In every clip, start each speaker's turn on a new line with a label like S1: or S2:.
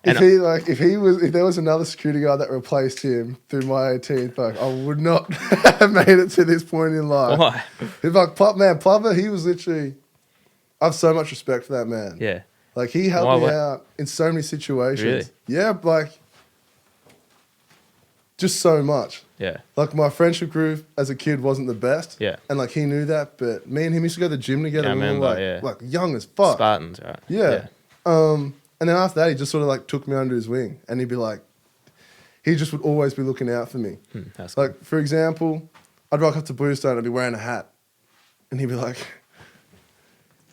S1: If there was another security guard that replaced him through my 18th, like, I would not have made it to this point in life.
S2: Why?
S1: If like Plumber, he was literally. I have so much respect for that man.
S2: Yeah.
S1: Like he helped me out in so many situations.
S2: Really?
S1: Yeah, like just so much.
S2: Yeah.
S1: Like my friendship group as a kid wasn't the best.
S2: Yeah.
S1: And like he knew that, but me and him used to go to the gym together.
S2: Yeah, I
S1: and we
S2: remember,
S1: were like young as fuck.
S2: Spartans, right?
S1: Yeah. And then after that, he just sort of like took me under his wing, and he'd be like, he just would always be looking out for me.
S2: That's
S1: like for example, I'd rock up to Bluestone and I'd be wearing a hat, and he'd be like,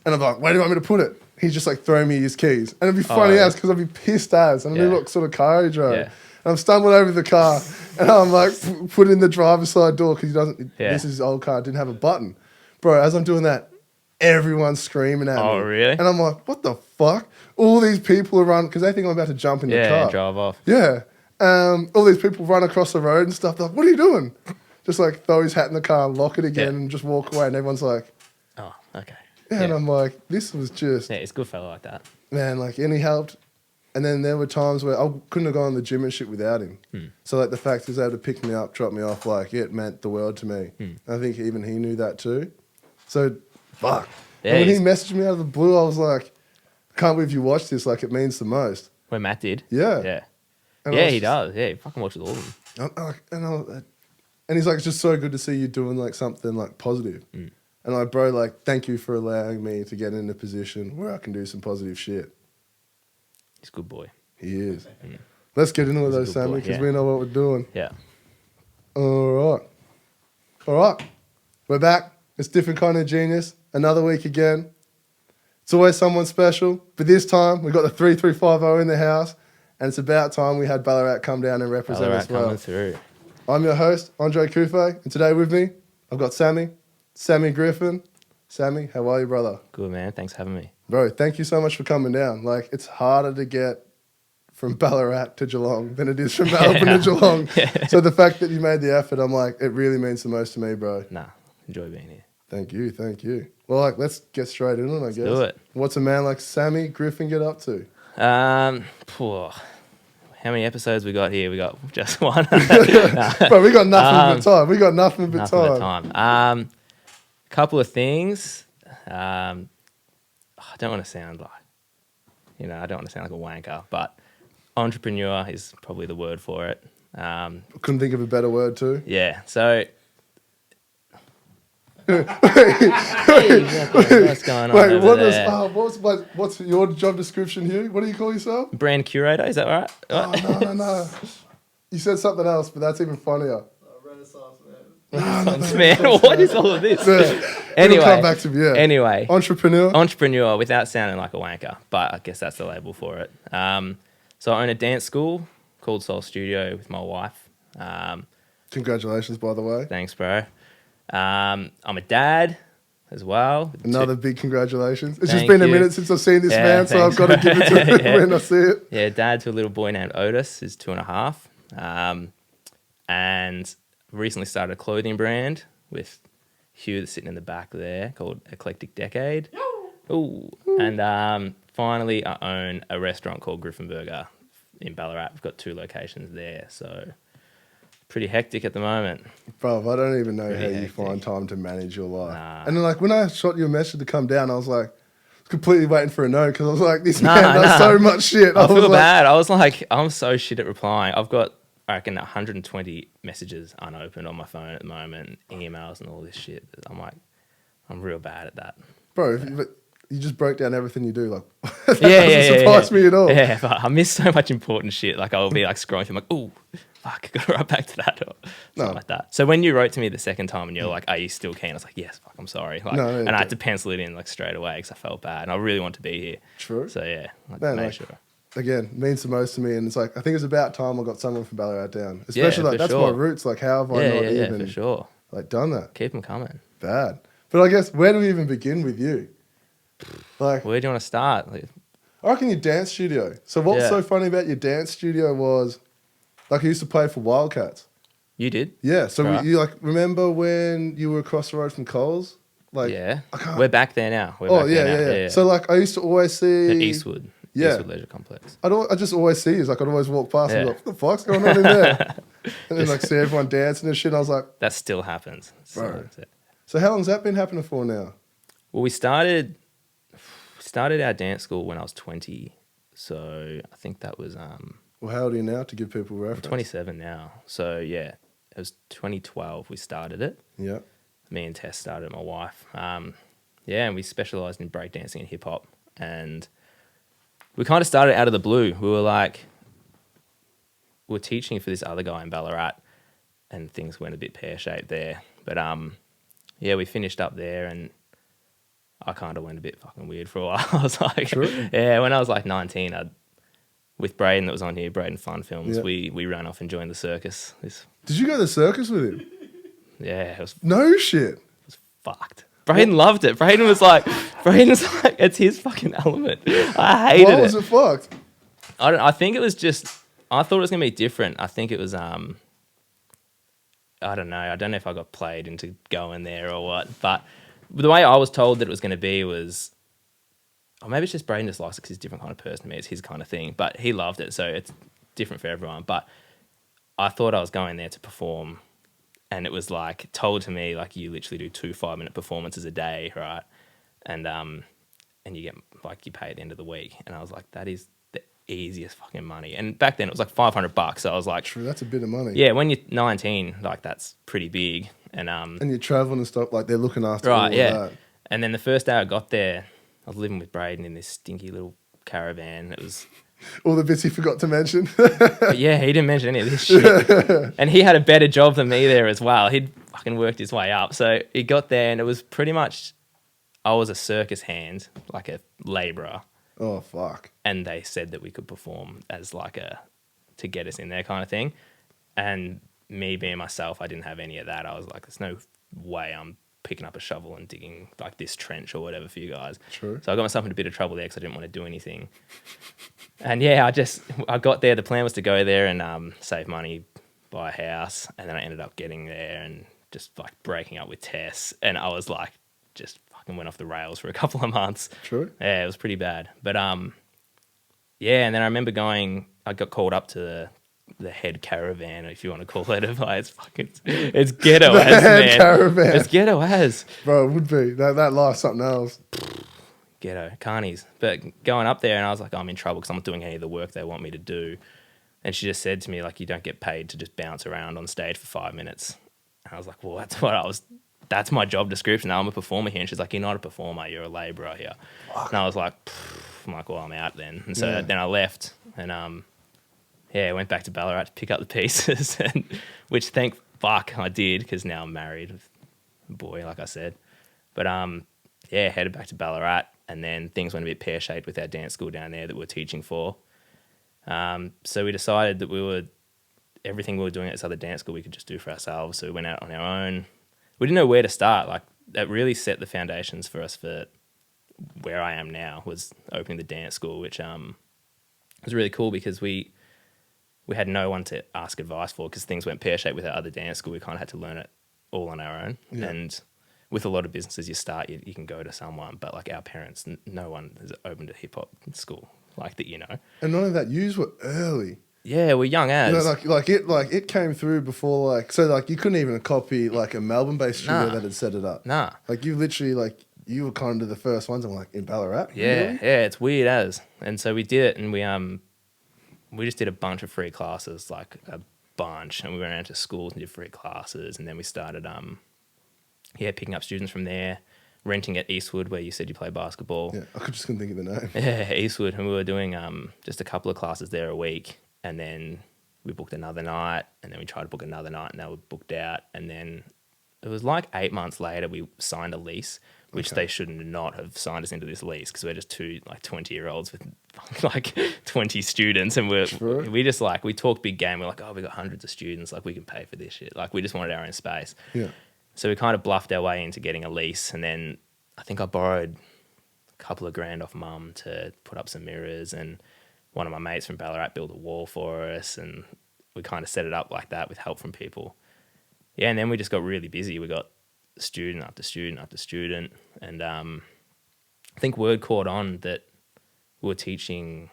S1: and I'd be like, where do you want me to put it? He'd just like throw me his keys, and it'd be funny as because I'd be pissed as, and I knew what sort of car he drove. Yeah. And I'm stumbling over the car, and I'm like, put it in the driver's side door because he doesn't. This is his old car, didn't have a button, bro. As I'm doing that, everyone's screaming at me.
S2: Oh, really?
S1: And I'm like, what the fuck? All these people are running because they think I'm about to jump in the car.
S2: Yeah, drive off.
S1: Yeah. All these people run across the road and stuff. They're like, what are you doing? Just like throw his hat in the car, lock it again, and just walk away. And everyone's like,
S2: oh, okay.
S1: Yeah. And I'm like, this was just.
S2: Yeah, it's a good fellow like that.
S1: Man, like, and he helped. And then there were times where I couldn't have gone to the gym and shit without him. So, like, the fact he was able to pick me up, drop me off, like, it meant the world to me. I think even he knew that too. So, fuck. Yeah, and when he messaged me out of the blue, I was like, I can't believe you watched this. Like, it means the most.
S2: When Matt did?
S1: Yeah.
S2: Yeah.
S1: And
S2: yeah, he does. Yeah, he fucking watches all of them.
S1: And he's like, it's just so good to see you doing, like, something, like, positive. And, like, bro, like, thank you for allowing me to get in a position where I can do some positive shit.
S2: He's a good boy.
S1: He is. Let's get into it, though, Sammy, because we know what we're doing.
S2: Yeah.
S1: All right. We're back. It's Different Kind of Genius. Another week again. It's always someone special, but this time we got the 3350 in the house, and it's about time we had Ballarat come down and represent us well.
S2: Coming through.
S1: I'm your host, Andre Kufe, and today with me, I've got Sammy Griffin. Sammy, how are you, brother?
S2: Good, man. Thanks for having me.
S1: Bro, thank you so much for coming down. Like, it's harder to get from Ballarat to Geelong than it is from Melbourne to Geelong. So the fact that you made the effort, I'm like, it really means the most to me, bro.
S2: Nah, enjoy being here.
S1: Thank you. Well, like, let's get straight into it, I guess.
S2: Do it.
S1: What's a man like Sammy Griffin get up to?
S2: How many episodes we got here? We got just one.
S1: Bro, we got nothing but time.
S2: Couple of things. I don't want to sound like, I don't want to sound like a wanker, but entrepreneur is probably the word for it.
S1: Couldn't think of a better word too.
S2: Yeah. So. What's going on?
S1: Wait, what's your job description here? What do you call yourself?
S2: Brand curator, is that right?
S1: Oh, no. You said something else, but that's even funnier.
S2: Renaissance man. What is all of this?
S1: Anyway, come back to me, yeah.
S2: Anyway,
S1: entrepreneur
S2: without sounding like a wanker, but I guess that's the label for it. So I own a dance school called Soul Studio with my wife.
S1: Congratulations, by the way.
S2: Thanks, bro. I'm a dad as well.
S1: Another big congratulations. It's just been a minute since I've seen this man, so I've got to give it to him when I see it.
S2: Yeah, dad to a little boy named Otis, who's 2.5. And recently started a clothing brand with Hugh that's sitting in the back there called Eclectic Decade. Ooh. And finally, I own a restaurant called Griffin Burger in Ballarat. We've got 2 locations there, so pretty hectic at the moment.
S1: Bro, I don't even know how you find time to manage your life. And then, like, when I shot you a message to come down, I was like, completely waiting for a no because I was like, this man does so much shit.
S2: I feel bad. I was like, I'm so shit at replying. I've got, I reckon, 120 messages unopened on my phone at the moment, emails and all this shit. I'm like, I'm real bad at that.
S1: Bro, you just broke down everything you do. Like, that doesn't surprise me at all.
S2: Yeah, but I miss so much important shit. Like, I'll be like scrolling through, I'm like, ooh, fuck, I got to write back to that or something like that. So when you wrote to me the second time and you're like, are you still keen? I was like, yes, fuck, I'm sorry. Like, and I had to pencil it in like straight away because I felt bad and I really want to be here.
S1: True.
S2: So yeah,
S1: made sure. Again, means the most to me, and it's like, I think it's about time I got someone from Ballarat down. Especially like, that's my roots. Like, how have I not even
S2: for sure.
S1: Like, done that?
S2: Keep them coming.
S1: Bad. But I guess, where do we even begin with you? Like,
S2: where do you want to start?
S1: I reckon your dance studio. So what's so funny about your dance studio was, like, you used to play for Wildcats.
S2: You did?
S1: Yeah. So you like remember when you were across the road from Coles? Like,
S2: we're back there now.
S1: Yeah. So like, I used to always see
S2: at Eastwood.
S1: Yeah.
S2: Eastwood Leisure Complex.
S1: I just always see you. Like, I'd always walk past and be
S2: Yeah.
S1: like, what the fuck's going on in there? And then, like, see everyone dancing and shit. And I was like,
S2: That still happens.
S1: bro. So how long's that been happening for now?
S2: Well, we started our dance school when I was 20. So I think that was
S1: Well, how old are you now to give people reference?
S2: 27 now. So yeah, it was 2012 we started it.
S1: Yeah.
S2: Me and Tess started it, my wife. Yeah, and we specialised in breakdancing and hip hop. And we kind of started out of the blue. We were teaching for this other guy in Ballarat, and things went a bit pear-shaped there. But yeah, we finished up there, and I kind of went a bit fucking weird for a while. I was like,
S1: True.
S2: yeah, when I was like 19, with Braden that was on here, Braden Fun Films,
S1: Yeah.
S2: we ran off and joined the circus.
S1: Did you go to the circus with him?
S2: Yeah, it was
S1: No shit.
S2: fucked. Braden loved it. Braden was like, it's his fucking element. I hated
S1: Why was it fucked?
S2: I think it was just, I thought it was going to be different. I think it was, I don't know. I don't know if I got played into going there or what. But the way I was told that it was going to be was, or maybe it's just Braden just likes it because he's a different kind of person to me. It's his kind of thing. But he loved it, so it's different for everyone. But I thought I was going there to perform, and it was like told to me, like, you literally do 2 5-minute performances a day, right? And you get, like, you pay at the end of the week. And I was like, that is the easiest fucking money. And back then it was like $500. So I was like,
S1: True, that's a bit of money.
S2: yeah, when you're 19, like, that's pretty big. And
S1: you're traveling and stuff, like, they're looking after all
S2: right,
S1: of
S2: yeah.
S1: that.
S2: And then the first day I got there, I was living with Braden in this stinky little caravan. It was,
S1: All the bits he forgot to mention.
S2: but yeah, he didn't mention any of this shit. And he had a better job than me there as well. He'd fucking worked his way up. So he got there, and it was pretty much, I was a circus hand, like a labourer.
S1: Oh, fuck.
S2: And they said that we could perform as like to get us in there kind of thing. And me being myself, I didn't have any of that. I was like, there's no way I'm picking up a shovel and digging like this trench or whatever for you guys.
S1: True.
S2: So I got myself in a bit of trouble there because I didn't want to do anything. And yeah, I got there. The plan was to go there and save money, buy a house. And then I ended up getting there and just like breaking up with Tess. And I was like, just fucking went off the rails for a couple of months.
S1: True.
S2: Yeah, it was pretty bad. But yeah, and then I remember I got called up to the head caravan, if you want to call it. It's ghetto
S1: The
S2: as,
S1: head
S2: man.
S1: caravan.
S2: It's ghetto as.
S1: Bro, it would be. That life's something else.
S2: Ghetto, carnies. But going up there, and I was like, I'm in trouble because I'm not doing any of the work they want me to do. And she just said to me, like, you don't get paid to just bounce around on stage for 5 minutes. And I was like, well, that's my job description. Now I'm a performer here. And she's like, you're not a performer, you're a labourer here. Fuck. And I was like, I'm like, well, I'm out then. And so then I left and I went back to Ballarat to pick up the pieces, which thank fuck I did, because now I'm married with a boy, like I said. But headed back to Ballarat, and then things went a bit pear-shaped with our dance school down there that we were teaching for. So we decided that everything we were doing at this other dance school we could just do for ourselves. So we went out on our own. We didn't know where to start. Like, that really set the foundations for us for where I am now, was opening the dance school, which was really cool because we had no one to ask advice for, because things went pear-shaped with our other dance school. We kind of had to learn it all on our own. Yeah. And with a lot of businesses, you can go to someone, but like our parents, no one has opened a hip-hop school like that, you know.
S1: And none of that, yous were early.
S2: Yeah, we're young as.
S1: You know, it came through before, like, so like you couldn't even copy like a Melbourne-based studio that had set it up.
S2: Nah.
S1: Like you literally, like, you were kind of the first ones. I'm like, in Ballarat?
S2: Yeah,
S1: really?
S2: yeah, it's weird as. And so we did it, and we just did a bunch of free classes, like a bunch, and we went around to schools and did free classes, and then we started picking up students from there, renting at Eastwood, where you said you play basketball.
S1: Yeah, I just couldn't think of the name.
S2: Yeah, Eastwood, and we were doing just a couple of classes there a week, and then we booked another night, and then we tried to book another night, and they were booked out, and then it was like 8 months later we signed a lease, which they should not have signed us into this lease, because we're just two like 20-year-olds with like 20 students, and we talked big game. We're like, oh, we got hundreds of students, like we can pay for this shit. Like we just wanted our own space.
S1: Yeah.
S2: So we kind of bluffed our way into getting a lease, and then I think I borrowed a couple of grand off mum to put up some mirrors, and one of my mates from Ballarat built a wall for us, and we kind of set it up like that with help from people. Yeah, and then we just got really busy. We got student after student after student, and I think word caught on that we're teaching,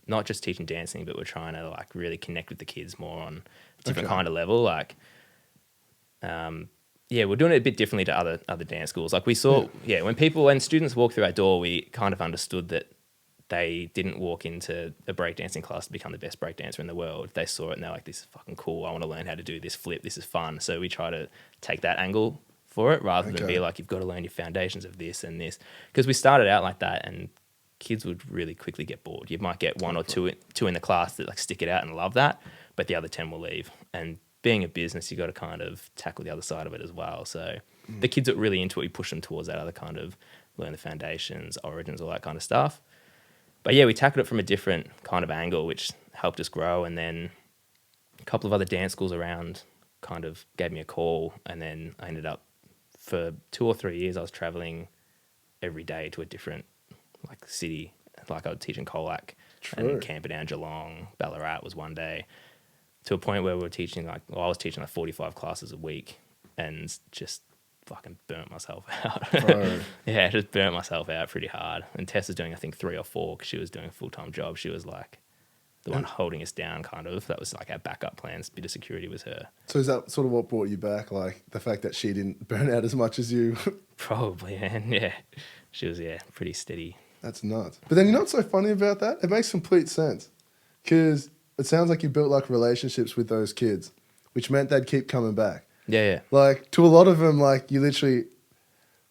S2: not just teaching dancing, but we're trying to like really connect with the kids more on a different kind of level. Like, we're doing it a bit differently to other dance schools. Like we saw, when students walk through our door, we kind of understood that they didn't walk into a breakdancing class to become the best breakdancer in the world. They saw it and they're like, this is fucking cool. I want to learn how to do this flip. This is fun. So we try to take that angle for it rather than be like, you've got to learn your foundations of this and this. Because we started out like that and kids would really quickly get bored. You might get one or two in the class that like stick it out and love that, but the other 10 will leave. And being a business, you got to kind of tackle the other side of it as well. So the kids that are really into it, we push them towards that other kind of learn the foundations, origins, all that kind of stuff. But yeah, we tackled it from a different kind of angle, which helped us grow. And then a couple of other dance schools around kind of gave me a call. And then I ended up, for 2 or 3 years, I was traveling every day to a different like city. Like I would teach in Colac and Camperdown, Geelong, Ballarat was one day, to a point where we were teaching I was teaching like 45 classes a week and just fucking burnt myself out. Yeah, just burnt myself out pretty hard. And Tess was doing, I think, 3 or 4 because she was doing a full-time job. She was like the one holding us down, kind of. That was like our backup plans. Bit of security was her.
S1: So is that sort of what brought you back? Like the fact that she didn't burn out as much as you?
S2: Probably, man. Yeah. She was, pretty steady.
S1: That's nuts. But then you know what's so funny about that? It makes complete sense. Because it sounds like you built like relationships with those kids, which meant they'd keep coming back.
S2: Yeah.
S1: Like to a lot of them, like you literally,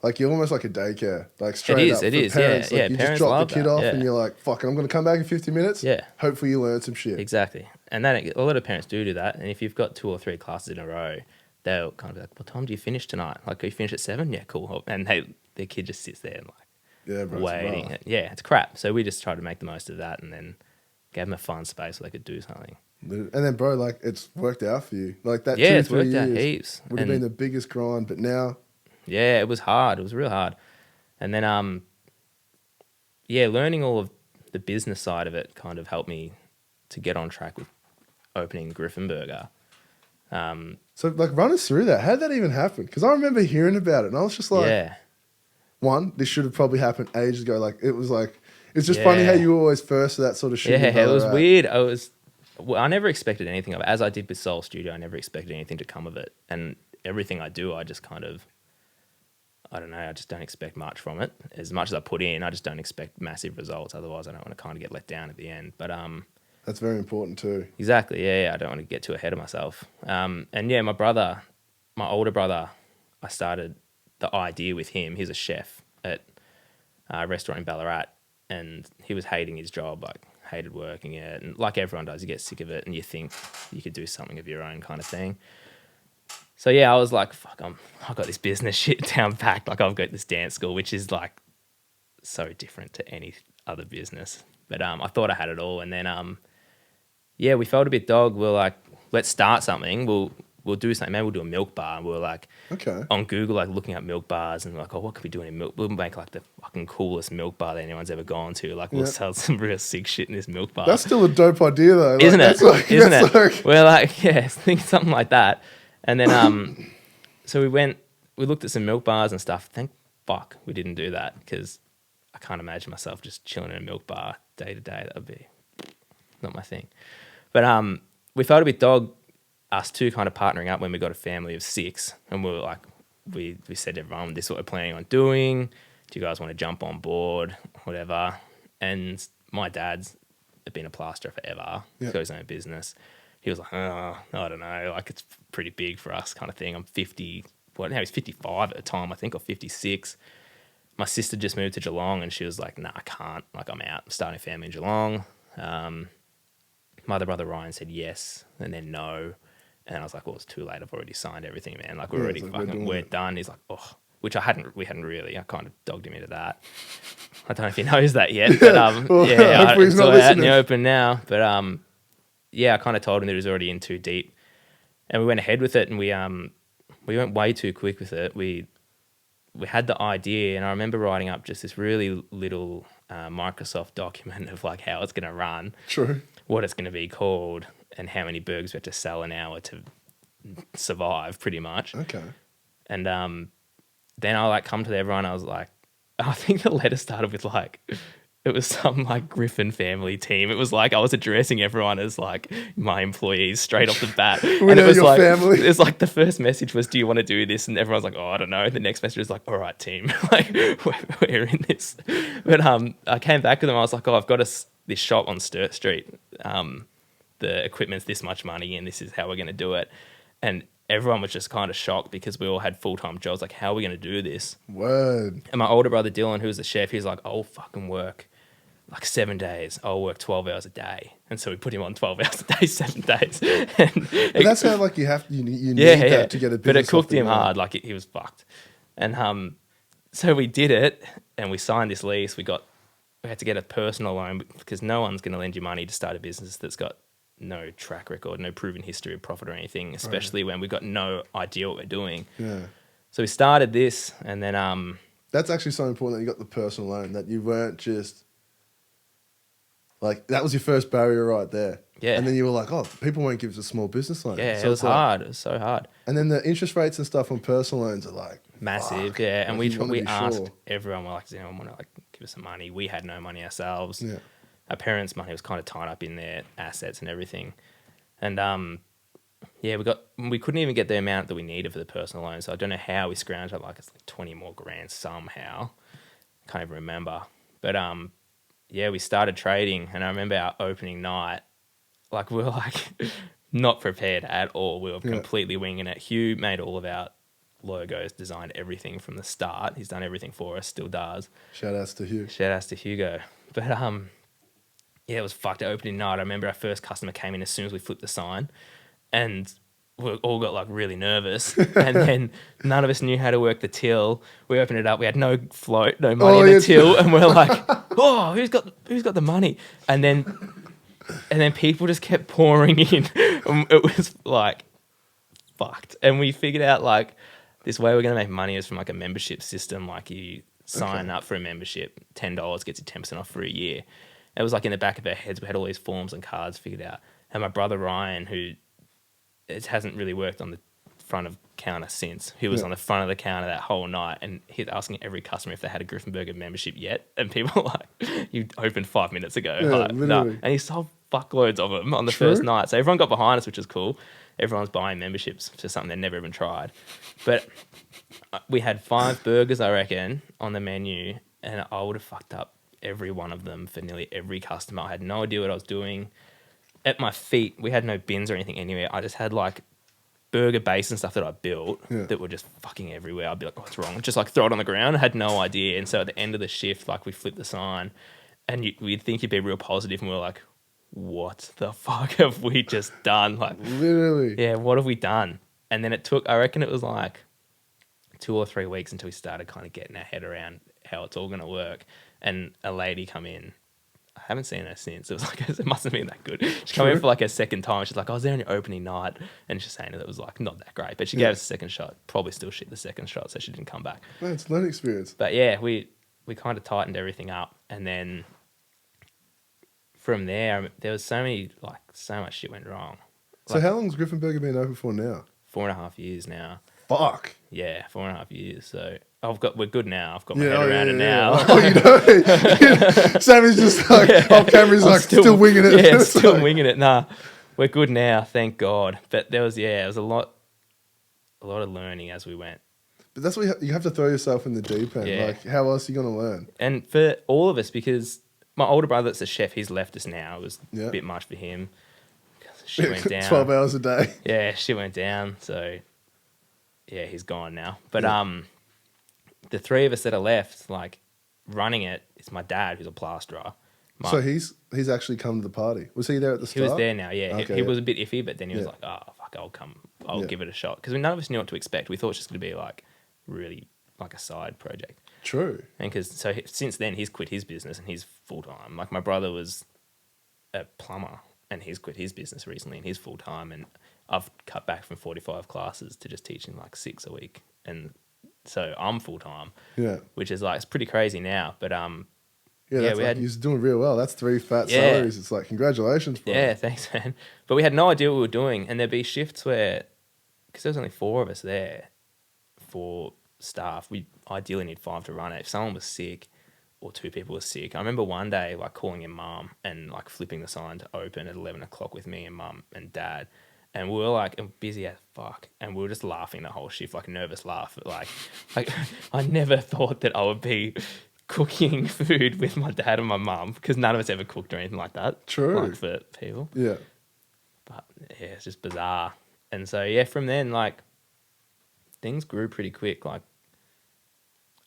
S1: like you're almost like a daycare, like straight up. It is.
S2: Parents,
S1: like, you
S2: parents
S1: just drop the kid
S2: that.
S1: off and you're like, fuck it, I'm going to come back in 50 minutes.
S2: Yeah.
S1: Hopefully you learn some shit.
S2: Exactly. And then a lot of parents do that. And if you've got 2 or 3 classes in a row, they'll kind of be like, what time do you finish tonight? Like, you finish at 7? Yeah, cool. And their kid just sits there and like waiting. Yeah, it's crap. So we just try to make the most of that and then gave them a fun space where they could do something.
S1: And then, bro, like it's worked out for you. Like that 2
S2: it's
S1: 3
S2: worked out
S1: years
S2: heaps.
S1: would have been the biggest grind, but now...
S2: Yeah, it was hard. It was real hard. And then, learning all of the business side of it kind of helped me to get on track with opening Griffin Burger.
S1: So, like, run us through that. How did that even happen? Because I remember hearing about it, and I was just like, one, this should have probably happened ages ago. Like, it was like, it's just funny how you were always first to that sort of shit.
S2: Yeah, it was weird. I never expected anything of it. As I did with Soul Studio, I never expected anything to come of it. And everything I do, I just kind of, I don't know, I just don't expect much from it. As much as I put in, I just don't expect massive results. Otherwise, I don't want to kind of get let down at the end. But
S1: that's very important too.
S2: Exactly, yeah. I don't want to get too ahead of myself. And yeah, my older brother, I started the idea with him. He's a chef at a restaurant in Ballarat, and he was hating his job, like hated working it. And like everyone does, you get sick of it and you think you could do something of your own kind of thing. So yeah, I was like, fuck, I've got this business shit down packed. Like I've got this dance school, which is like so different to any other business. But I thought I had it all. And then, we felt a bit dog. We were like, let's start something. We'll do something. Maybe we'll do a milk bar. And we were like, on Google, like looking up milk bars and like, what could we do in a milk? We'll make like the fucking coolest milk bar that anyone's ever gone to. Like we'll sell some real sick shit in this milk bar.
S1: That's still a dope idea though. Like,
S2: isn't it?
S1: Isn't it?
S2: Like... We're like, think something like that. And then, so we looked at some milk bars and stuff. Thank fuck we didn't do that because I can't imagine myself just chilling in a milk bar day to day. That would be not my thing. But we felt a bit dog, us two kind of partnering up when we got a family of 6. And we were like, we said to everyone, this is what we're planning on doing. Do you guys want to jump on board? Whatever. And my dad's been a plasterer forever. He's got his own business. He was like, I don't know, like it's pretty big for us kind of thing. I'm 50, he's 55 at the time, I think, or 56. My sister just moved to Geelong and she was like, nah, I can't. Like I'm out. I'm starting a family in Geelong. My other brother Ryan said yes and then no. And I was like, well, it's too late. I've already signed everything, man. Like we're already we're done. He's like, oh, which we hadn't really. I kind of dogged him into that. I don't know if he knows that yet, but
S1: hopefully he's not
S2: out
S1: listening.
S2: in the open now. But I kind of told him that he was already in too deep, and we went ahead with it. And we went way too quick with it. We had the idea, and I remember writing up just this really little Microsoft document of like how it's going to run, what it's going to be called, and how many burgers we have to sell an hour to survive, pretty much.
S1: Okay.
S2: And then I like come to everyone. I was like, I think the letter started with like It was some like Griffin family team. It was like I was addressing everyone as like my employees straight off the bat.
S1: We
S2: And
S1: know
S2: it was
S1: your
S2: like,
S1: family.
S2: it was like the first message was, "Do you want to do this?" And everyone's like, "Oh, I don't know." The next message was like, "All right, team, like we're in this." But I came back with them. I was like, "Oh, I've got this shop on Sturt Street. The equipment's this much money, and this is how we're going to do it." And everyone was just kind of shocked because we all had full-time jobs. Like, how are we going to do this?
S1: Word.
S2: And my older brother Dylan, who was the chef, he's like, "I'll fucking work like 7 days. I'll work 12 hours a day." And so we put him on 12 hours a day, 7 days.
S1: But that's how like you need that to get a business.
S2: But it cooked
S1: off the
S2: him
S1: ground.
S2: hard. Like he was fucked. And so we did it, and we signed this lease. We had to get a personal loan because no one's going to lend you money to start a business that's got no track record, no proven history of profit or anything, especially when we've got no idea what we're doing.
S1: Yeah.
S2: So we started this, and then
S1: That's actually so important that you got the personal loan, that you weren't just like, that was your first barrier right there.
S2: Yeah.
S1: And then you were like, oh, people won't give us a small business loan.
S2: yeah,
S1: So
S2: it was
S1: it's like-
S2: hard. It was so hard.
S1: And then the interest rates and stuff on personal loans are like
S2: Massive,
S1: fuck.
S2: yeah. And
S1: Like, you wanna
S2: we
S1: be
S2: asked
S1: sure.
S2: everyone, we're like, does anyone want to like give us some money? We had no money ourselves.
S1: Yeah.
S2: Our parents' money was kind of tied up in their assets and everything. And yeah, we couldn't even get the amount that we needed for the personal loan. So I don't know how we scrounged up, like it's like 20 more grand somehow. Can't even remember. But yeah, we started trading, and I remember our opening night, like we were like not prepared at all. We were completely winging it. Hugh made all of our logos, designed everything from the start. He's done everything for us, still does.
S1: Shout outs to Hugh.
S2: Shout outs to Hugo. But yeah, it was fucked opening night. I remember our first customer came in as soon as we flipped the sign, and we all got like really nervous. And then none of us knew how to work the till. We opened it up. We had no float, no money in the till, and we're like, "Oh, who's got the money?" And then people just kept pouring in. It was like fucked. And we figured out like this way we're gonna make money is from like a membership system. Like you sign up for a membership, $10 gets you 10% off for a year. It was like in the back of our heads. We had all these forms and cards figured out. And my brother Ryan, who it hasn't really worked on the front of counter since, who was on the front of the counter that whole night, and he's asking every customer if they had a Griffin Burger membership yet, and people were like, "You opened 5 minutes ago."
S1: Yeah,
S2: Like, no.
S1: literally.
S2: And he sold fuckloads of them on the first night, so everyone got behind us, which was cool. Everyone's buying memberships for something they'd never even tried. But we had 5 burgers, I reckon, on the menu, and I would have fucked up every one of them for nearly every customer. I had no idea what I was doing. At my feet, we had no bins or anything anywhere. I just had like burger base and stuff that I built that were just fucking everywhere. I'd be like, "What's wrong?" Just like throw it on the ground. I had no idea. And so at the end of the shift, like we flipped the sign, and we'd think you'd be real positive, and we were like, "What the fuck have we just done?" Like,
S1: Literally.
S2: yeah, what have we done? And then it took, I reckon it was like 2 or 3 weeks until we started kind of getting our head around how it's all going to work. And a lady come in. I haven't seen her since. It was like, it must have been that good. She came in for like a second time. She's like, "I was there on your opening night." And she's saying that it was like not that great. But she gave us a second shot. Probably still shit the second shot, so she didn't come back.
S1: No, it's a learning experience.
S2: But yeah, we kind of tightened everything up. And then from there, there was so much shit went wrong.
S1: So how long's Griffin Burger been open for now?
S2: 4.5 years now.
S1: Fuck.
S2: Yeah, 4.5 years. So we're good now. I've got my head around it now.
S1: Oh, you know, Sammy's just like off camera. He's
S2: I'm
S1: like still winging it.
S2: Yeah,
S1: It's
S2: still
S1: like-
S2: winging it. Nah, we're good now, thank God. But it was a lot of learning as we went.
S1: But that's what you have to throw yourself in the deep end.
S2: Yeah.
S1: Like, how else are you gonna learn?
S2: And for all of us, because my older brother that's a chef, he's left us now. It was a bit much for him. She went down.
S1: 12 hours a day.
S2: Yeah, she went down. So yeah, he's gone now. But the 3 of us that are left, like running it, is my dad, who's a plasterer.
S1: So he's actually come to the party. Was he there at the
S2: He
S1: start?
S2: was there now, yeah.
S1: Okay,
S2: he was a bit iffy, but then he was
S1: Yeah.
S2: like, "Oh, fuck, I'll come. I'll give it a shot." Because none of us knew what to expect. We thought it was just going to be like really like a side project.
S1: True.
S2: And since then, he's quit his business and he's full-time. Like my brother was a plumber and he's quit his business recently and he's full-time. And I've cut back from 45 classes to just teaching like 6 a week. And so I'm full-time, which is like, it's pretty crazy now. But
S1: he's doing real well. That's 3 fat salaries. It's like, congratulations, bro.
S2: Yeah, thanks, man. But we had no idea what we were doing, and there'd be shifts where, because there was only 4 of us there for staff, we ideally need 5 to run it. If someone was sick, or 2 people were sick. I remember one day like calling in mum and like flipping the sign to open at 11 o'clock with me and mum and dad. And we were like busy as fuck. And we were just laughing the whole shift, like a nervous laugh. Like I never thought that I would be cooking food with my dad and my mum, because none of us ever cooked or anything like that.
S1: True.
S2: Like for people.
S1: Yeah.
S2: But yeah, it's just bizarre. And so yeah, from then like things grew pretty quick. Like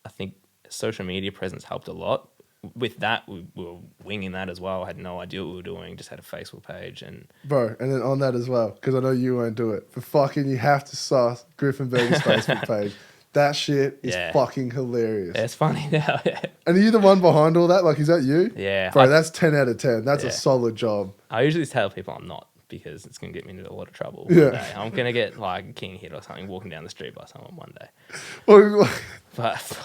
S2: I think social media presence helped a lot. With that, we were winging that as well. I had no idea what we were doing. Just had a Facebook page and...
S1: Bro, and then on that as well, because I know you won't do it, but fucking you have to sauce Griffin Burger's Facebook page. That shit is fucking hilarious.
S2: Yeah, it's funny now, yeah.
S1: And are you the one behind all that? Like, is that you?
S2: Yeah.
S1: Bro, that's 10 out of 10. That's a solid job.
S2: I usually tell people I'm not, because it's going to get me into a lot of trouble.
S1: Yeah.
S2: One day. I'm going to get like a king hit or something walking down the street by someone one day.
S1: Well,
S2: But...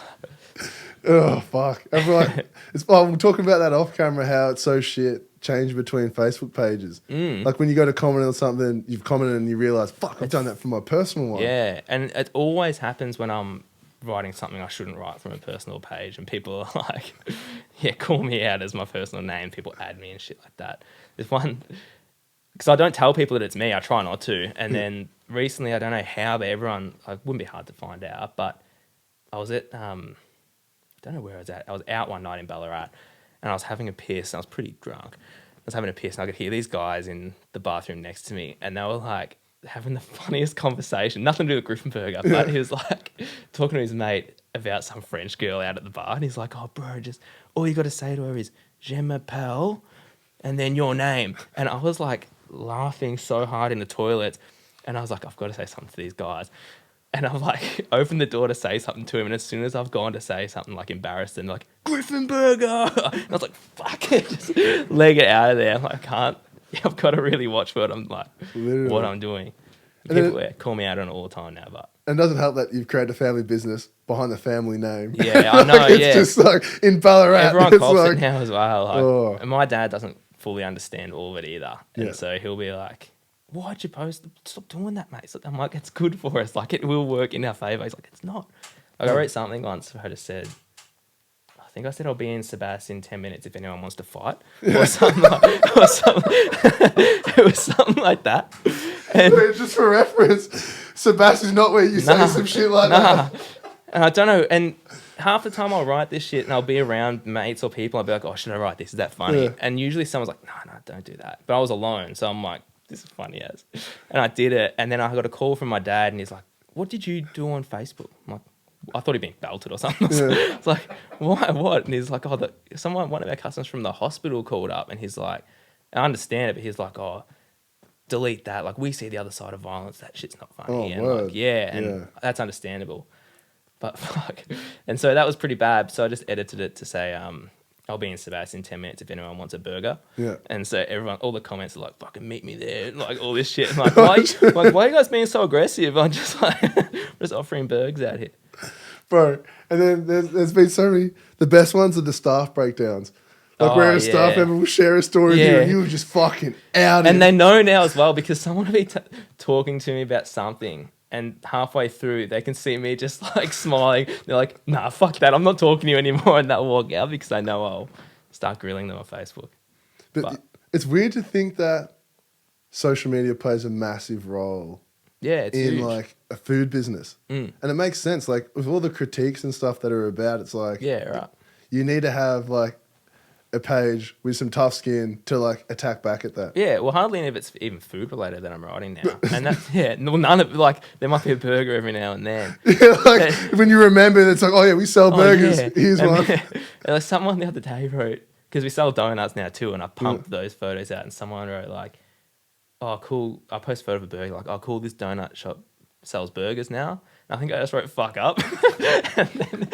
S1: oh, fuck. And we're like, we're talking about that off camera, how it's so shit changed between Facebook pages. Like when you go to comment on something, you've commented and you realise, fuck, I've done that for my personal one.
S2: Yeah, and it always happens when I'm writing something I shouldn't write from a personal page and people are like, yeah, call me out as my personal name. People add me and shit like that. There's one... Because I don't tell people that it's me. I try not to. And then recently, I don't know how, but everyone... It wouldn't be hard to find out, but I was at... I don't know where I was at. I was out one night in Ballarat and I was having a piss. And I was pretty drunk. I was having a piss and I could hear these guys in the bathroom next to me and they were like having the funniest conversation. Nothing to do with Griffin Burger, but he was like talking to his mate about some French girl out at the bar and he's like, oh, bro, just all you got to say to her is, je m'appelle, and then your name. And I was like laughing so hard in the toilets and I was like, I've got to say something to these guys. And I've like opened the door to say something to him, and as soon as I've gone to say something like embarrassed and like Griffin Burger, and I was like, fuck it, just leg it out of there. I'm like, I can't. I've got to really watch what I'm like,
S1: Literally.
S2: what I'm doing.
S1: And
S2: People call me out on it all the time now, but
S1: and it doesn't help that you've created a family business behind the family name.
S2: yeah, I know.
S1: Like, it's just like in Ballarat.
S2: Everyone
S1: it's
S2: calls
S1: like,
S2: it now as well. Like,
S1: oh.
S2: and my dad doesn't fully understand all of it either, and
S1: Yeah.
S2: so he'll be like, why'd you post? Stop doing that, mate. So I'm like, it's good for us. Like, it will work in our favour. He's like, it's not. Like, I wrote something once where I just said, I think I said I'll be in Sebastian in 10 minutes if anyone wants to fight. Or something it was something like that. And
S1: just for reference, Sebastian's not where you say some shit like that.
S2: And I don't know. And half the time I'll write this shit and I'll be around mates or people. I'll be like, oh, should I write this? Is that funny?
S1: Yeah.
S2: And usually someone's like, no, don't do that. But I was alone. So I'm like, this is funny as. And I did it. And then I got a call from my dad and he's like, what did you do on Facebook? I'm like, I thought he'd been belted or something.
S1: Yeah.
S2: I was like, why, what? And he's like, oh, one of our customers from the hospital called up and he's like, I understand it, but he's like, oh, delete that. Like, we see the other side of violence. That shit's not funny.
S1: Oh,
S2: and
S1: word.
S2: like, and that's understandable. But fuck. And so that was pretty bad. So I just edited it to say, I'll be in Sebastian in 10 minutes if anyone wants a burger.
S1: Yeah.
S2: And so all the comments are like, fucking meet me there. And like all this shit. I'm like, why are you guys being so aggressive? I'm just like, just offering burgers out here.
S1: Bro, and then there's been so many, the best ones are the staff breakdowns. Like where a staff member will share a story with you and you were just fucking out.
S2: And they know now as well because someone will be talking to me about something and halfway through they can see me just like smiling. They're like, nah, fuck that. I'm not talking to you anymore. And they'll walk out because they know I'll start grilling them on Facebook.
S1: But it's weird to think that social media plays a massive role
S2: it's
S1: in
S2: huge.
S1: like a food business. And it makes sense. Like with all the critiques and stuff that are about, it's like,
S2: right.
S1: You need to have like a page with some tough skin to like attack back at that.
S2: Yeah, well, hardly any of it's even food related that I'm writing now. And that's, none of like, there might be a burger every now and then.
S1: Like when you remember, it's like, oh yeah, we sell burgers.
S2: Yeah.
S1: Here's one.
S2: Like someone the other day wrote, because we sell donuts now too, and I pumped those photos out, and someone wrote like, oh, cool. I post a photo of a burger, like, oh, cool, this donut shop sells burgers now. And I think I just wrote fuck up. And then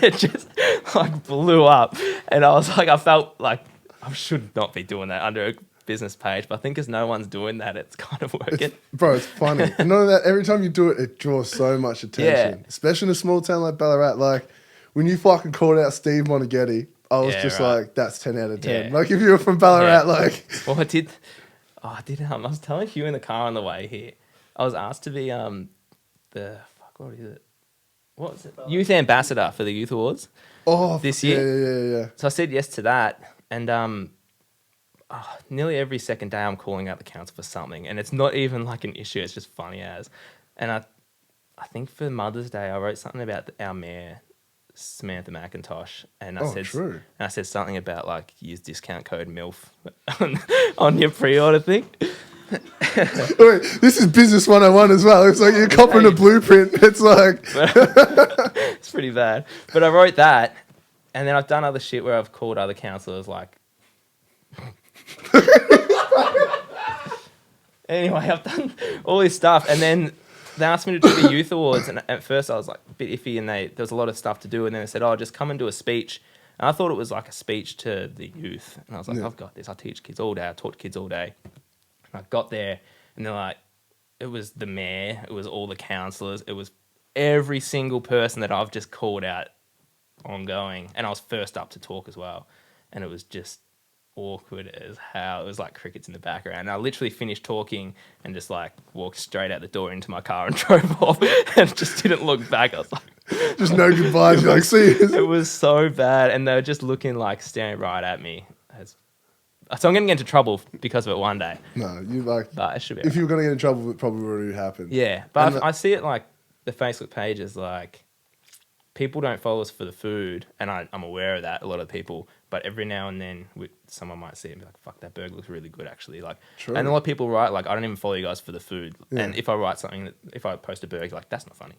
S2: it just like blew up. And I was like, I felt like I should not be doing that under a business page, but I think because no one's doing that, it's kind of working.
S1: It's funny. And none of that, every time you do it, it draws so much attention. Especially in a small town like Ballarat. Like when you fucking called out Steve Monaghetti, I was just like, that's 10 out of 10. Like if you were from Ballarat, like...
S2: Well, I was telling Hugh in the car on the way here, I was asked to be what is it? what was it? Youth ambassador for the Youth Awards.
S1: Oh,
S2: this year.
S1: Yeah.
S2: So I said yes to that, and nearly every second day I'm calling out the council for something, and it's not even like an issue. It's just funny as, and I think for Mother's Day I wrote something about our mayor Samantha McIntosh, and I said something about like use discount code MILF on your pre-order thing.
S1: Wait, this is business 101 as well. It's like you're copying a blueprint. It's like
S2: it's pretty bad. But I wrote that, and then I've done other shit where I've called other councillors like. Anyway, I've done all this stuff, and then they asked me to do the Youth Awards, and at first I was like a bit iffy, and there was a lot of stuff to do, and then they said, "Oh, just come and do a speech." And I thought it was like a speech to the youth, and I was like, "I've got this. I teach kids all day. I taught kids all day." I got there, and they're like, it was the mayor, it was all the councillors, it was every single person that I've just called out ongoing, and I was first up to talk as well, and it was just awkward as hell. It was like crickets in the background, and I literally finished talking and just like walked straight out the door into my car and drove off, and just didn't look back. I was like,
S1: just no goodbyes. You're like, see you.
S2: It was so bad, and they were just looking like staring right at me. So I'm going to get into trouble because of it one day.
S1: No, you like.
S2: But it should be.
S1: If you were going to get in trouble, it probably already happened.
S2: Yeah, but I see it like the Facebook pages, like people don't follow us for the food, and I'm aware of that. A lot of people, but every now and then someone might see it and be like, "Fuck, that burger looks really good, actually." Like,
S1: true.
S2: And a lot of people write like, "I don't even follow you guys for the food." Yeah. And if I write something, if I post a burger, like that's not funny.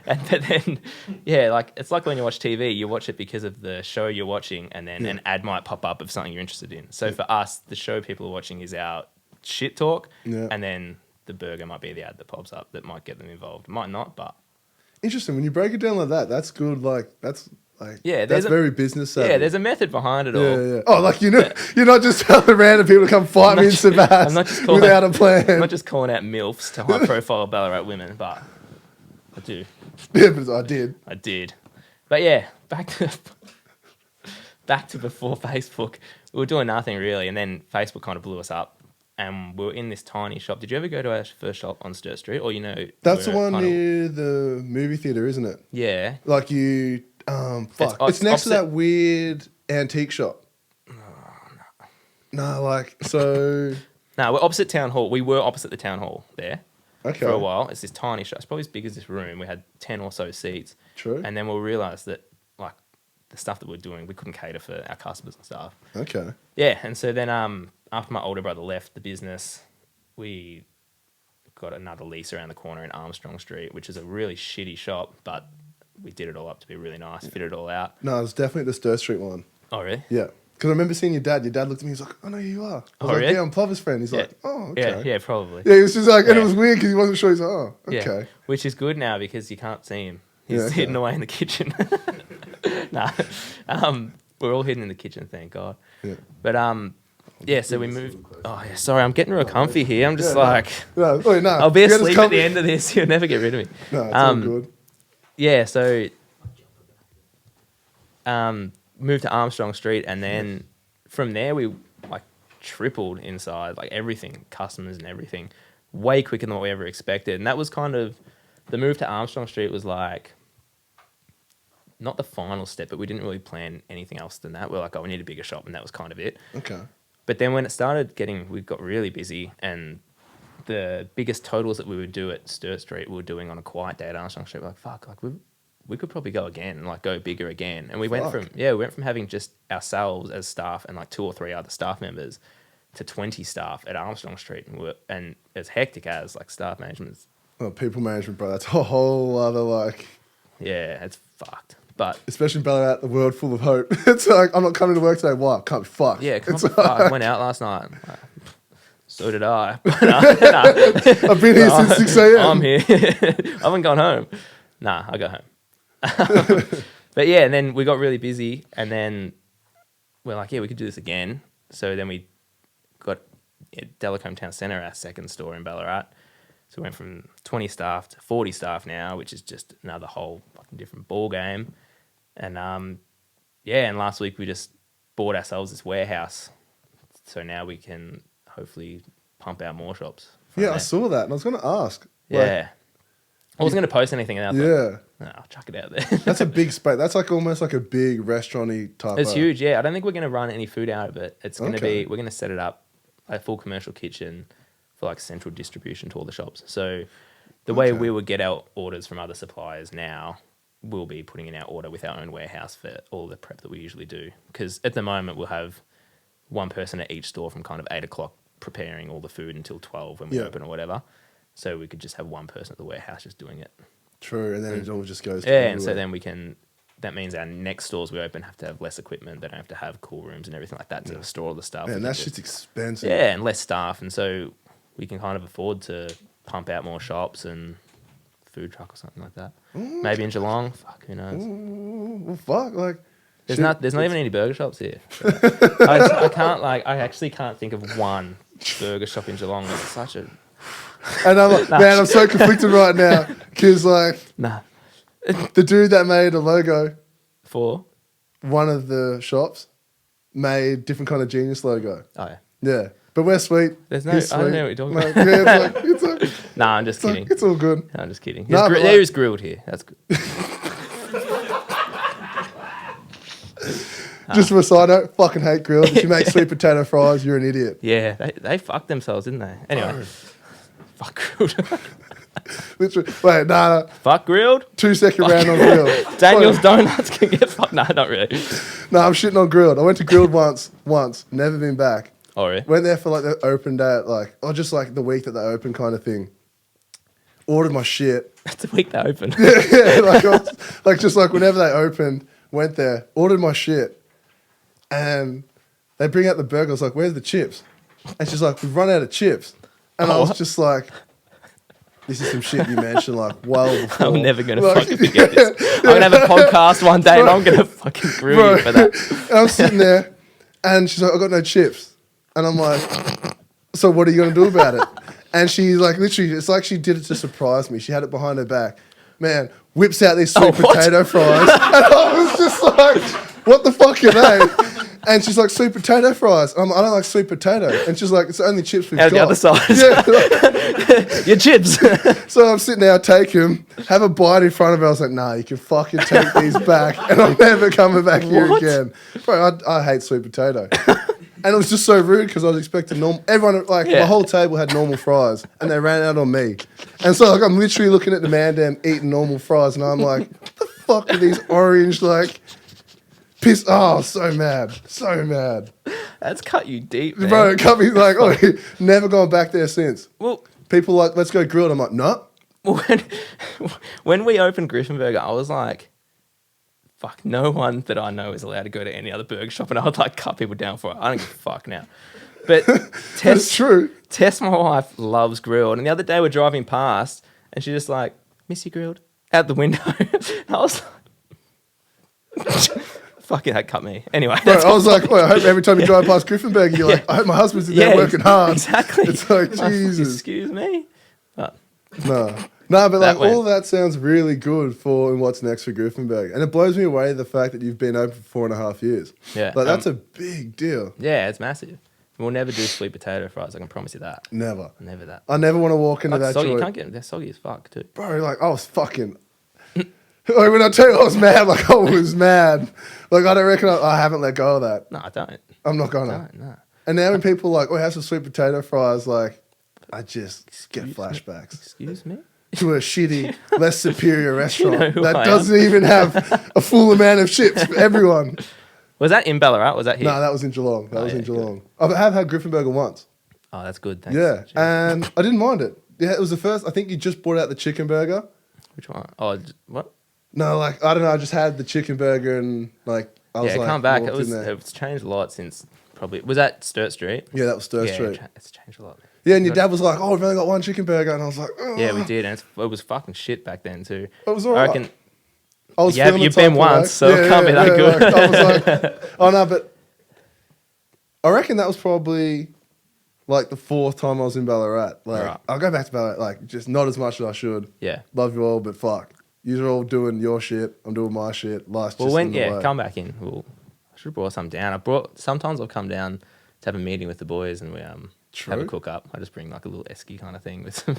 S2: But then, yeah, like it's like when you watch TV, you watch it because of the show you're watching, and then an ad might pop up of something you're interested in. So for us, the show people are watching is our shit talk, and then the burger might be the ad that pops up that might get them involved. Might not, but
S1: interesting. When you break it down like that, that's good. That's
S2: that's
S1: very business savvy.
S2: Yeah, there's a method behind it all.
S1: Yeah. Oh, like you're not just telling random people to come fight me in Sebas without a plan.
S2: I'm not just calling out MILFs to high profile Ballarat women, but I do.
S1: Yeah, but I did.
S2: But yeah, back to before Facebook. We were doing nothing really, and then Facebook kind of blew us up, and we were in this tiny shop. Did you ever go to our first shop on Sturt Street, or That's
S1: the one near the movie theatre, isn't it?
S2: Yeah.
S1: Like you, It's next to that weird antique shop. No, like so.
S2: No, we're opposite Town Hall. We were opposite the Town Hall there.
S1: Okay.
S2: For a while. It's this tiny shop. It's probably as big as this room. We had 10 or so seats.
S1: True.
S2: And then we'll realise that, like, the stuff that we're doing, we couldn't cater for our customers and stuff.
S1: Okay.
S2: Yeah, and so then after my older brother left the business, we got another lease around the corner in Armstrong Street, which is a really shitty shop, but we did it all up to be really nice, fitted it all out.
S1: No, it was definitely the Sturt Street one.
S2: Oh, really?
S1: Yeah. Because I remember seeing your dad. Your dad looked at me. He's like, "Oh no, you are." I was like,
S2: really?
S1: "Yeah, I'm Plover's friend." He's like, "Oh, okay."
S2: Yeah, probably.
S1: Yeah, he was just like, and it was weird because he wasn't sure. He's like, "Oh, okay."
S2: Yeah. Which is good now because you can't see him. He's hidden away in the kitchen. Nah, we're all hidden in the kitchen, thank God. Yeah. But so we moved. Oh yeah, sorry, I'm getting real comfy here. I'm just
S1: no.
S2: I'll be asleep at the end of this. You'll never get rid of me.
S1: No, it's all good.
S2: Yeah, so moved to Armstrong Street, and then from there we like tripled in size, like everything, customers and everything, way quicker than what we ever expected. And that was kind of the move to Armstrong Street was like not the final step, but we didn't really plan anything else than that. We're like, oh, we need a bigger shop, and that was kind of it.
S1: Okay.
S2: But then when it started we got really busy, and the biggest totals that we would do at Sturt Street, we were doing on a quiet day at Armstrong Street. We're like, fuck, like we could probably go again and like go bigger again. And we went from having just ourselves as staff and like 2 or 3 other staff members to 20 staff at Armstrong Street, and as hectic as like staff management.
S1: Oh, people management, bro. That's a whole other like.
S2: Yeah, it's fucked. But
S1: especially in Ballarat, the world full of hope. It's like, I'm not coming to work today. Why? Can't be fucked.
S2: Yeah, can't be fucked. I went out last night. So did I.
S1: I've been here since 6 a.m.
S2: I'm here. I haven't gone home. Nah, I go home. But yeah, and then we got really busy, and then we're like, yeah, we could do this again. So then we got Delacombe Town Centre, our second store in Ballarat. So we went from 20 staff to 40 staff now, which is just another whole fucking different ball game. And and last week we just bought ourselves this warehouse. So now we can hopefully pump out more shops.
S1: Yeah, I saw that, and I was going to ask.
S2: Yeah. I wasn't going to post anything out there. No, I'll chuck it out there.
S1: That's a big space. That's like almost like a big restaurant-y type.
S2: It's huge, yeah. I don't think we're going to run any food out of it. It's going to be, we're going to set it up a full commercial kitchen for like central distribution to all the shops. So the way we would get our orders from other suppliers now, we'll be putting in our order with our own warehouse for all the prep that we usually do. Because at the moment we'll have one person at each store from kind of 8 o'clock preparing all the food until 12 when we open or whatever. So we could just have one person at the warehouse just doing it.
S1: True, and then it all just goes.
S2: Yeah, and so then we can. That means our next stores we open have to have less equipment. They don't have to have cool rooms and everything like that to store all the stuff.
S1: And that shit's expensive.
S2: Yeah, and less staff, and so we can kind of afford to pump out more shops and food truck or something like that. Maybe in Geelong. Fuck, who knows?
S1: Well, fuck, like.
S2: There's not even any burger shops here. I actually can't think of one burger shop in Geelong. It's such a.
S1: And I'm like, man, I'm so conflicted right now because like, the dude that made a logo
S2: for
S1: one of the shops made different kind of genius logo.
S2: Oh yeah,
S1: yeah. But we're sweet.
S2: There's no. I don't know what you're talking about.
S1: Yeah, it's like,
S2: nah, I'm just kidding.
S1: It's all good.
S2: No, I'm just kidding.
S1: Nah,
S2: there is grilled here. That's good.
S1: Just for a side note, fucking hate grilled. If you make sweet potato fries, you're an idiot.
S2: Yeah, they fucked themselves, didn't they? Anyway, fuck grilled.
S1: Literally, wait, nah.
S2: Fuck grilled?
S1: 2-second round on grilled.
S2: Daniel's Donuts can get fucked. Nah, not really.
S1: Nah, I'm shitting on grilled. I went to grilled once, never been back.
S2: Oh, really?
S1: Went there for like the open day, or just like the week that they open kind of thing. Ordered my shit.
S2: That's the week they opened.
S1: Yeah, just like whenever they opened, went there, ordered my shit, and they bring out the burger. I was like, "Where's the chips?" And she's like, "We've run out of chips." And I was just like, "This is some shit you mentioned like well before."
S2: I'm never gonna fucking forget this. I'm gonna have a podcast one day and I'm gonna fucking grill you for that.
S1: And I'm sitting there, and she's like, "I got no chips," and I'm like, "So what are you gonna do about it?" And she's like, literally, it's like she did it to surprise me. She had it behind her back. Man, whips out these sweet potato fries. And I was just like, what the fuck are they? And she's like, sweet potato fries. I'm like, I don't like sweet potato. And she's like, it's the only chips we've got.
S2: The other side.
S1: Yeah.
S2: Your chips.
S1: So I'm sitting there, I take him, have a bite in front of her. I was like, nah, you can fucking take these back. And I'm never coming back here again. Bro, I hate sweet potato. And it was just so rude because I was expecting normal. Everyone, the whole table had normal fries, and they ran out on me. And so, I'm literally looking at the man damn eating normal fries, and I'm like, what the fuck are these orange, piss? Oh, so mad. So mad.
S2: That's cut you deep, man.
S1: Bro, it cut me never gone back there since.
S2: Well,
S1: people let's go grilled. I'm like, no.
S2: When we opened Griffin Burger, I was like, fuck, no one that I know is allowed to go to any other burger shop, and I would cut people down for it. I don't give a fuck now. But
S1: That's true.
S2: Tess, my wife, loves grilled. And the other day we're driving past, and she's just like, miss you grilled? Out the window. And I was like, fucking that cut me. Anyway.
S1: Bro, I was like, I hope every time you drive past Griffin Burger, you're like, I hope my husband's in there working hard.
S2: Exactly.
S1: It's like, Jesus.
S2: Excuse me? But
S1: No, but all of that sounds really good for what's next for Griffin Burger. And it blows me away the fact that you've been open for 4.5 years.
S2: Yeah.
S1: That's a big deal.
S2: Yeah, it's massive. We'll never do sweet potato fries, I can promise you that.
S1: Never.
S2: Never that.
S1: I never want to walk into that
S2: soggy,
S1: joint.
S2: You can't get them. They're soggy as fuck, too.
S1: Bro, I was fucking... when I tell you I was mad, I was mad. I don't reckon I haven't let go of that.
S2: No, I don't.
S1: I'm not gonna.
S2: No.
S1: And now when people have some sweet potato fries, I just get flashbacks.
S2: Excuse me?
S1: To a shitty, less superior restaurant that
S2: I
S1: doesn't even have a full amount of chips for everyone.
S2: Was that in Ballarat? Was that here?
S1: No, that was in Geelong. That was in Geelong. I have had Griffin Burger once.
S2: Oh, that's good. Thanks.
S1: Yeah, and I didn't mind it. Yeah, it was the first. I think you just brought out the chicken burger.
S2: Which one? Oh, what?
S1: No, I don't know. I just had the chicken burger and I was
S2: come back. It's changed a lot since probably. Was that Sturt Street?
S1: Yeah, that was Sturt Street.
S2: It's changed a lot.
S1: Yeah, and your dad was like, "Oh, we've only got one chicken burger," and I was like, "Oh."
S2: Yeah, we did, and it was fucking shit back then too.
S1: It was alright.
S2: I reckon.
S1: I was
S2: you've been once, so it can't be that good.
S1: I was like, oh no, but I reckon that was probably the 4th time I was in Ballarat.
S2: Right.
S1: I'll go back to Ballarat, just not as much as I should.
S2: Yeah.
S1: Love you all, but fuck. You're all doing your shit. I'm doing my shit. Life's just in the way.
S2: Come back in. I should have brought some down. Sometimes I'll come down to have a meeting with the boys and we have a cook up. I just bring a little esky kind of thing with some,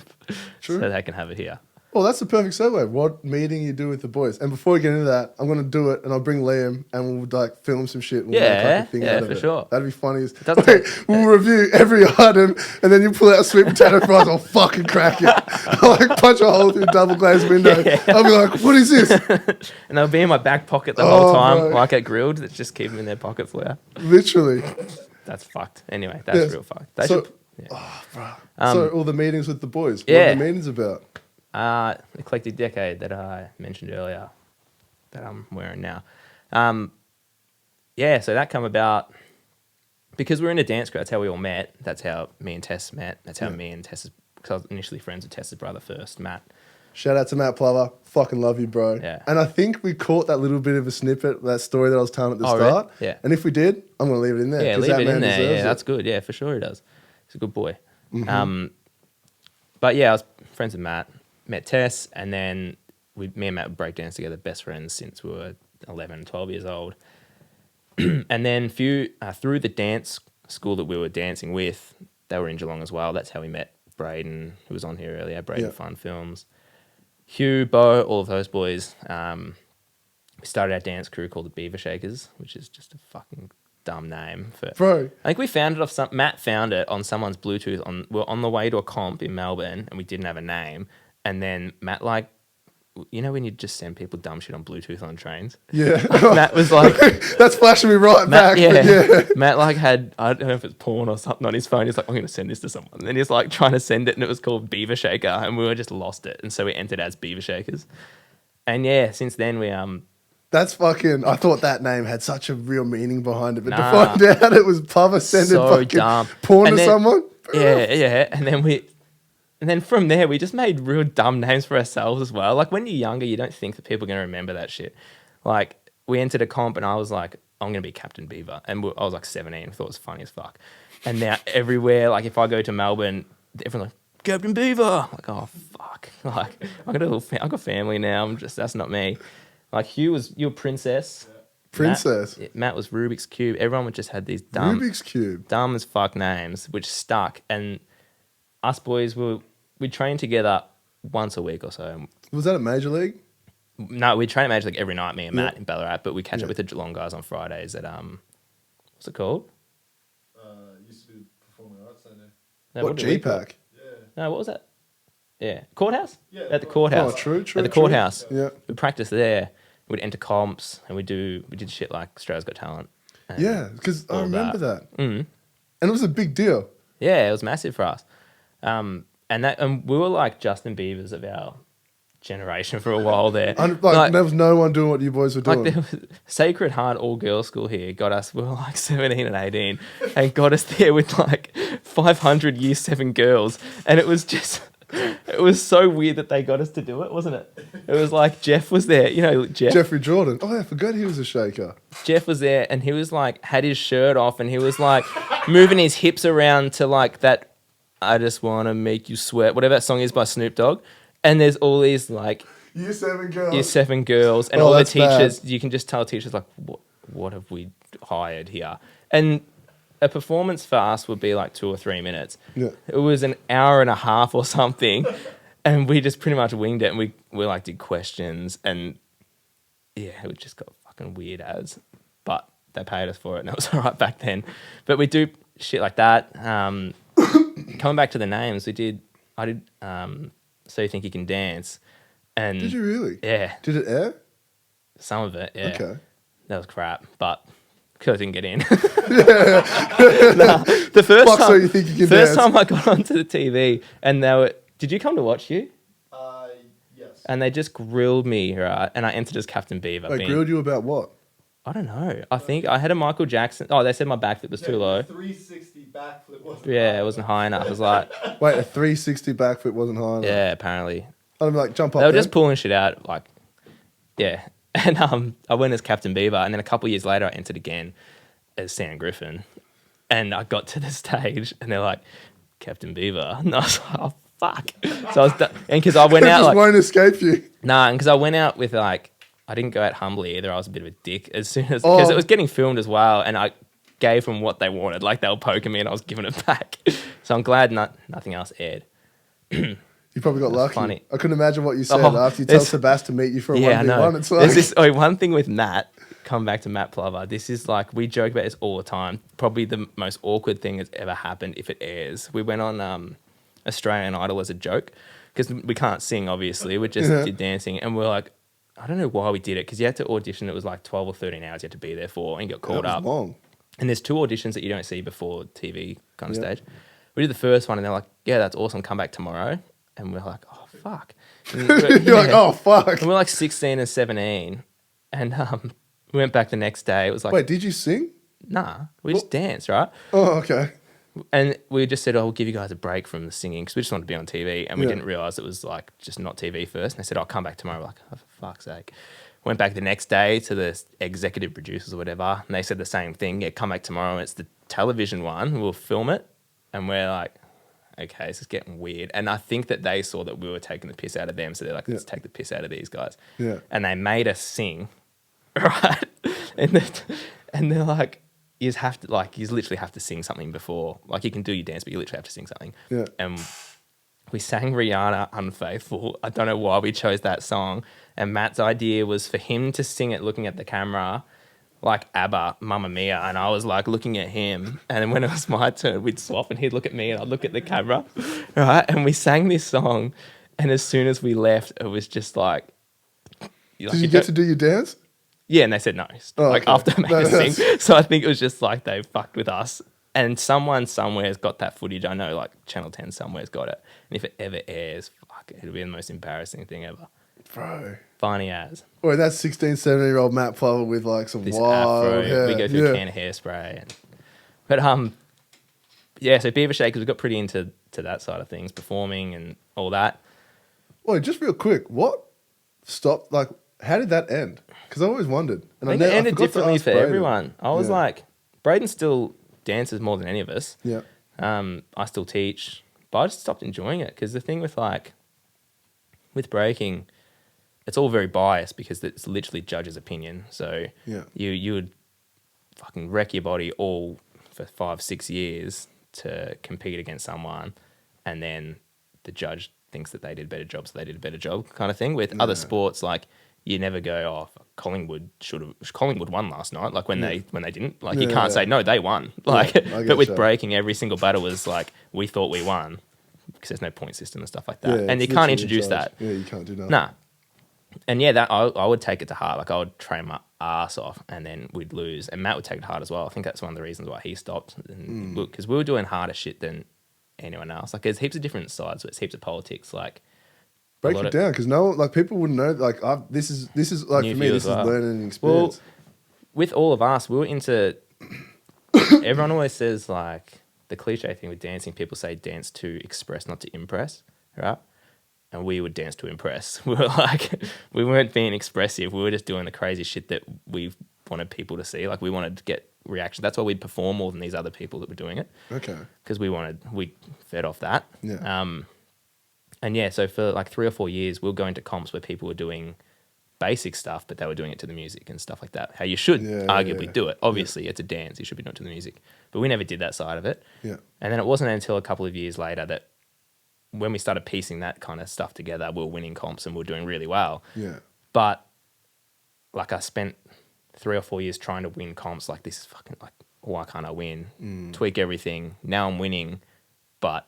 S2: so they can have it here.
S1: Well, that's the perfect segue. What meeting you do with the boys? And before we get into that, I'm gonna do it, and I'll bring Liam, and we'll like film some shit. And we'll make like a thing out of
S2: for
S1: it.
S2: sure.
S1: That'd be funny.
S2: Doesn't
S1: We'll review every item, and then you pull out sweet potato fries. I'll fucking crack it. I'll like punch a hole through a double glazed window.
S2: Yeah.
S1: I'll be like, "What is this?"
S2: And they'll be in my back pocket the whole time,
S1: bro.
S2: like at Grilled. Let's just keep them in their pocket for you.
S1: Literally.
S2: That's fucked. Anyway, that's real fucked. They
S1: So,
S2: should, yeah.
S1: bro. So all the meetings with the boys. What
S2: Yeah.
S1: are the meetings about?
S2: Eclectic Decade that I mentioned earlier, that I'm wearing now. Yeah, so that come about because we're in a dance crew. That's how we all met. That's how me and Tess met. That's how me and Tess, because I was initially friends with Tess's brother first, Matt.
S1: Shout out to Matt Plover. Fucking love you, bro.
S2: Yeah.
S1: And I think we caught that little bit of a snippet, that story that I was telling at the
S2: Oh,
S1: start.
S2: really? Yeah.
S1: And if we did, I'm going to leave it in there.
S2: Yeah,
S1: 'cause
S2: leave
S1: that
S2: it
S1: man
S2: in there.
S1: deserves
S2: Yeah,
S1: it.
S2: that's good. Yeah, for sure he does. He's a good boy.
S1: Mm-hmm.
S2: But yeah, I was friends with Matt, met Tess, and then me and Matt would break dance together, best friends since we were 11, 12 years old. And then through the dance school that we were dancing with, they were in Geelong as well. That's how we met Braden, who was on here earlier, Braden Fun Films. Hugh, Bo, all of those boys. We started our dance crew called the Beaver Shakers, which is just a fucking dumb name for.
S1: Bro.
S2: I think we found it off Matt found it on someone's Bluetooth. We're on the way to a comp in Melbourne, and we didn't have a name. And then Matt, like, you know when you just send people dumb shit on Bluetooth on trains?
S1: Yeah.
S2: Matt was like,
S1: that's flashing me right back.
S2: yeah. Matt like had, I don't know if it's porn or something on his phone. He's like, I'm going to send this to someone. And then he's like trying to send it, and it was called Beaver Shaker, and we were just lost it. And so we entered as Beaver Shakers. And yeah, since then we
S1: That's fucking. I thought that name had such a real meaning behind it, but
S2: Nah.
S1: to find out it was Plover sending
S2: So
S1: fucking
S2: dumb.
S1: porn
S2: And
S1: to
S2: then-
S1: someone.
S2: yeah. And then from there, we just made real dumb names for ourselves as well. Like, when you're younger, you don't think that people are going to remember that shit. Like, we entered a comp, and I was like, I'm going to be Captain Beaver. And I was like 17. I thought it was funny as fuck. And now everywhere, like, if I go to Melbourne, everyone's like, Captain Beaver. I'm like, oh, fuck. Like, I've got family now. That's not me. Like, you were Princess.
S1: Princess.
S2: Matt was Rubik's Cube. Everyone just had these dumb
S1: Rubik's Cube.
S2: dumb as fuck names, which stuck. And us boys, we'd train together once a week or so.
S1: Was that a Major League?
S2: No, we'd train at Major League every night, me and Matt in Ballarat, but we catch up with the Geelong guys on Fridays at, what's it called?
S3: Used to be Performing Arts Centre.
S2: No,
S1: What,
S2: did we call it?
S1: G-Pack?
S3: Yeah.
S2: No, what was that? Yeah. Courthouse?
S3: Yeah,
S2: At the courthouse.
S1: Oh, true.
S2: At the courthouse.
S1: Yeah.
S2: We practiced there. We'd enter comps, and we did shit like Australia's Got Talent. and
S1: Yeah, because I
S2: all
S1: remember that.
S2: Mm.
S1: And it was a big deal.
S2: Yeah, it was massive for us. And we were like Justin Biebers of our generation for a while there.
S1: There was no one doing what you boys were doing.
S2: Like, there was Sacred Heart all girls school here got us. We were like 17 and 18, and got us there with like 500 year 7 girls, and it was just. It was so weird that they got us to do it, wasn't it? It was like Jeff was there, you know,
S1: Jeffrey Jordan. Oh, I forgot he was a shaker.
S2: Jeff was there, and he was like had his shirt off, and he was like moving his hips around to like that. I just want to make you sweat, whatever that song is by Snoop Dogg. And there's all these like
S1: Year 7 girls.
S2: year 7 girls, and
S1: Oh,
S2: all the
S1: that's
S2: teachers.
S1: bad.
S2: You can just tell teachers like, what have we hired here? And a performance for us would be like 2 or 3 minutes.
S1: Yeah.
S2: It was an hour and a half or something, and we just pretty much winged it. And we like did questions, and yeah, it just got fucking weird as. But they paid us for it, and it was all right back then. But we do shit like that. Coming back to the names, I did. So You Think You Can Dance, and
S1: Did you really?
S2: yeah,
S1: Did it air?
S2: some of it, yeah.
S1: Okay.
S2: That was crap, but because I didn't get in. The first
S1: Fuck
S2: time,
S1: So You Think You Can
S2: first
S1: Dance.
S2: time I got onto the TV, and they were. Did you come to watch you?
S3: Yes.
S2: And they just grilled me, right? And I entered as Captain Beaver.
S1: They
S2: being-
S1: grilled you about what?
S2: I don't know. I think I had a Michael Jackson. Oh, they said my backflip was too low.
S3: 360 backflip wasn't.
S2: Yeah, it wasn't high enough. I was like,
S1: Wait, a 360 backflip wasn't high enough.
S2: yeah, apparently.
S1: I'd be like, jump up
S2: They were
S1: there.
S2: just pulling shit out, like, yeah. And I went as Captain Beaver, and then a couple of years later, I entered again as Sam Griffin. And I got to the stage, and they're like, Captain Beaver. And I was like, oh, fuck. So I was done. And because I went
S1: It
S2: out,
S1: just
S2: like,
S1: won't escape you.
S2: nah, and because I went out with, like, I didn't go out humbly either. I was a bit of a dick as soon as, because it was getting filmed as well, and I gave them what they wanted. Like, they were poking me, and I was giving it back. So I'm glad nothing else aired.
S1: You probably got lucky.
S2: funny.
S1: I couldn't imagine what you said
S2: Oh,
S1: after you tell
S2: it's-
S1: Sebas to meet you for a
S2: Yeah, I know.
S1: 1v1. It's like,
S2: There's this one thing with Matt. Come back to Matt Plover. This is like, we joke about this all the time. Probably the most awkward thing that's ever happened if it airs. We went on Australian Idol as a joke because we can't sing, obviously. We just did dancing, and we're like, I don't know why we did it, because you had to audition. It was like 12 or 13 hours you had to be there for, and you got called
S1: that
S2: up.
S1: was long.
S2: And there's 2 auditions that you don't see before TV kind of stage. We did the first one, and they're like, yeah, that's awesome. Come back tomorrow. And we're like, oh, fuck. And
S1: You're like, oh, fuck.
S2: and we're like 16 and 17. And we went back the next day. It was like,
S1: Wait, did you sing?
S2: nah, we just danced, right?
S1: Oh, okay.
S2: And we just said, oh, we'll give you guys a break from the singing because we just wanted to be on TV. And we
S1: Yeah.
S2: didn't realize it was like just not TV first. And they said, I'll come back tomorrow. We're like, oh, for fuck's sake. Went back the next day to the executive producers or whatever. And they said the same thing. Yeah, come back tomorrow. It's the television one. We'll film it. And we're like, okay, this is getting weird. And I think that they saw that we were taking the piss out of them. So they're like, let's take the piss out of these guys.
S1: Yeah.
S2: And they made us sing, right? And they're like, you literally have to sing something before. Like, you can do your dance, but you literally have to sing something.
S1: Yeah.
S2: And we sang Rihanna Unfaithful. I don't know why we chose that song. And Matt's idea was for him to sing it looking at the camera like ABBA, Mamma Mia. And I was like looking at him. And then when it was my turn, we'd swap and he'd look at me and I'd look at the camera. Right? And we sang this song. And as soon as we left, it was just like...
S1: Did you get to do your dance?
S2: Yeah, and they said no.
S1: Oh,
S2: like
S1: okay.
S2: after making us sing. So I think it was just like they fucked with us. And someone somewhere's got that footage. I know, like Channel 10 somewhere's got it. And if it ever airs, fuck, it'll be the most embarrassing thing ever.
S1: Bro.
S2: Funny as.
S1: Wait, that's 16, 17-year-old Matt Plover with like some
S2: This
S1: wild
S2: afro.
S1: hair.
S2: We go through a can of hairspray. But yeah, so Beaver Shakers, we got pretty into that side of things, performing and all that.
S1: Wait, just real quick. What stopped, like, how did that end? Because I always wondered. And
S2: I think it ended
S1: forgot to
S2: differently
S1: ask
S2: for
S1: Braden.
S2: everyone. I was like, Braden still dances more than any of us.
S1: Yeah.
S2: I still teach, but I just stopped enjoying it because the thing with breaking, it's all very biased because it's literally judge's opinion. So
S1: Yeah.
S2: you would fucking wreck your body all for 5-6 years to compete against someone, and then the judge thinks that they did a better job, so they did a better job, kind of thing. With other sports, like, you never go, oh, fuck, Collingwood won last night. Like when they didn't, like, you can't say no, they won. Like,
S1: I get
S2: but with
S1: you.
S2: breaking, every single battle was like, we thought we won because there's no point system and stuff like that,
S1: Yeah,
S2: and you
S1: it's
S2: can't
S1: literally
S2: introduce
S1: judge.
S2: that.
S1: Yeah, you can't do that.
S2: Nah. And yeah, that I would take it to heart. Like, I would train my ass off, and then we'd lose. And Matt would take it to heart as well. I think that's one of the reasons why he stopped. And look, because we were doing harder shit than anyone else. Like, there's heaps of different sides. There's heaps of politics. Like,
S1: Break it down, because no one, like, people wouldn't know. Like, this is like,
S2: New
S1: for me,
S2: view
S1: this
S2: as
S1: is
S2: well.
S1: learning experience.
S2: with all of us, we were into. Everyone always says, like, the cliche thing with dancing. People say dance to express, not to impress, right? And we would dance to impress. We were like, we weren't being expressive. We were just doing the crazy shit that we wanted people to see. Like, we wanted to get reaction. That's why we'd perform more than these other people that were doing it.
S1: Okay.
S2: Because we fed off that.
S1: Yeah.
S2: And yeah, so for like 3 or 4 years, we'll go into comps where people were doing basic stuff, but they were doing it to the music and stuff like that. How you should arguably do it. Obviously, it's a dance. You should be doing it to the music. But we never did that side of it.
S1: Yeah.
S2: And then it wasn't until a couple of years later that when we started piecing that kind of stuff together, we were winning comps and we were doing really well.
S1: Yeah.
S2: But like, I spent 3 or 4 years trying to win comps. Like, this is fucking, like, why can't I win? Tweak everything. Now I'm winning, but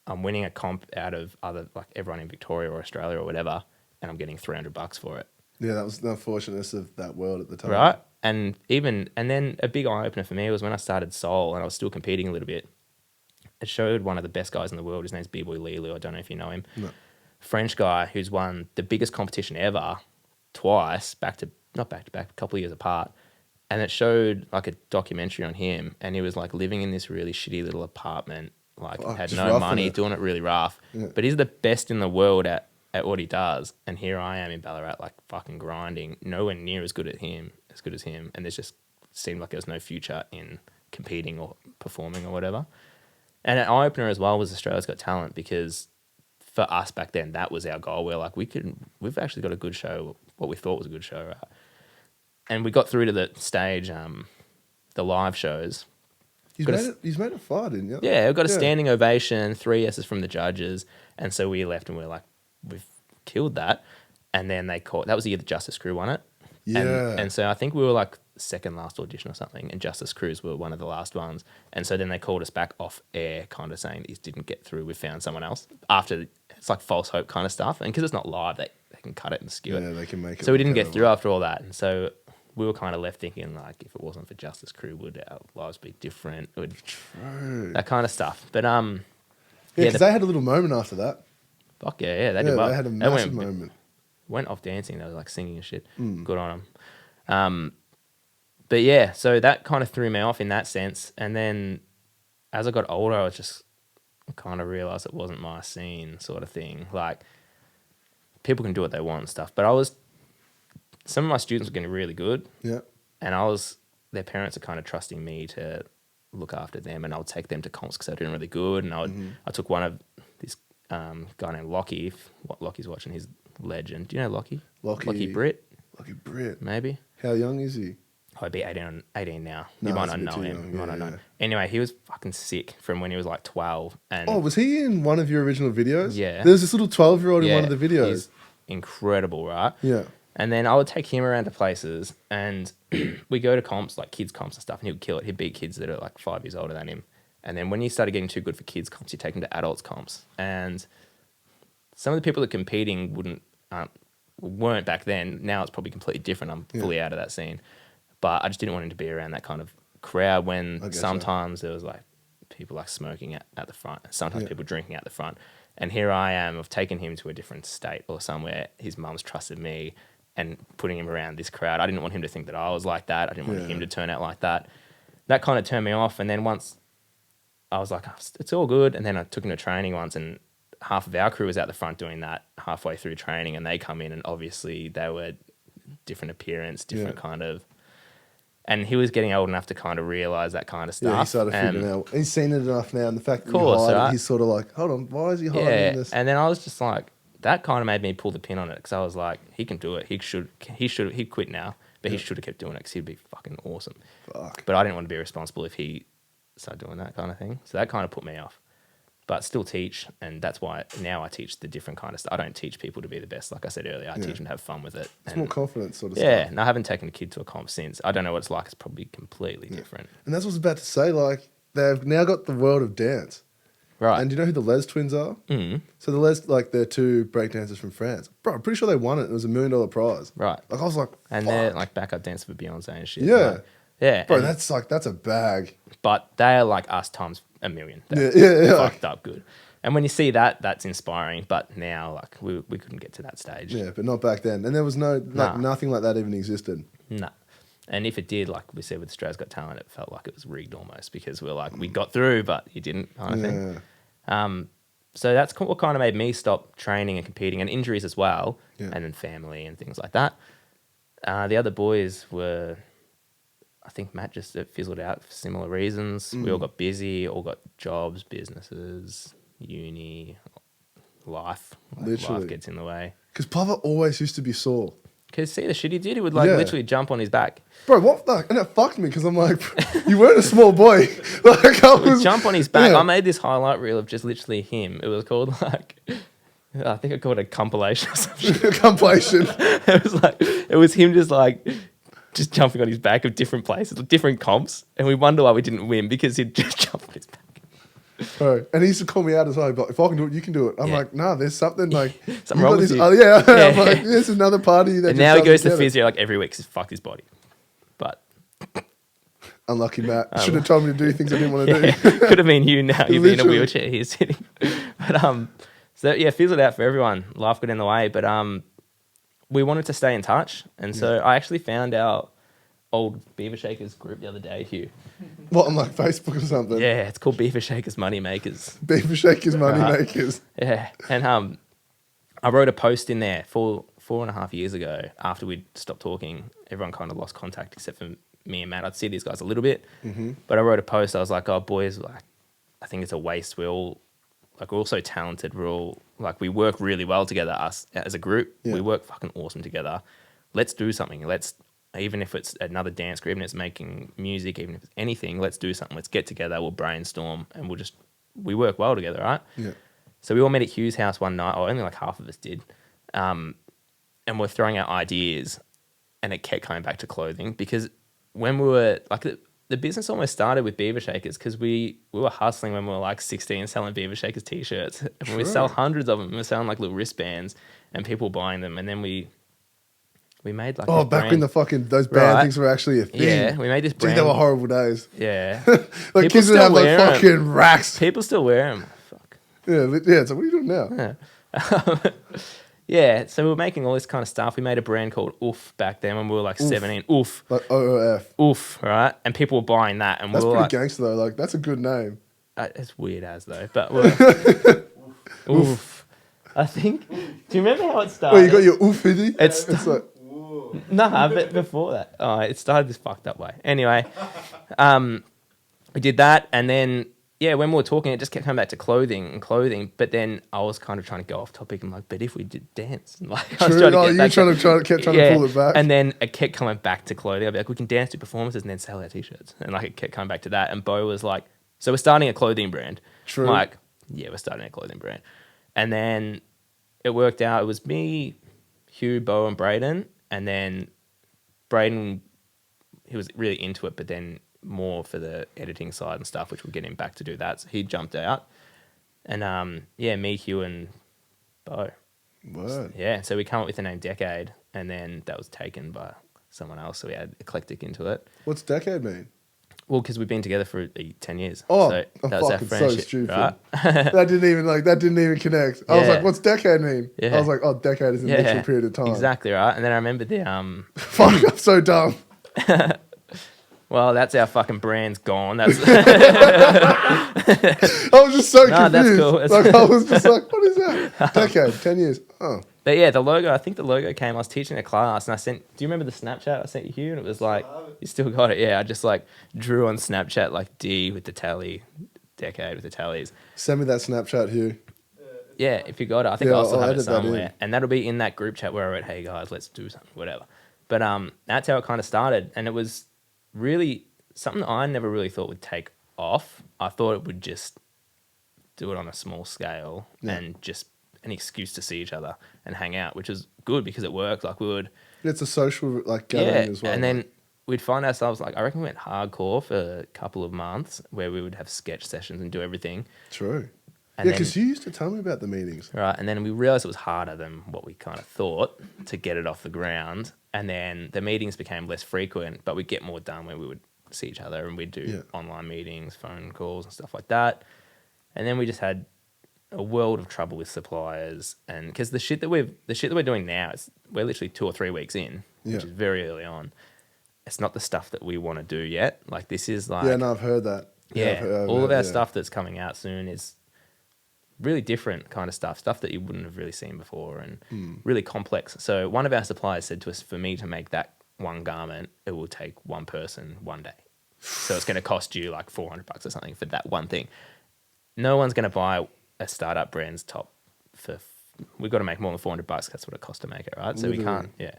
S2: I'm winning a comp out of other, like, everyone in Victoria or Australia or whatever, and I'm getting $300 for it.
S1: Yeah, that was the unfortunateness of that world at the time.
S2: Right? And then a big eye opener for me was when I started Soul and I was still competing a little bit. It showed one of the best guys in the world. His name's B-Boy Lilu. I don't know if you know him.
S1: No.
S2: French guy who's won the biggest competition ever twice, not back to back, a couple of years apart. And it showed like a documentary on him, and he was like living in this really shitty little apartment, like had
S1: just
S2: no
S1: roughing
S2: money,
S1: it.
S2: doing it really rough.
S1: Yeah.
S2: But he's the best in the world at what he does. And here I am in Ballarat, like fucking grinding, nowhere near as good as him. And there's just seemed like there was no future in competing or performing or whatever. And an eye-opener as well was Australia's Got Talent, because for us back then, that was our goal. We're like, we've actually got a good show, what we thought was a good show, right? And we got through to the stage, the live shows,
S1: He's made it far, didn't you?
S2: Yeah, we got a standing ovation, 3 yeses from the judges, and so we left and we were like, we've killed that. And then they called. That was the year that Justice Crew won it.
S1: Yeah.
S2: And so I think we were like second last audition or something, and Justice Crews were one of the last ones. And so then they called us back off air, kind of saying these didn't get through. We found someone else after. It's like false hope kind of stuff, and because it's not live, they can cut it and skew it.
S1: Yeah, they can make it.
S2: So we didn't get through after all that, and so we were kind of left thinking like, if it wasn't for Justice Crew, would our lives be different?
S1: True.
S2: That kind of stuff. But
S1: Yeah, because they had a little moment after that.
S2: fuck yeah, they did well.
S1: They had a
S2: They
S1: massive moment.
S2: went off dancing. They were like singing and shit. Good on them. But yeah, so that kind of threw me off in that sense. And then as I got older, I was just kind of realized it wasn't my scene sort of thing. Like people can do what they want and stuff. But some of my students were getting really good.
S1: Yeah.
S2: And their parents are kind of trusting me to look after them, and I would take them to comps because they're doing really good. And I took one of this guy named Lockie. If Lockie's watching, he's a legend. Do you know Lockie? Lockie Britt?
S1: Lockie Britt.
S2: Maybe.
S1: How young is he?
S2: I'd be 18 now.
S1: No,
S2: You might
S1: that's
S2: not
S1: a bit
S2: know
S1: too
S2: him.
S1: young,
S2: You might
S1: yeah,
S2: not know.
S1: yeah.
S2: Anyway, he was fucking sick from when he was like 12. And
S1: Oh, was he in one of your original videos?
S2: Yeah.
S1: There's this little 12-year-old in
S2: yeah,
S1: one of the videos.
S2: he's incredible, right?
S1: Yeah.
S2: And then I would take him around to places, and we go to comps, like kids comps and stuff, and he would kill it. He'd beat kids that are like 5 years older than him. And then when he started getting too good for kids comps, you take him to adults comps. And some of the people that are competing weren't back then. Now it's probably completely different. I'm fully out of that scene. But I just didn't want him to be around that kind of crowd when sometimes there was like people like smoking at the front, sometimes people drinking at the front. And here I am, I've taken him to a different state or somewhere. His mum's trusted me and putting him around this crowd. I didn't want him to think that I was like that. I didn't want him to turn out like that. That kind of turned me off. And then once I was like, oh, it's all good. And then I took him to training once, and half of our crew was out the front doing that halfway through training, and they come in, and obviously they were different appearance, different kind of. And he was getting old enough to kind of realize that kind of stuff.
S1: Yeah, he started figuring out. He's seen it enough now, and the fact that he's sort of like, hold on, why is he hiding this?
S2: And then I was just like, that kind of made me pull the pin on it, because I was like, he can do it. He'd quit now, but he should have kept doing it because he'd be fucking awesome.
S1: Fuck.
S2: But I didn't want to be responsible if he started doing that kind of thing. So that kind of put me off. But still teach, and that's why now I teach the different kind of stuff. I don't teach people to be the best, like I said earlier. I teach them to have fun with it.
S1: It's more confidence sort of
S2: Yeah,
S1: stuff.
S2: and I haven't taken a kid to a comp since. I don't know what it's like. It's probably completely different.
S1: And that's what I was about to say. Like, they've now got the world of dance.
S2: Right.
S1: And do you know who the Les twins are? Mm-hmm. So the Les, like, they're two breakdancers from France. Bro, I'm pretty sure they won it. It was $1 million prize.
S2: Right.
S1: Like, I was like,
S2: And
S1: fuck.
S2: they're like backup dancer for Beyonce and shit.
S1: Yeah.
S2: Like, yeah.
S1: Bro,
S2: and-
S1: that's a bag.
S2: But they are like us times a million.
S1: Yeah,
S2: They're
S1: yeah.
S2: fucked up good. And when you see that, that's inspiring. But now, like, we couldn't get to that stage.
S1: Yeah, but not back then. And there was nothing like that even existed.
S2: Nah. And if it did, like we said with Australia's Got Talent, it felt like it was rigged almost, because we were like, we got through, but you didn't, kind of thing. So that's what kind of made me stop training and competing, and injuries as well, and then family and things like that. The other boys were, I think Matt just fizzled out for similar reasons. We all got busy, all got jobs, businesses, uni, life.
S1: Literally.
S2: Life gets in the way.
S1: Because Papa always used to be sore.
S2: Because see the shit he did? He would like literally jump on his back.
S1: Bro, what the? And it fucked me because I'm like, you weren't a small boy. Like, I
S2: He would
S1: was.
S2: jump on his back.
S1: Yeah.
S2: I made this highlight reel of just literally him. It was called like, I think I called it a compilation or something.
S1: Compilation.
S2: It was him just jumping on his back of different places, different comps, and we wonder why we didn't win, because he'd just jump on his back.
S1: Bro, and he used to call me out as well. But if I can do it, you can do it. I'm like, nah, there's something like
S2: Something
S1: you
S2: wrong
S1: got
S2: with
S1: this-
S2: you.
S1: Oh, yeah. I'm
S2: Yeah.
S1: like, there's another party that.
S2: And
S1: just
S2: now he goes to
S1: doesn't get it.
S2: physio like every week because fucked his body. But
S1: Unlucky Matt. Should have told me to do things I didn't want to do.
S2: could have been you now. You'd be in a
S1: Literally.
S2: wheelchair here sitting. But so yeah, fizzled out for everyone. Life got in the way, but we wanted to stay in touch, and so I actually found our old Beaver Shakers group the other day, Hugh.
S1: What, on like Facebook or something?
S2: Yeah, it's called Beaver Shakers Money Makers.
S1: Beaver Shakers, money makers.
S2: Yeah, and I wrote a post in there 4.5 years ago after we'd stopped talking. Everyone kind of lost contact except for me and Matt. I'd see these guys a little bit, but I wrote a post. I was like, "Oh, boys, like, I think it's a waste. We're all so talented. We're all like, we work really well together. Us as a group, we work fucking awesome together. Let's do something. Let's even if it's another dance group, even if it's making music, even if it's anything, let's do something. Let's get together. We'll brainstorm, and we work well together, right?
S1: Yeah.
S2: So we all met at Hugh's house one night, or only like half of us did, and we're throwing out ideas, and it kept coming back to clothing because when we were like the business almost started with Beaver Shakers because we were hustling when we were like 16 selling Beaver Shakers t-shirts. And we sell hundreds of them. We were selling like little wristbands and people buying them. And then we made like
S1: Oh,
S2: this
S1: back
S2: brand.
S1: when the fucking those band
S2: Right.
S1: things were actually a thing.
S2: Yeah, we made this
S1: Dude,
S2: brand.
S1: they were horrible days.
S2: Yeah.
S1: Like
S2: People
S1: kids would
S2: still
S1: have like
S2: wear 'em.
S1: fucking racks.
S2: People still wear them. Fuck.
S1: Yeah. So what are you doing now?
S2: Yeah, so we were making all this kind of stuff. We made a brand called Oof back then when we were like 17. Oof.
S1: Like OOF.
S2: Oof, right? And people were buying that. And
S1: That's
S2: we were
S1: pretty
S2: like,
S1: gangster though. Like that's a good name.
S2: It's weird as though, but we're, Oof. I think. Do you remember how it started?
S1: Well, you got your oofity.
S2: It's
S1: like
S3: Whoa.
S2: Nah, but before that, it started this fucked up way. Anyway, we did that, and then when we were talking, it just kept coming back to clothing. But then I was kind of trying to go off topic. I'm like, but if we did dance, and like I was
S1: true.
S2: trying to
S1: Oh,
S2: get
S1: you
S2: back
S1: trying to pull it back.
S2: and then it kept coming back to clothing. I'd be like, we can dance to performances and then sell our t-shirts, and like it kept coming back to that. And Bo was like, so we're starting a clothing brand.
S1: True.
S2: I'm like, yeah, we're starting a clothing brand, and then it worked out. It was me, Hugh, Bo, and Braden, and then Braden, he was really into it, but then more for the editing side and stuff, which we'll get him back to do that. So he jumped out. And me, Hugh, and Bo.
S1: Word.
S2: Yeah, so we come up with the name Decade, and then that was taken by someone else, so we had Eclectic into it.
S1: What's decade mean?
S2: Well, because we've been together for 10 years.
S1: Oh,
S2: so
S1: I'm
S2: that was our
S1: fucking so
S2: friendship,
S1: stupid.
S2: right?
S1: that didn't even connect. I was
S2: Yeah.
S1: like, what's decade mean?
S2: Yeah.
S1: I was like, oh, decade is a literal period of time.
S2: Exactly, right? And then I remember the...
S1: Fuck, I'm so dumb.
S2: Well, that's our fucking brand's gone. That's
S1: I was just so
S2: Nah, that's
S1: confused.
S2: cool.
S1: Like, I was just like, what is that? Decade, 10 years. Oh.
S2: But yeah, the logo, I think the logo came, I was teaching a class and I sent, do you remember the Snapchat I sent you, Hugh? And it was like, you still got it? Yeah, I just like drew on Snapchat like D with the tally, Decade with the tallies.
S1: Send me that Snapchat, Hugh.
S2: Yeah, if you got it, I think
S1: Yeah,
S2: I'll still
S1: I'll
S2: have it
S1: edit that in.
S2: somewhere. And that'll be in that group chat where I wrote, hey guys, let's do something, whatever. But that's how it kind of started. And it was really something that I never really thought would take off. I thought it would just do it on a small scale and just an excuse to see each other and hang out, which is good because it worked. Like we would...
S1: It's a social like gathering as well.
S2: And then we'd find ourselves like, I reckon we went hardcore for a couple of months where we would have sketch sessions and do everything.
S1: True.
S2: And
S1: Yeah,
S2: then-
S1: because you used to tell me about the meetings.
S2: Right, and then we realised it was harder than what we kind of thought to get it off the ground. And then the meetings became less frequent, but we'd get more done when we would see each other and we'd do online meetings, phone calls and stuff like that. And then we just had a world of trouble with suppliers, and because the shit that we're doing now, we're literally 2 or 3 weeks in, which is very early on. It's not the stuff that we want to do yet. Like this is like
S1: Yeah, no, I've heard that. I've
S2: all of
S1: heard-
S2: our stuff that's coming out soon is really different kind of stuff that you wouldn't have really seen before and really complex. So one of our suppliers said to us, for me to make that one garment, it will take one person 1 day. So it's going to cost you like $400 or something for that one thing. No one's going to buy a startup brand's top for... We've got to make more than $400. That's what it costs to make it, right? So we can't... Yeah.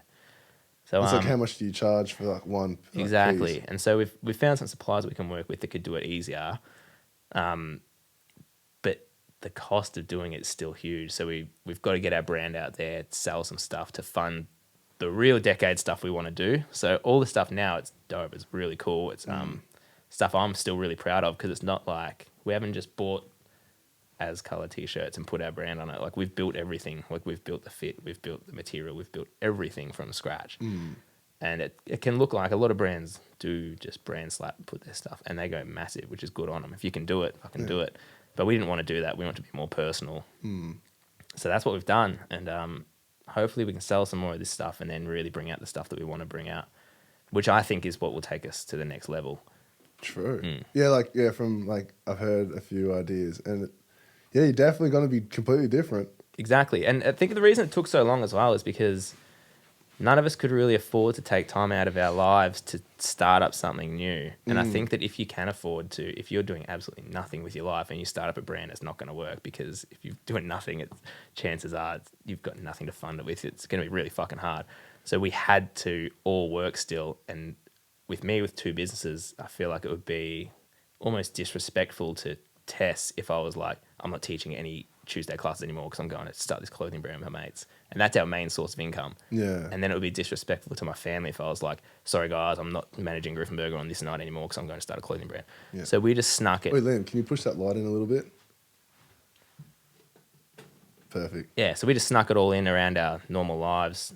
S2: So
S1: It's like how much do you charge for like one? Like,
S2: exactly.
S1: piece?
S2: And so we've found some suppliers we can work with that could do it easier. But the cost of doing it is still huge. So we've got to get our brand out there, sell some stuff to fund the real Decade stuff we want to do. So all the stuff now, it's dope. It's really cool. It's stuff I'm still really proud of because it's not like we haven't just bought as color t-shirts and put our brand on it. Like we've built everything. Like we've built the fit, we've built the material, we've built everything from scratch. And it can look like a lot of brands do just brand slap and put their stuff and they go massive, which is good on them. If you can do it, I can do it. But we didn't want to do that. We want to be more personal. So that's what we've done. And hopefully we can sell some more of this stuff and then really bring out the stuff that we want to bring out, which I think is what will take us to the next level.
S1: True. Yeah, from like I've heard a few ideas, and you're definitely going to be completely different.
S2: Exactly. And I think the reason it took so long as well is because none of us could really afford to take time out of our lives to start up something new. And I think that if you can afford to, if you're doing absolutely nothing with your life and you start up a brand, it's not going to work, because if you're doing nothing, chances are you've got nothing to fund it with. It's going to be really fucking hard. So we had to all work still. And with me, with 2 businesses, I feel like it would be almost disrespectful to Tess if I was like, I'm not teaching any Tuesday classes anymore because I'm going to start this clothing brand with my mates. And that's our main source of income.
S1: Yeah.
S2: And then it would be disrespectful to my family if I was like, sorry guys, I'm not managing Griffin Burger on this night anymore because I'm going to start a clothing brand.
S1: Yeah.
S2: So we just snuck it.
S1: Wait, Liam, can you push that light in a little bit? Perfect.
S2: Yeah, so we just snuck it all in around our normal lives,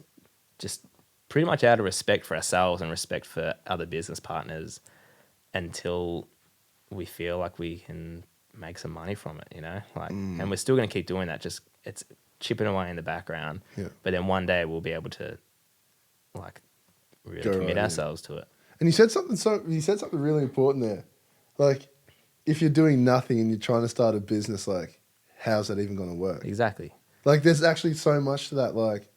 S2: just pretty much out of respect for ourselves and respect for other business partners, until we feel like we can make some money from it, you know? Like, and we're still going to keep doing that. Just it's chipping away in the background.
S1: Yeah.
S2: But then one day we'll be able to like really
S1: Go
S2: commit
S1: right in.
S2: ourselves to it.
S1: And you said something really important there. Like, if you're doing nothing and you're trying to start a business, like, how's that even going to work?
S2: Exactly.
S1: Like, there's actually so much to that. Like,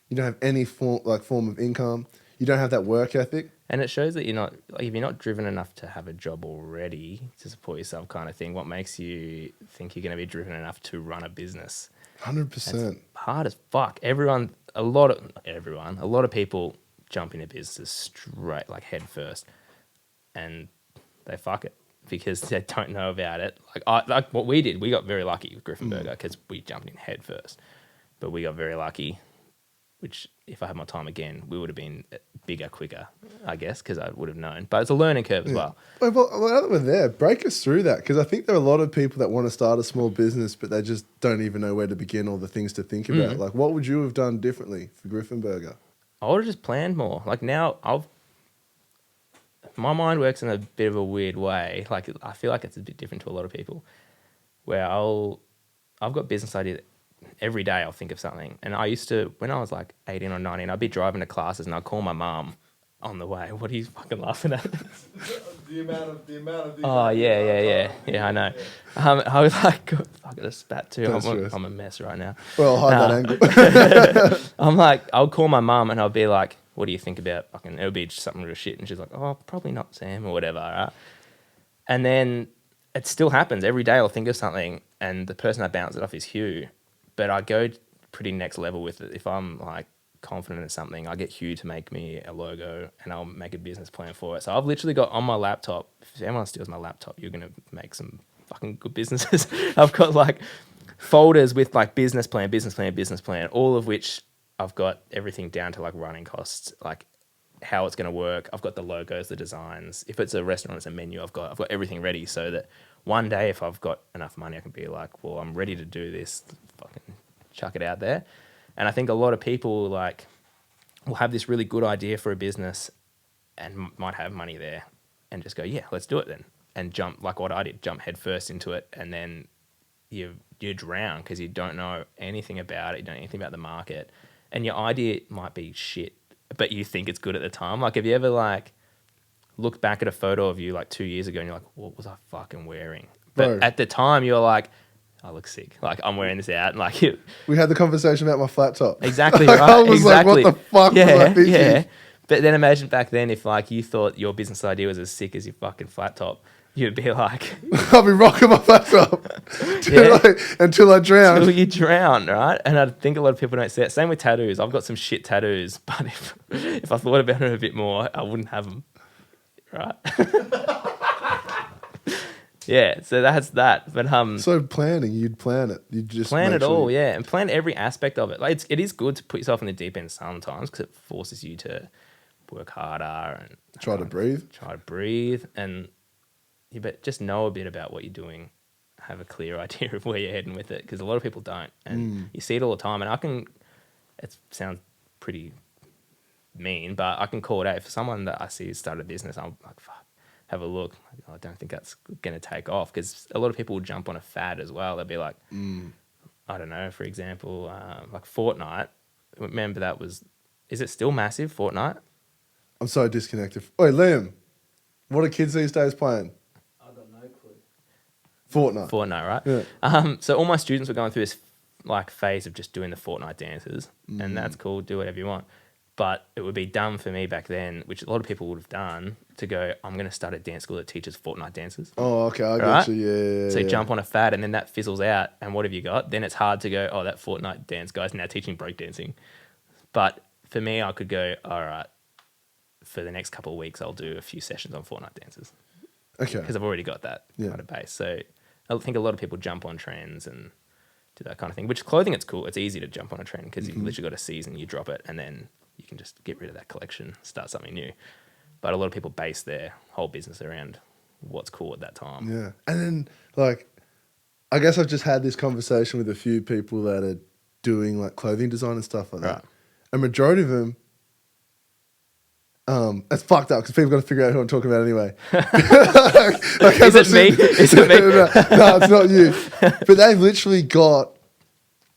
S1: you don't have any form of income. You don't have that work ethic.
S2: And it shows that you're not, like, if you're not driven enough to have a job already to support yourself, kind of thing, what makes you think you're going to be driven enough to run a business?
S1: 100%.
S2: Hard as fuck. A lot of people jump into businesses straight, like head first, and they fuck it because they don't know about it. Like what we did, we got very lucky with Griffin Burger because we jumped in head first, but we got very lucky. Which, if I had my time again, we would have been bigger, quicker, I guess, because I would have known. But it's a learning curve as well.
S1: Well, now that we're there, break us through that, because I think there are a lot of people that want to start a small business, but they just don't even know where to begin or the things to think about. Like, what would you have done differently for Griffin Burger?
S2: I would have just planned more. Like now, my mind works in a bit of a weird way. Like I feel like it's a bit different to a lot of people, where I've got business ideas. Every day I'll think of something. And I used to, when I was like 18 or 19, I'd be driving to classes and I'd call my mum on the way. What are you fucking laughing at?
S3: the amount of these.
S2: Oh, yeah, I know. I was like, I got a spat too.
S1: That's
S2: I'm a mess right now.
S1: Well, hide that angle.
S2: I'm like, I'll call my mum and I'll be like, what do you think about fucking, it would be just something real shit. And she's like, oh, probably not Sam or whatever, right? And then it still happens. Every day I'll think of something and the person I bounce it off is Hugh. But I go pretty next level with it. If I'm like confident in something, I get Hugh to make me a logo and I'll make a business plan for it. So I've literally got on my laptop, if anyone steals my laptop, you're going to make some fucking good businesses. I've got like folders with like business plan, all of which I've got everything down to like running costs, like how it's going to work. I've got the logos, the designs. If it's a restaurant, it's a menu. I've got everything ready so that one day if I've got enough money, I can be like, well, I'm ready to do this. Fucking chuck it out there. And I think a lot of people like will have this really good idea for a business and might have money there and just go, yeah, let's do it then. And jump like what I did, jump head first into it. And then you drown because you don't know anything about it. You don't know anything about the market. And your idea might be shit, but you think it's good at the time. Like, have you ever like looked back at a photo of you like 2 years ago and you're like, what was I fucking wearing? But
S1: Bro.
S2: at the time you're like, I look sick. Like I'm wearing this out. And like
S1: We had the conversation about my flat top.
S2: Exactly
S1: Like,
S2: right.
S1: I was
S2: exactly.
S1: like, what the fuck was I thinking?
S2: Yeah. But then imagine back then if like you thought your business idea was as sick as your fucking flat top, you'd be like,
S1: I'll be rocking my flat top until I drown.
S2: until you drown, right? And I think a lot of people don't see it. Same with tattoos. I've got some shit tattoos, but if I thought about it a bit more, I wouldn't have them, right? Yeah, so that's that. But
S1: So planning, you'd plan it. You'd just
S2: plan
S1: make
S2: it
S1: sure
S2: all, yeah, and plan every aspect of it. Like it is good to put yourself in the deep end sometimes because it forces you to work harder and
S1: Try to breathe.
S2: And but just know a bit about what you're doing. Have a clear idea of where you're heading with it because a lot of people don't, and you see it all the time. And it sounds pretty mean, but I can call it out for someone that I see start a business. I'm like, fuck. Have a look. I don't think that's going to take off because a lot of people will jump on a fad as well. They'll be like, I don't know, for example, like Fortnite. Remember that was, is it still massive, Fortnite?
S1: I'm so disconnected. Oi, Liam, what are kids these days playing?
S3: I've got no clue.
S2: Fortnite, right?
S1: Yeah.
S2: So all my students were going through this like phase of just doing the Fortnite dances and that's cool. Do whatever you want. But it would be dumb for me back then, which a lot of people would have done, to go, I'm going to start a dance school that teaches Fortnite dances.
S1: Oh, okay, I
S2: Right?
S1: get you. Yeah.
S2: So you jump on a fad and then that fizzles out. And what have you got? Then it's hard to go, oh, that Fortnite dance guy's now teaching breakdancing. But for me, I could go, all right, for the next couple of weeks, I'll do a few sessions on Fortnite dances.
S1: Okay.
S2: Because I've already got that
S1: Yeah.
S2: kind of base. So I think a lot of people jump on trends and do that kind of thing. Which clothing, it's cool. It's easy to jump on a trend because you've literally got a season, you drop it, and then you can just get rid of that collection, start something new. But a lot of people base their whole business around what's cool at that time.
S1: Yeah. And then, like, I guess I've just had this conversation with a few people that are doing, like, clothing design and stuff like that.
S2: Right.
S1: A majority of them, it's fucked up because people got to figure out who I'm talking about anyway.
S2: Is it me? Is it me?
S1: No, it's not you. But they've literally got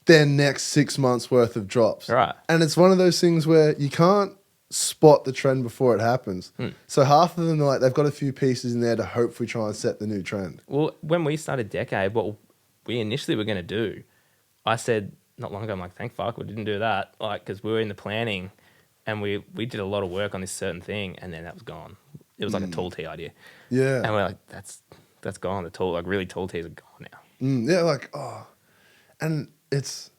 S1: their next 6 months worth of drops.
S2: Right.
S1: And it's one of those things where you can't spot the trend before it happens. So half of them are like, they've got a few pieces in there to hopefully try and set the new trend.
S2: Well, when we started Decade, what we initially were going to do, I said not long ago, I'm like, thank fuck we didn't do that. Like, because we were in the planning and we did a lot of work on this certain thing and then that was gone. It was like a tall tee idea.
S1: Yeah.
S2: And we're like, that's gone. The tall, like really tall tees are gone now.
S1: Yeah, like, oh. And it's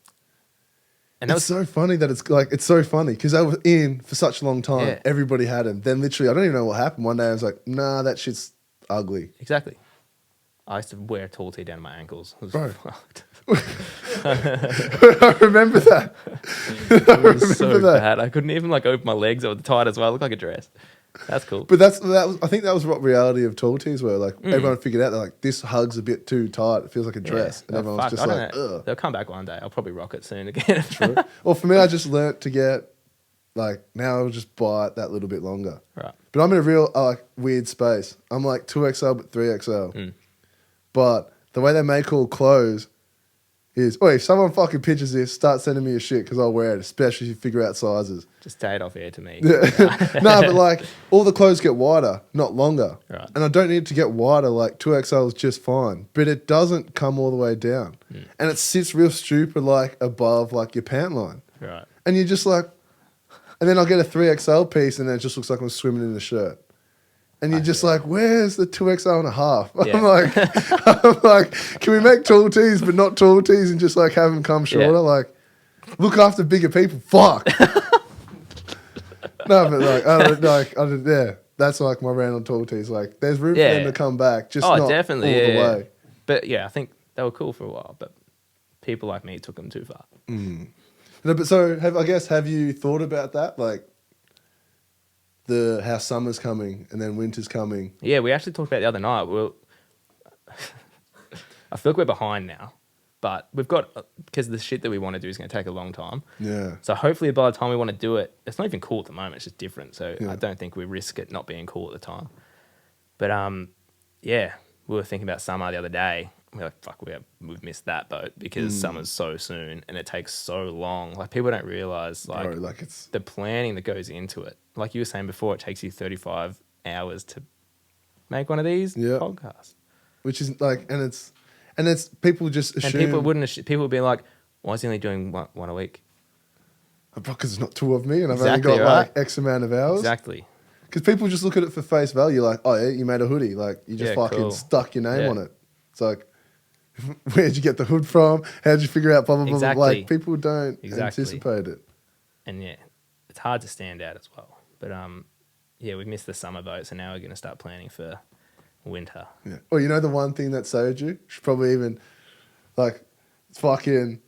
S2: And that
S1: it's
S2: was
S1: so funny that it's so funny because they were in for such a long time.
S2: Yeah.
S1: Everybody had them. Then literally, I don't even know what happened. One day I was like, nah, that shit's ugly.
S2: exactly. I used to wear a tall tee down to my ankles. It was
S1: Bro.
S2: fucked.
S1: I remember that.
S2: It was so bad. I couldn't even like open my legs. They were tight as well. I looked like a dress. That's cool.
S1: But I think that was what reality of tall tees were. Like everyone figured out, they're like, this hug's a bit too tight. It feels like a dress.
S2: Yeah.
S1: And
S2: Oh,
S1: everyone was
S2: fuck,
S1: just
S2: I don't
S1: like,
S2: know.
S1: ugh.
S2: They'll come back one day. I'll probably rock it soon again.
S1: True. Well, for me, I just learnt to get, like, now I'll just buy it that little bit longer.
S2: Right.
S1: But I'm in a real, like, weird space. I'm like 2XL, but 3XL. But the way they make all clothes is, if someone fucking pitches this, start sending me a shit because I'll wear it, especially if you figure out sizes.
S2: Just say it off air to me.
S1: Yeah. No, but like all the clothes get wider, not longer.
S2: Right.
S1: And I don't need it to get wider, like 2XL is just fine. But it doesn't come all the way down. And it sits real stupid like above like your pant line.
S2: Right.
S1: And you're just like, and then I'll get a 3XL piece and then it just looks like I'm swimming in a shirt. And you're just like, where's the 2XL and a half?
S2: Yeah.
S1: I'm like, can we make tall tees but not tall tees and just like have them come shorter?
S2: Yeah.
S1: Like, look after bigger people. Fuck. No, but like, yeah, that's like my rant on tall tees. Like, there's room for them to come back, just not
S2: definitely,
S1: all the way.
S2: But yeah, I think they were cool for a while, but people like me took them too far.
S1: No, but so have you thought about that? Like, how summer's coming and then winter's coming.
S2: Yeah, we actually talked about it the other night. I feel like we're behind now, but we've got, because the shit that we want to do is going to take a long time.
S1: Yeah.
S2: So hopefully by the time we want to do it, it's not even cool at the moment. It's just different. So
S1: Yeah.
S2: I don't think we risk it not being cool at the time. But yeah, we were thinking about summer the other day. We're like, fuck, we've missed that boat because summer's so soon and it takes so long. Like people don't realize like,
S1: Bro, like it's
S2: the planning that goes into it. Like you were saying before, it takes you 35 hours to make one of these podcasts.
S1: which is like, and it's people just assume.
S2: And people would be like, why is he only doing one a week?
S1: Because it's not two of me and I've
S2: Exactly,
S1: only got
S2: right?
S1: like X amount of hours.
S2: Exactly.
S1: Because people just look at it for face value, like, oh yeah, you made a hoodie, like you just
S2: Yeah,
S1: fucking
S2: cool.
S1: stuck your name
S2: Yeah.
S1: on it. It's like, where'd you get the hood from? How'd you figure out blah blah blah?
S2: Exactly.
S1: Like people don't
S2: Exactly.
S1: anticipate it.
S2: And yeah, it's hard to stand out as well. But yeah, we missed the summer boat, so now we're going to start planning for winter.
S1: Yeah. Well, you know the one thing that saved you? Should probably even like it's fucking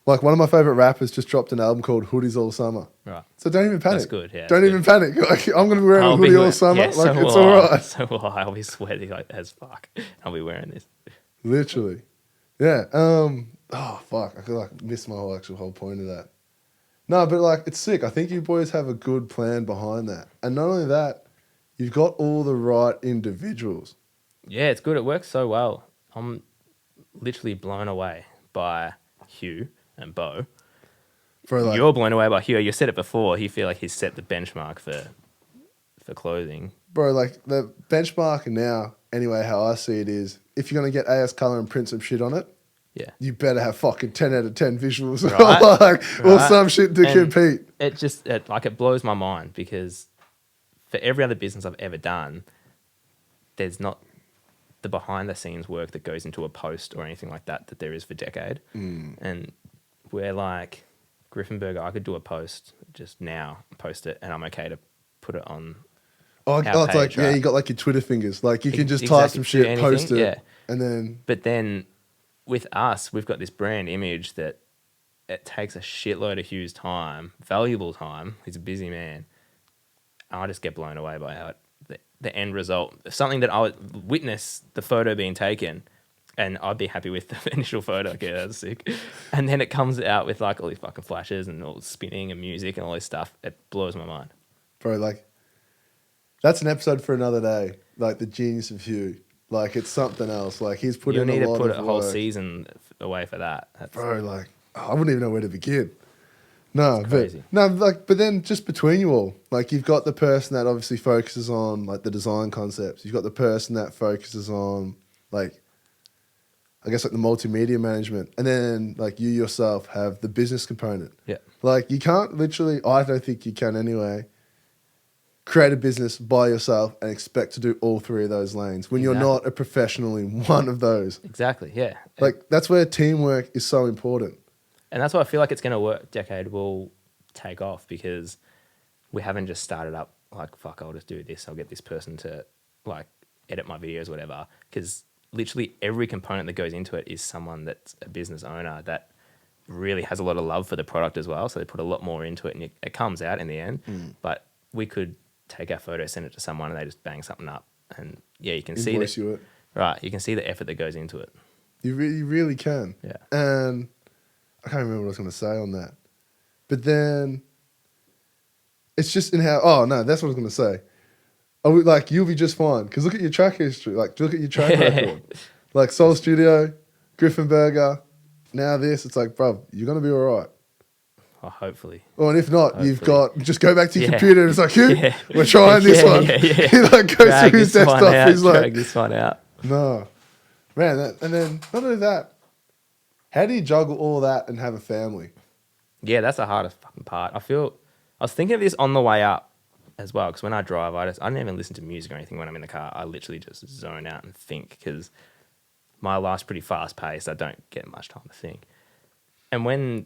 S1: like one of my favorite rappers just dropped an album called Hoodies All Summer.
S2: Right.
S1: So don't even panic.
S2: That's good, yeah,
S1: Don't
S2: that's
S1: even panic. Like I'm gonna be wearing a
S2: I'll be
S1: hoodie all
S2: wearing-
S1: summer.
S2: yeah,
S1: like
S2: so
S1: it's
S2: will
S1: all
S2: I.
S1: right.
S2: So will I. I'll be sweaty like as fuck. I'll be wearing this.
S1: Literally. Yeah. Oh fuck. I could like miss my whole point of that. No, but like it's sick. I think you boys have a good plan behind that. And not only that, you've got all the right individuals.
S2: Yeah, it's good. It works so well. I'm literally blown away by Hugh and Bo.
S1: For like
S2: You're blown away by Hugh. You said it before. You feel like he's set the benchmark for clothing.
S1: bro, like the benchmark now, anyway, how I see it is if you're gonna get AS color and print some shit on it,
S2: Yeah.
S1: you better have fucking 10 out of 10 visuals
S2: Right.
S1: or some shit to
S2: And
S1: compete.
S2: it blows my mind because for every other business I've ever done, there's not the behind the scenes work that goes into a post or anything like that there is for Decade. And we're like Griffin Burger, I could do a post just now, post it, and I'm okay to put it on.
S1: Oh,
S2: our
S1: it's like,
S2: page,
S1: yeah,
S2: right?
S1: you got like your Twitter fingers. Like you can just
S2: Exactly,
S1: type some shit,
S2: do
S1: post it,
S2: anything, yeah.
S1: and then
S2: But then with us, we've got this brand image that it takes a shitload of Hugh's time, valuable time. He's a busy man. I just get blown away by how the end result, something that I would witness the photo being taken, and I'd be happy with the initial photo. Okay, that's sick. And then it comes out with like all these fucking flashes and all spinning and music and all this stuff. It blows my mind.
S1: bro, like that's an episode for another day. Like the genius of Hugh. Like it's something else. Like he's put
S2: You
S1: in
S2: need
S1: a
S2: to
S1: lot
S2: put
S1: of
S2: a whole
S1: work.
S2: season away for that.
S1: Bro, like I wouldn't even know where to begin. No,
S2: It's
S1: but
S2: crazy.
S1: no, like but then just between you all, like you've got the person that obviously focuses on like the design concepts. You've got the person that focuses on like I guess like the multimedia management, and then like you yourself have the business component.
S2: Yeah.
S1: Like you can't literally, I don't think you can anyway, create a business by yourself and expect to do all three of those lanes when you're
S2: Exactly.
S1: not a professional in one of those.
S2: Exactly, yeah.
S1: Like that's where teamwork is so important.
S2: And that's why I feel like it's going to work. Decade will take off because we haven't just started up like, fuck, I'll just do this. I'll get this person to like edit my videos, whatever. Because literally every component that goes into it is someone that's a business owner that really has a lot of love for the product as well. So they put a lot more into it and it comes out in the end. But we could take our photo, send it to someone and they just bang something up. And yeah, you can see
S1: Invoice
S2: that.
S1: you it.
S2: Right, you can see the effort that goes into it.
S1: You really can.
S2: Yeah.
S1: And I can't remember what I was going to say on that. But then it's just in how, oh no, that's what I was going to say. Like you'll be just fine. Because look at your track history. Like look at your track record. Like Soul Studio, Griffin Burger, now this. It's like, bro, you're going to be all right.
S2: Oh, hopefully.
S1: Or and if not, you've
S2: Hopefully.
S1: got, just go back to your
S2: Yeah.
S1: computer and it's like, Hugh,
S2: Yeah.
S1: we're trying this one. He like goes
S2: Drag
S1: through his
S2: this one
S1: desktop.
S2: out,
S1: He's like,
S2: drag this one out.
S1: no. Man, and then not only that, how do you juggle all that and have a family?
S2: Yeah, that's the hardest fucking part. I was thinking of this on the way up as well, because when I drive, I don't even listen to music or anything when I'm in the car. I literally just zone out and think, because my life's pretty fast paced. I don't get much time to think. And when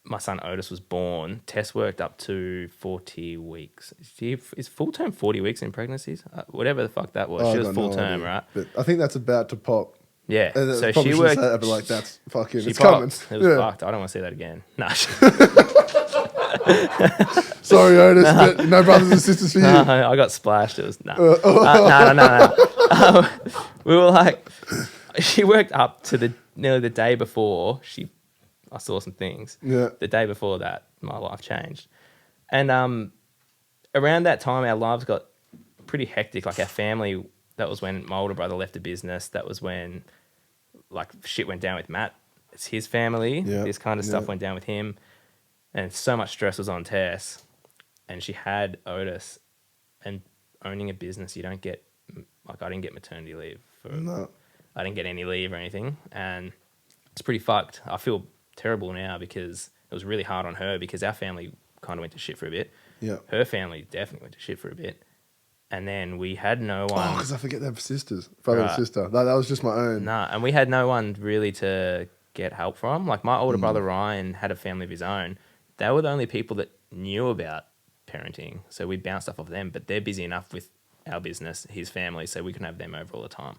S2: my son Otis was born, Tess worked up to 40 weeks. Is full term 40 weeks in pregnancies? Whatever the fuck that was.
S1: Oh,
S2: She
S1: I
S2: was
S1: got
S2: full
S1: no
S2: term,
S1: idea.
S2: right?
S1: But I think that's about to pop.
S2: Yeah.
S1: And
S2: So
S1: probably
S2: she
S1: shouldn't
S2: worked.
S1: say that, but like that's fucking,
S2: She
S1: it's coming.
S2: popped. It was
S1: Yeah.
S2: fucked. I don't want to see that again. No.
S1: Sorry, Otis, but no brothers and sisters for you.
S2: No, I got splashed. It was no. We were like, she worked up to nearly the day before I saw some things.
S1: Yeah.
S2: The day before that, my life changed, and around that time, our lives got pretty hectic. Like our family, that was when my older brother left the business. That was when like shit went down with Matt. It's his family.
S1: Yeah.
S2: This kind of stuff
S1: Yeah.
S2: went down with him, and so much stress was on Tess. And she had Otis, and owning a business, you don't get, like I didn't get maternity leave.
S1: No.
S2: I didn't get any leave or anything. And it's pretty fucked. I feel terrible now because it was really hard on her because our family kind of went to shit for a bit.
S1: Yeah.
S2: Her family definitely went to shit for a bit. And then we had no
S1: Oh,
S2: one.
S1: because I forget they have sisters, brother and
S2: Right.
S1: sister. That was just my own.
S2: Nah, and we had no one really to get help from. Like my older brother Ryan had a family of his own. They were the only people that knew about parenting, so we bounced stuff off them, but they're busy enough with our business, his family, so we can have them over all the time.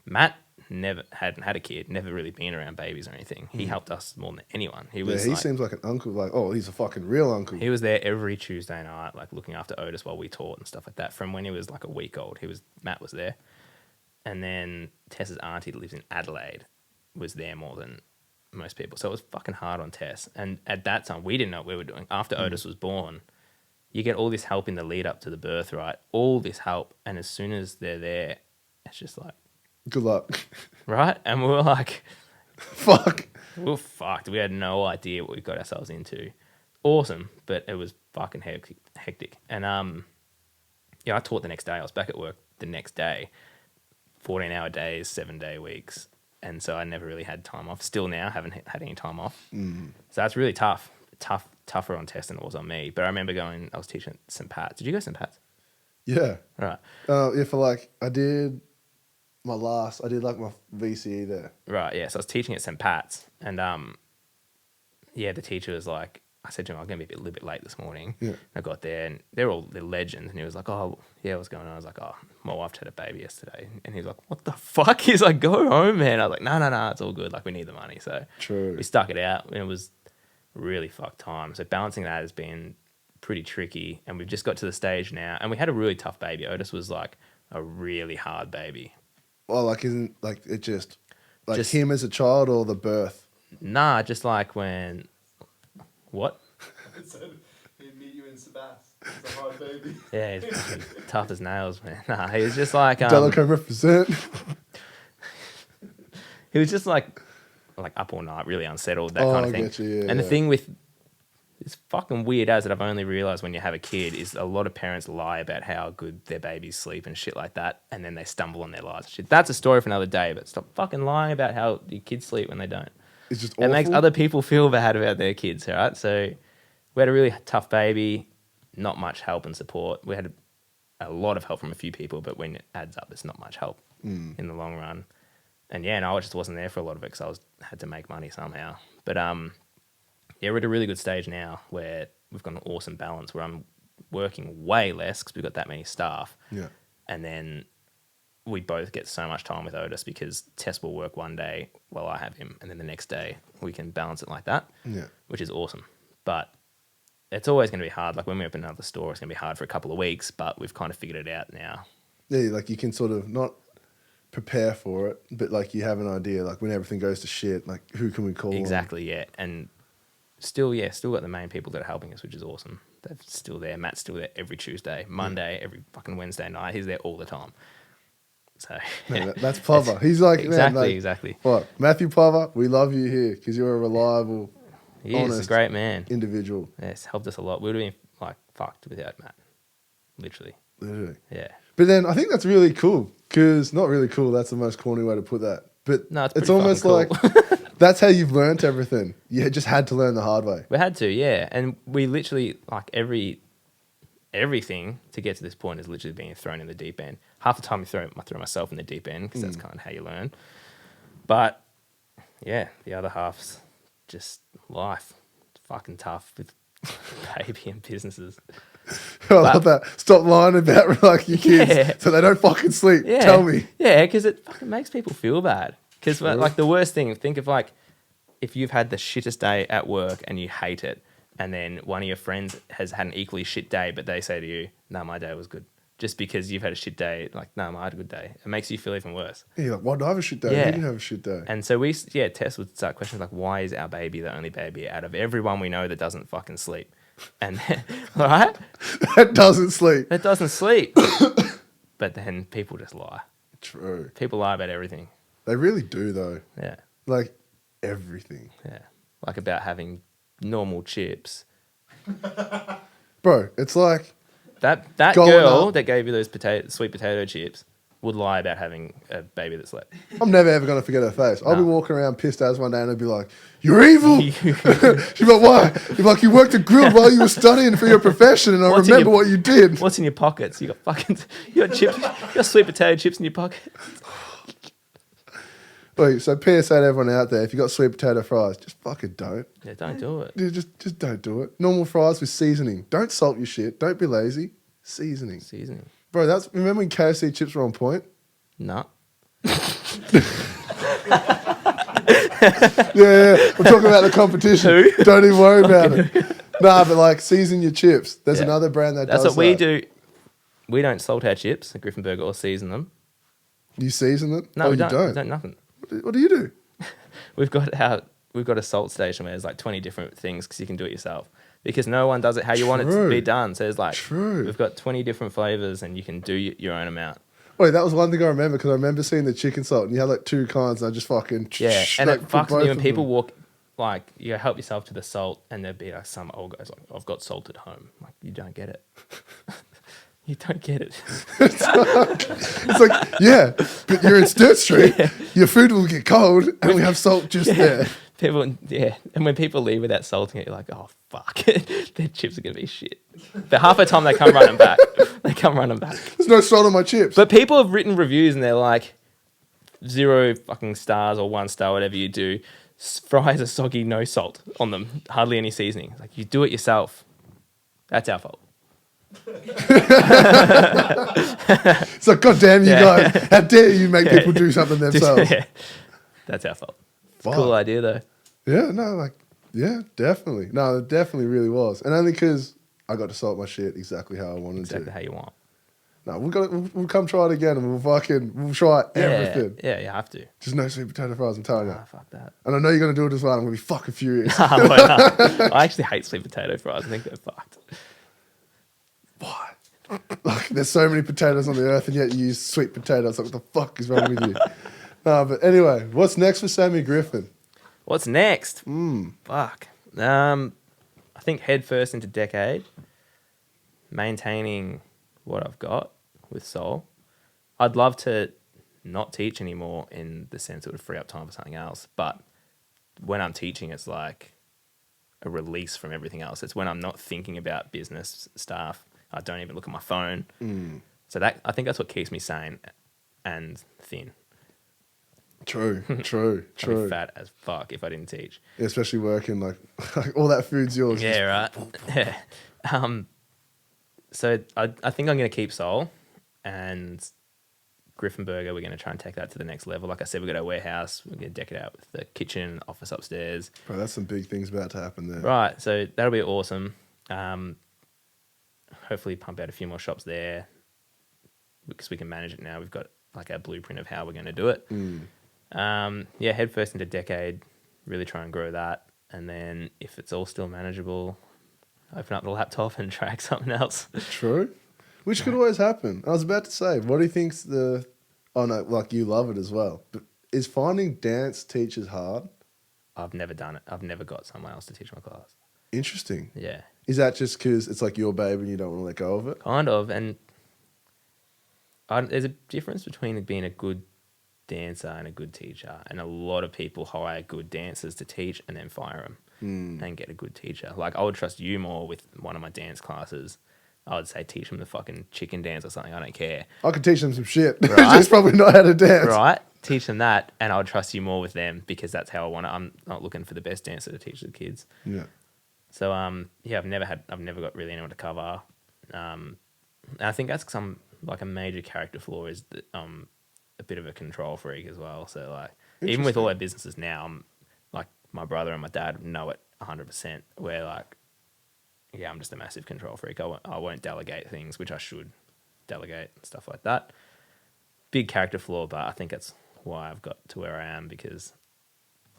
S2: Matt hadn't had a kid, never really been around babies or anything. He helped us more than anyone. He was
S1: He
S2: like,
S1: seems like an uncle. Like, oh, he's a fucking real uncle.
S2: he was there every Tuesday night, like looking after Otis while we taught and stuff like that. From when he was like a week old, Matt was there, and then Tess's auntie that lives in Adelaide was there more than most people. So it was fucking hard on Tess. And at that time, we didn't know what we were doing. After Otis was born, you get all this help in the lead up to the birth, right? All this help. And as soon as they're there, it's just like,
S1: Good luck.
S2: right? And we were like,
S1: Fuck.
S2: we were fucked. We had no idea what we got ourselves into. Awesome, but it was fucking hectic. And yeah, I taught the next day. I was back at work the next day. 14-hour days, 7-day weeks. and so I never really had time off. Still now, haven't had any time off. So that's really tougher on Tess than it was on me. But I remember I was teaching at St. Pat's. Did you go to St. Pat's?
S1: Yeah.
S2: Right.
S1: Yeah, for like, I did my VCE there.
S2: Right, yeah. So I was teaching at St. Pat's, and yeah, the teacher was like, I said to him, I'm going to be a little bit late this morning.
S1: Yeah.
S2: I got there, and they're legends. And he was like, oh, yeah, what's going on? I was like, oh, my wife had a baby yesterday. And he was like, what the fuck? He's like, go home, man. I was like, no, it's all good. Like, we need the money. So
S1: True.
S2: we stuck it out, and it was really fucked time. So balancing that has been pretty tricky, and we've just got to the stage now. And we had a really tough baby. Otis was like a really hard baby.
S1: Well, like, isn't, like, it just him as a child or the birth?
S2: Nah, just like when... What?
S3: I said he'd meet you in Sebas. It's a hard baby.
S2: Yeah, he's fucking tough as nails, man. Nah, he was just like...
S1: Delico represent.
S2: He was just like up all night, really unsettled, that kind of thing.
S1: Get you, yeah,
S2: and the thing with... It's fucking weird as that I've only realised when you have a kid is a lot of parents lie about how good their babies sleep and shit like that, and then they stumble on their lies and shit. That's a story for another day, but stop fucking lying about how your kids sleep when they don't.
S1: It's just
S2: It
S1: awful.
S2: makes other people feel bad about their kids, all right? So we had a really tough baby, not much help and support. We had a lot of help from a few people, but when it adds up, it's not much help in the long run. And yeah, no, I just wasn't there for a lot of it because had to make money somehow. But yeah, we're at a really good stage now where we've got an awesome balance where I'm working way less because we've got that many staff.
S1: Yeah.
S2: And then we both get so much time with Otis because Tess will work one day while I have him, and then the next day we can balance it like that, which is awesome. But it's always going to be hard. Like when we open another store, it's going to be hard for a couple of weeks, but we've kind of figured it out now.
S1: Yeah, like you can sort of not prepare for it, but like you have an idea, like when everything goes to shit, like who can we call
S2: Exactly, yeah. And still got the main people that are helping us, which is awesome. They're still there. Matt's still there every Tuesday, Monday, every fucking Wednesday night. He's there all the time. So
S1: Man, that's Plover. He's like,
S2: exactly.
S1: What? Matthew Plover, we love you here because you're a reliable,
S2: He is a great man.
S1: individual.
S2: Yeah, it's helped us a lot. We would have been like fucked without Matt. Literally. Yeah.
S1: But then I think that's really cool because not really cool. That's the most corny way to put that. But
S2: No,
S1: it's almost
S2: cool.
S1: like that's how you've learnt everything. You just had to learn the hard way.
S2: We had to, yeah. And we literally, like everything to get to this point is literally being thrown in the deep end. Half the time I throw myself in the deep end because that's kind of how you learn. But yeah, the other half's just life. It's fucking tough with baby and businesses.
S1: I love that. Stop lying about like your kids so they don't fucking sleep.
S2: Yeah.
S1: Tell me.
S2: Yeah, because it fucking makes people feel bad. Because like the worst thing, think of like if you've had the shittest day at work and you hate it, and then one of your friends has had an equally shit day, but they say to you, "No, my day was good." Just because you've had a shit day, like, "No, I had a good day." It makes you feel even worse.
S1: Yeah, you're like, why did I have a shit day?
S2: Yeah.
S1: He didn't have a shit day.
S2: And so Tess would start questions like, "Why is our baby the only baby out of everyone we know that doesn't fucking sleep?" And all right,
S1: That doesn't sleep.
S2: it doesn't sleep. But then people just lie.
S1: True.
S2: People lie about everything.
S1: They really do though.
S2: Yeah,
S1: Like everything.
S2: yeah. Like about having normal chips.
S1: Bro, it's like
S2: That
S1: Going
S2: girl
S1: up.
S2: that gave you those sweet potato chips would lie about having a baby that slept.
S1: I'm never ever gonna forget her face. I'll be
S2: No.
S1: walking around pissed as one day and I'll be like, "You're evil." She'd be like, "Why?" You'd be like, "You worked at Grill while you were studying for your profession, and I
S2: What's in
S1: remember
S2: your-
S1: what you did."
S2: What's in your pockets? You got chips. You got sweet potato chips in your pocket.
S1: Wait, so PSA to everyone out there: if you got sweet potato fries, just fucking don't.
S2: Yeah, don't do it.
S1: Dude, just don't do it. Normal fries with seasoning. Don't salt your shit. Don't be lazy. Seasoning,
S2: Seasoning.
S1: bro. Remember when KFC chips were on point?
S2: No.
S1: Yeah, I'm talking about the competition.
S2: Who?
S1: Don't even worry about it. Nah, but like season your chips. There's
S2: Yeah.
S1: another brand that
S2: That's
S1: does
S2: what we
S1: that.
S2: do. We don't salt our chips at Griffin Burger or season them.
S1: You season them?
S2: No,
S1: oh,
S2: we
S1: you
S2: don't.
S1: don't.
S2: We don't nothing.
S1: What do you do?
S2: We've got a salt station where there's like 20 different things because you can do it yourself. Because no one does it how you want it to
S1: True.
S2: be done. So it's like,
S1: True.
S2: we've got 20 different flavors and you can do your own amount.
S1: Wait, that was one thing I remember because I remember seeing the chicken salt and you had like two kinds and I just fucking
S2: Yeah, and
S1: like,
S2: it
S1: put
S2: fucks
S1: both
S2: me when
S1: of
S2: people
S1: them.
S2: walk, like, you help yourself to the salt and there'd be like some old guy's like, "I've got salt at home." Like, you don't get it. You don't get it.
S1: It's like, yeah, but you're in Sturt Street. Your food will get cold, and we have salt just there.
S2: People, and when people leave without salting it, you're like, oh fuck, their chips are gonna be shit. But half the time they come running back.
S1: There's no salt on my chips.
S2: But people have written reviews and they're like, 0 fucking stars or 1 star, whatever you do. Fries are soggy, no salt on them, hardly any seasoning. Like, you do it yourself. That's our fault.
S1: It's like, God damn you guys, how dare you make people do something themselves?
S2: That's our fault. It's a cool idea though.
S1: Yeah, no, like, yeah, definitely. No, it definitely really was. And only because I got to salt my shit exactly how I wanted to.
S2: Exactly how you want.
S1: No, we'll come try it again and we'll try everything.
S2: Yeah, you have to.
S1: Just no sweet potato fries, I'm telling you.
S2: Ah, fuck that.
S1: And I know you're going to do it as well. I'm going to be fucking furious.
S2: I actually hate sweet potato fries. I think they're fucked.
S1: Why? Like, there's so many potatoes on the earth and yet you use sweet potatoes. Like, what the fuck is wrong with you? No, but anyway, what's next for Sammy Griffin?
S2: What's next? Fuck. I think head first into Decade. Maintaining what I've got with Soul. I'd love to not teach anymore in the sense it would free up time for something else. But when I'm teaching, it's like a release from everything else. It's when I'm not thinking about business stuff. I don't even look at my phone. So that, I think that's what keeps me sane and thin.
S1: True.
S2: I'd be fat as fuck if I didn't teach.
S1: Yeah, especially working, like all that food's yours.
S2: Yeah, right. Yeah. So I think I'm going to keep Soul and Griffin Burger. We're going to try and take that to the next level. Like I said, we've got our warehouse. We're going to deck it out with the kitchen, office upstairs.
S1: Bro, that's some big things about to happen there.
S2: Right. So that'll be awesome. Hopefully pump out a few more shops there because we can manage it now. We've got like our blueprint of how we're going to do it. Yeah, head first into Decade, really try and grow that. And then if it's all still manageable, open up the laptop and track something else.
S1: True. Which could always happen. I was about to say, what do you think's the... Oh, no, like you love it as well. But is finding dance teachers hard?
S2: I've never done it. I've never got someone else to teach my class.
S1: Interesting.
S2: Yeah.
S1: Is that just because it's like your baby and you don't want to let go of it?
S2: Kind of. And there's a difference between being a good dancer and a good teacher. And a lot of people hire good dancers to teach and then fire them and get a good teacher. Like, I would trust you more with one of my dance classes. I would say teach them the fucking chicken dance or something. I don't care.
S1: I could teach them some shit.
S2: Right?
S1: Just probably not how to dance.
S2: Right? Teach them that, and I would trust you more with them because that's how I want it. I'm not looking for the best dancer to teach the kids.
S1: Yeah.
S2: So yeah, I've never got really anyone to cover. And I think that's like a major character flaw is that a bit of a control freak as well. So like even with all our businesses now, I'm like my brother and my dad know it 100%. Where like, yeah, I'm just a massive control freak. I won't delegate things, which I should delegate and stuff like that. Big character flaw, but I think that's why I've got to where I am because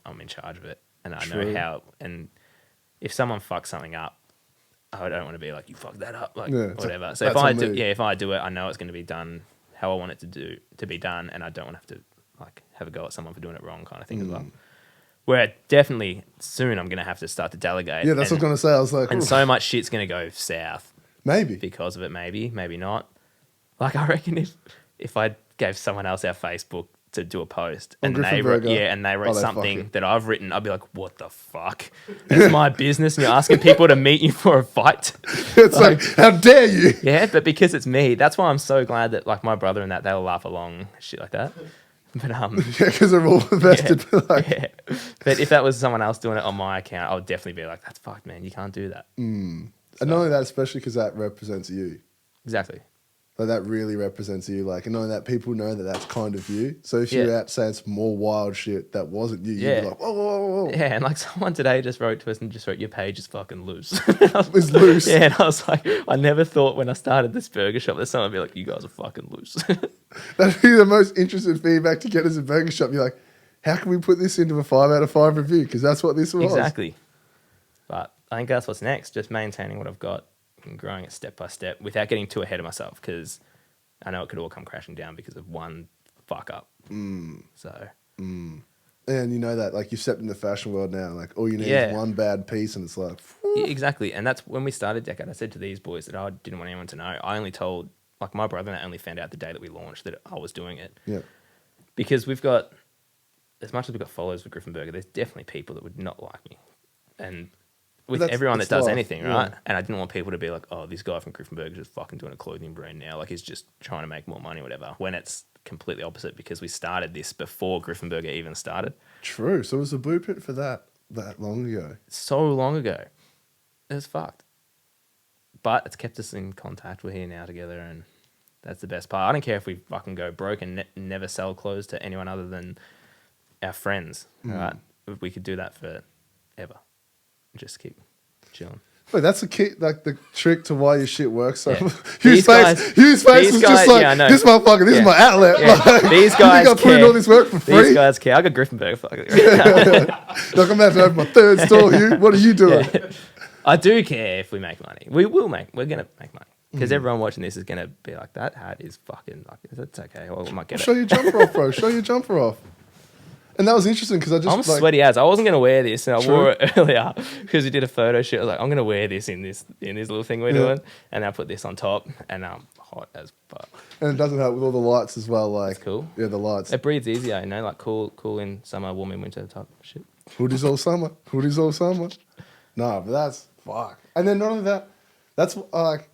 S2: I'm in charge of it and I know how. And if someone fucks something up, I don't want to be like, you fucked that up, like whatever. So if I do it, I know it's going to be done how I want it to be done, and I don't want to have to like have a go at someone for doing it wrong, kind of thing as well. Where definitely soon I'm going to have to start to delegate.
S1: Yeah, that's what I was going to say. I was like,
S2: and so much shit's going to go south.
S1: Maybe
S2: because of it. Maybe not. Like I reckon if I gave someone else our Facebook to do a post and they wrote something that I've written, I'd be like, what the fuck? It's my business and you're asking people to meet you for a fight.
S1: It's like, how dare you?
S2: Yeah, but because it's me, that's why I'm so glad that like my brother and that they'll laugh along, shit like that. But
S1: yeah, because they're all vested.
S2: But if that was someone else doing it on my account, I would definitely be like, that's fucked, man. You can't do that.
S1: And not only that, especially because that represents you.
S2: Exactly.
S1: Like that really represents you. Like, and knowing that people know that that's kind of you. So if you're out saying some more wild shit that wasn't you, you'd be like, whoa, whoa, whoa.
S2: Yeah, and like someone today just wrote to us and just wrote, your page is fucking loose.
S1: It's loose.
S2: Yeah, and I was like, I never thought when I started this burger shop that someone would be like, you guys are fucking loose.
S1: That'd be the most interesting feedback to get as a burger shop. You're like, how can we put this into a 5 out of 5 review? Because that's what this was.
S2: Exactly. But I think that's what's next, just maintaining what I've got and growing it step by step without getting too ahead of myself because I know it could all come crashing down because of one fuck up. So.
S1: And you know that, like, you've stepped in the fashion world now. Like, all you need is one bad piece and it's like...
S2: Exactly. And that's when we started Decade. I said to these boys that I didn't want anyone to know. I only told like my brother and I only found out the day that we launched that I was doing it.
S1: Yeah.
S2: Because we've got, as much as we've got followers for Griffin Burger, there's definitely people that would not like me. And with everyone that does anything, right? And I didn't want people to be like, oh, this guy from Griffin Burger is just fucking doing a clothing brand now. Like, he's just trying to make more money or whatever. When it's completely opposite, because we started this before Griffin Burger even started.
S1: True. So it was a blueprint for that long ago.
S2: So long ago. It was fucked. But it's kept us in contact. We're here now together, and that's the best part. I don't care if we fucking go broke and never sell clothes to anyone other than our friends, right? We could do that forever. Just keep chilling.
S1: Wait, that's the key, like the trick to why your shit works. So
S2: Yeah.
S1: Hugh's face was just like,
S2: yeah, I know.
S1: this motherfucker, this is my outlet.
S2: Yeah.
S1: Like,
S2: These guys
S1: I put in
S2: care.
S1: all this work for free.
S2: These guys care. I got Griffin Burger. Fuck it.
S1: Like, I'm about to open my third store, Hugh. What are you doing?
S2: Yeah. I do care if we make money. We're going to make money. Because everyone watching this is going to be like, that hat is fucking, like, that's okay. Well, I might get
S1: Show
S2: it.
S1: your jumper off, bro. Show your jumper off. And that was interesting because I just
S2: I'm sweaty as. I wasn't going to wear this, and I
S1: True.
S2: wore it earlier because we did a photo shoot. I was like, I'm going to wear this in this little thing we're doing, and I put this on top, and I'm hot as fuck.
S1: And it doesn't help with all the lights as well. Like,
S2: It's cool.
S1: Yeah, the lights.
S2: It breathes easier, like cool in summer, warm in winter type shit.
S1: Hoodies all summer. Hoodies all summer. Nah, but that's fuck. And then not only that, that's like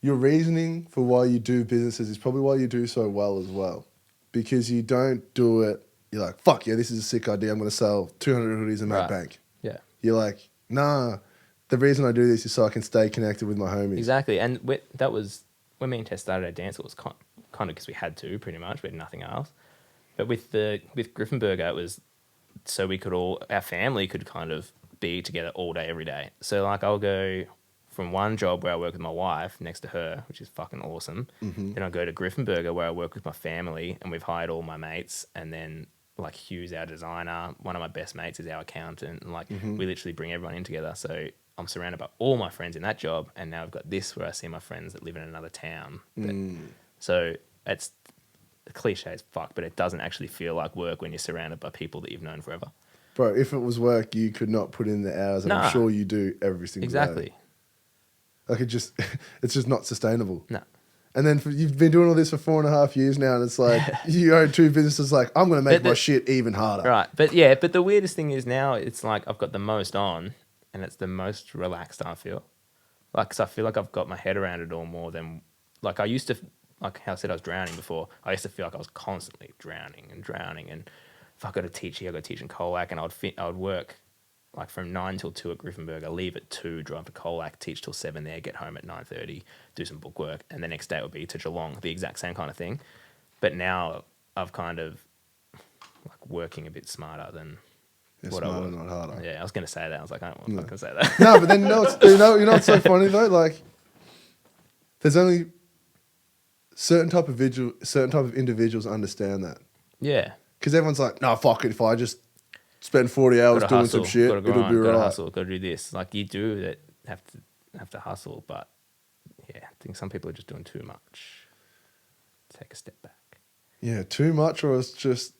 S1: your reasoning for why you do businesses is probably why you do so well as well, because you don't do it. You're like, fuck yeah, this is a sick idea. I'm going to sell 200 hoodies and make bank.
S2: Yeah.
S1: You're like, nah, the reason I do this is so I can stay connected with my homies.
S2: Exactly. And that was, when me and Tess started our dance, it was kind of because we had to, pretty much. We had nothing else. But with Griffin Burger, it was so we could our family could kind of be together all day, every day. So, like, I'll go from one job where I work with my wife next to her, which is fucking awesome.
S1: Mm-hmm.
S2: Then I'll go to Griffin Burger where I work with my family, and we've hired all my mates, and then like Hugh's our designer, one of my best mates is our accountant, and like we literally bring everyone in together. So I'm surrounded by all my friends in that job, and now I've got this where I see my friends that live in another town. So it's cliche as fuck, but it doesn't actually feel like work when you're surrounded by people that you've known forever.
S1: Bro, if it was work, you could not put in the hours, and I'm sure you do every single day.
S2: Exactly.
S1: Like it's just not sustainable.
S2: No.
S1: And then you've been doing all this for 4.5 years now, and it's like you own two businesses. Like, I'm going to make my shit even harder.
S2: Right, but the weirdest thing is now it's like I've got the most on, and it's the most relaxed I feel. Like, 'cause I feel like I've got my head around it all more than like I used to. Like how I said I was drowning before. I used to feel like I was constantly drowning, and if I got to teach here, I got to teach in Colac, and I would work like from 9 till 2 at Griffin Burger, leave at 2, drive to Colac, teach till 7 there, get home at 9:30, do some book work, and the next day it would be to Geelong, the exact same kind of thing. But now I've kind of like working a bit smarter than what I was.
S1: Not harder.
S2: Yeah, I was going to say that. I was like, I don't want to fucking say that.
S1: No, but then you know what's so funny though? Like, there's only certain type of individuals understand that.
S2: Yeah.
S1: Because everyone's like, no, fuck it. If I just spend 40 hours doing
S2: hustle,
S1: some shit,
S2: gotta grind,
S1: it'll be
S2: gotta
S1: right.
S2: hustle, gotta do this. Like you do that, have to hustle, but yeah, I think some people are just doing too much. Take a step back.
S1: Yeah, too much, or it's just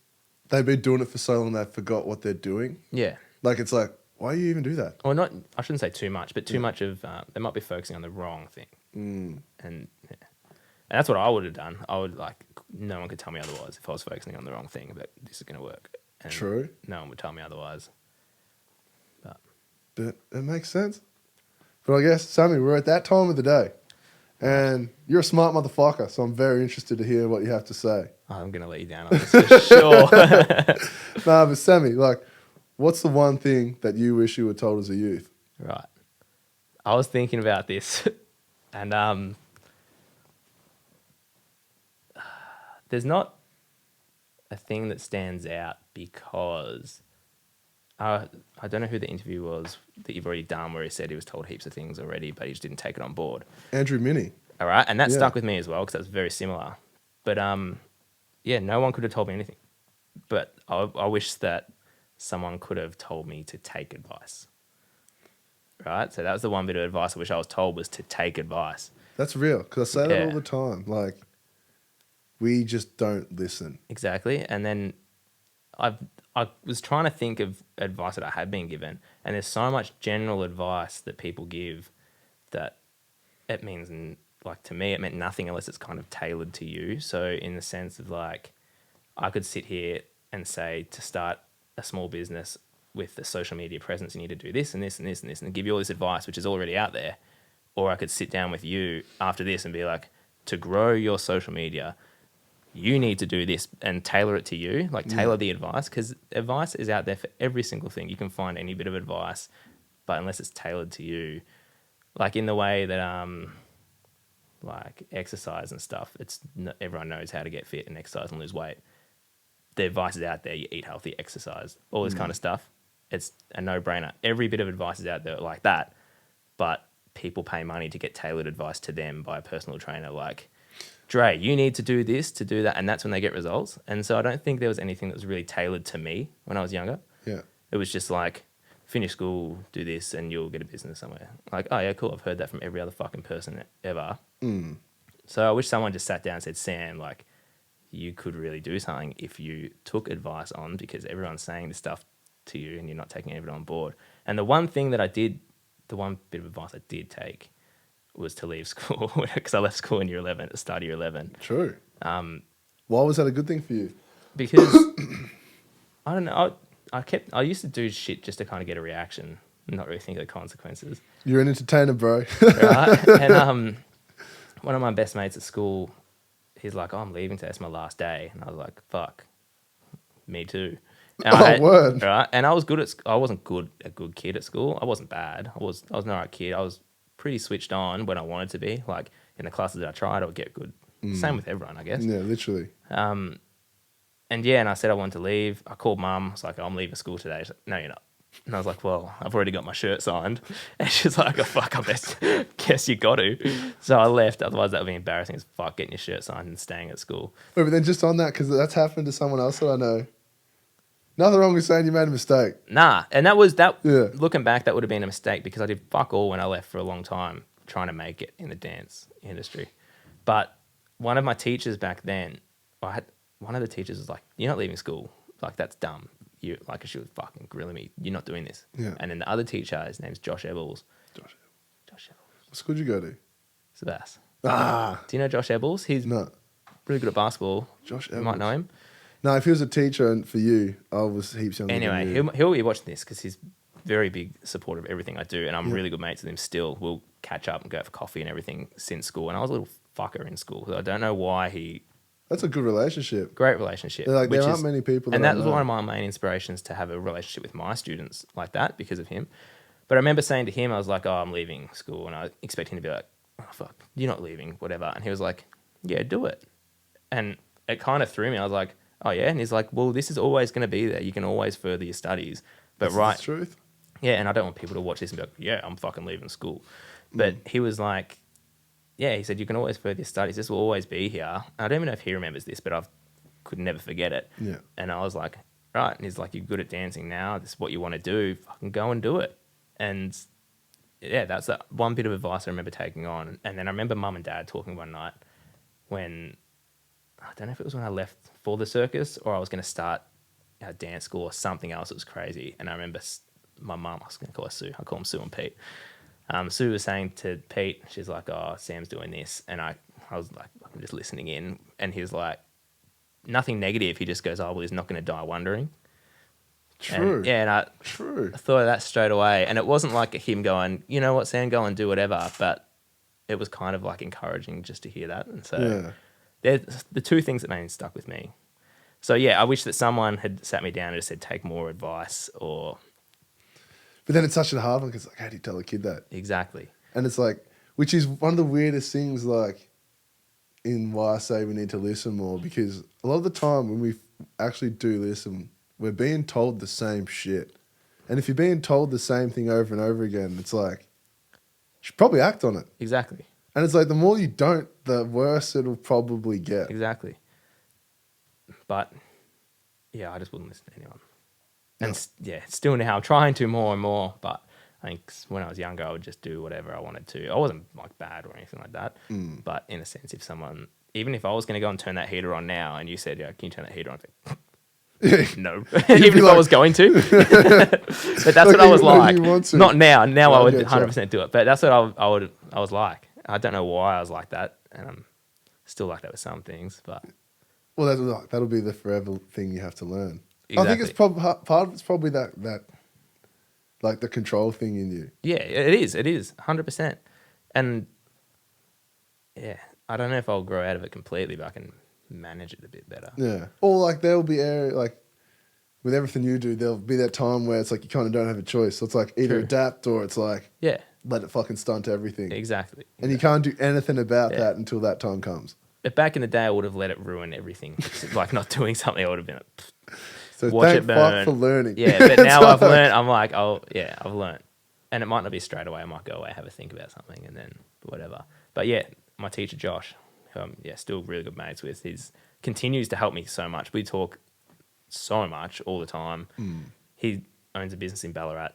S1: they've been doing it for so long they forgot what they're doing.
S2: Yeah.
S1: Like it's like, why do you even do that?
S2: Or not. I shouldn't say too much, but too much of they might be focusing on the wrong thing. And that's what I would have done. I would like no one could tell me otherwise if I was focusing on the wrong thing. But this is going to work. And
S1: True.
S2: No one would tell me otherwise.
S1: But it makes sense. But I guess, Sammy, we're at that time of the day. And you're a smart motherfucker, so I'm very interested to hear what you have to say.
S2: I'm going to let you down on this for sure.
S1: Nah, but Sammy, like, what's the one thing that you wish you were told as a youth?
S2: Right. I was thinking about this, and there's not a thing that stands out because I don't know who the interview was that you've already done where he said he was told heaps of things already, but he just didn't take it on board.
S1: Andrew Minnie.
S2: All right, and that stuck with me as well because that's very similar. But yeah, no one could have told me anything. But I wish that someone could have told me to take advice. Right, so that was the one bit of advice I wish I was told was to take advice.
S1: That's real, because I say that all the time. Like, we just don't listen.
S2: Exactly, and then I was trying to think of advice that I had been given, and there's so much general advice that people give that it means like to me, it meant nothing unless it's kind of tailored to you. So in the sense of like, I could sit here and say to start a small business with a social media presence, you need to do this and this and this and this, and give you all this advice, which is already out there. Or I could sit down with you after this and be like, to grow your social media, you need to do this and tailor it to you, like tailor the advice, because advice is out there for every single thing. You can find any bit of advice, but unless it's tailored to you, like in the way that like exercise and stuff, everyone knows how to get fit and exercise and lose weight. The advice is out there. You eat healthy, exercise, all this kind of stuff. It's a no-brainer. Every bit of advice is out there like that, but people pay money to get tailored advice to them by a personal trainer like, Dre, you need to do this, to do that, and that's when they get results. And so I don't think there was anything that was really tailored to me when I was younger.
S1: Yeah.
S2: It was just like, finish school, do this, and you'll get a business somewhere. Like, oh yeah, cool, I've heard that from every other fucking person ever. So I wish someone just sat down and said, Sam, like, you could really do something if you took advice on, because everyone's saying this stuff to you and you're not taking it on board. And the one bit of advice I did take was to leave school, because I left school in year 11 at the start of year 11.
S1: True. Why was that a good thing for you?
S2: Because I don't know, I used to do shit just to kind of get a reaction, not really think of the consequences.
S1: You're an entertainer, bro.
S2: Right? And one of my best mates at school, he's like, oh, I'm leaving today, it's my last day. And I was like, fuck, me too. And
S1: word.
S2: Right? And I was I wasn't a good kid at school. I wasn't bad. I was an alright kid. I was pretty switched on when I wanted to be. Like in the classes that I tried, I would get good. Same with everyone, I guess.
S1: Yeah, literally.
S2: And I said I wanted to leave. I called mum. I was like, I'm leaving school today. She's like, no, you're not. And I was like, well, I've already got my shirt signed. And she's like, oh, fuck, I guess you got to. So I left. Otherwise, that would be embarrassing as fuck, getting your shirt signed and staying at school.
S1: Wait, but then just on that, because that's happened to someone else that I know. Nothing wrong with saying you made a mistake.
S2: Nah. And that was that.
S1: Yeah.
S2: Looking back, that would have been a mistake, because I did fuck all when I left for a long time trying to make it in the dance industry. But one of my teachers back then, one of the teachers was like, you're not leaving school. Like, that's dumb. She was fucking grilling me. You're not doing this.
S1: Yeah.
S2: And then the other teacher, his name's Josh Ebbles.
S1: Josh Ebbles. What school did you go to?
S2: Sebas.
S1: Ah.
S2: Do you know Josh Ebbles? He's really good at basketball.
S1: Josh Ebbles.
S2: You might know him.
S1: No, if he was a teacher and for you, I was heaps younger
S2: Anyway,
S1: than you.
S2: he'll be watching this, because he's very big supporter of everything I do, and I'm really good mates with him still. We'll catch up and go for coffee and everything since school. And I was a little fucker in school, so I don't know why
S1: That's a good relationship.
S2: Great relationship.
S1: Like, there aren't many people that
S2: and that
S1: I
S2: was
S1: know.
S2: one of my main inspirations to have a relationship with my students like that, because of him. But I remember saying to him, I was like, oh, I'm leaving school. And I expect him to be like, oh, fuck, you're not leaving, whatever. And he was like, yeah, do it. And it kind of threw me. I was like, oh, yeah? And he's like, well, this is always going to be there. You can always further your studies. But
S1: That's the truth.
S2: Yeah, and I don't want people to watch this and be like, yeah, I'm fucking leaving school. But he was like, yeah, he said, you can always further your studies. This will always be here. I don't even know if he remembers this, but I could never forget it.
S1: Yeah.
S2: And I was like, right. And he's like, you're good at dancing now. This is what you want to do. Fucking go and do it. And yeah, that's that one bit of advice I remember taking on. And then I remember mum and dad talking one night when, I don't know if it was when I left for the circus or I was going to start a dance school or something else that was crazy. And I remember my mum, I was going to call her Sue. I call them Sue and Pete. Sue was saying to Pete, she's like, oh, Sam's doing this. And I was like, I'm just listening in. And he was like, nothing negative. He just goes, oh, well, he's not going to die wondering.
S1: True.
S2: And I thought of that straight away. And it wasn't like him going, you know what, Sam, go and do whatever. But it was kind of like encouraging just to hear that. And so they're the two things that mainly stuck with me. So yeah, I wish that someone had sat me down and just said, take more advice or...
S1: But then it's such a hard one because, like, how do you tell a kid that?
S2: Exactly.
S1: And it's like, which is one of the weirdest things, like, in why I say we need to listen more, because a lot of the time when we actually do listen, we're being told the same shit. And if you're being told the same thing over and over again, it's like, you should probably act on it.
S2: Exactly.
S1: And it's like, the more you don't, the worse it'll probably get.
S2: Exactly. But, yeah, I just wouldn't listen to anyone. And still now I'm trying to more and more, but I think when I was younger, I would just do whatever I wanted to. I wasn't like bad or anything like that. But in a sense, if someone, even if I was going to go and turn that heater on now and you said, yeah, can you turn that heater on? I'd say, no. Even if I was going to. But that's what I was like. Not now. Now I would 100% do it. But that's what I was like. I don't know why I was like that, and I'm still like that with some things, but
S1: Well, that'll be the forever thing you have to learn.
S2: Exactly.
S1: I think it's probably part of it's probably that like the control thing in you.
S2: yeah, it is 100%. And yeah, I don't know if I'll grow out of it completely, but I can manage it a bit better.
S1: Yeah. Or like there'll be like with everything you do, there'll be that time where it's like you kind of don't have a choice. So it's like either
S2: True.
S1: adapt or it's like
S2: Yeah,
S1: let it fucking stunt everything.
S2: exactly.
S1: And you can't do anything about that until that time comes.
S2: But back in the day, I would have let it ruin everything. Like not doing something, I would have been like,
S1: So
S2: watch
S1: thank
S2: it burn.
S1: fuck for learning.
S2: Yeah, but now I've learned. I'm like, oh yeah, I've learned. And it might not be straight away. I might go away, have a think about something, and then whatever. But yeah, my teacher Josh, who I'm still really good mates with, continues to help me so much. We talk so much all the time. He owns a business in Ballarat,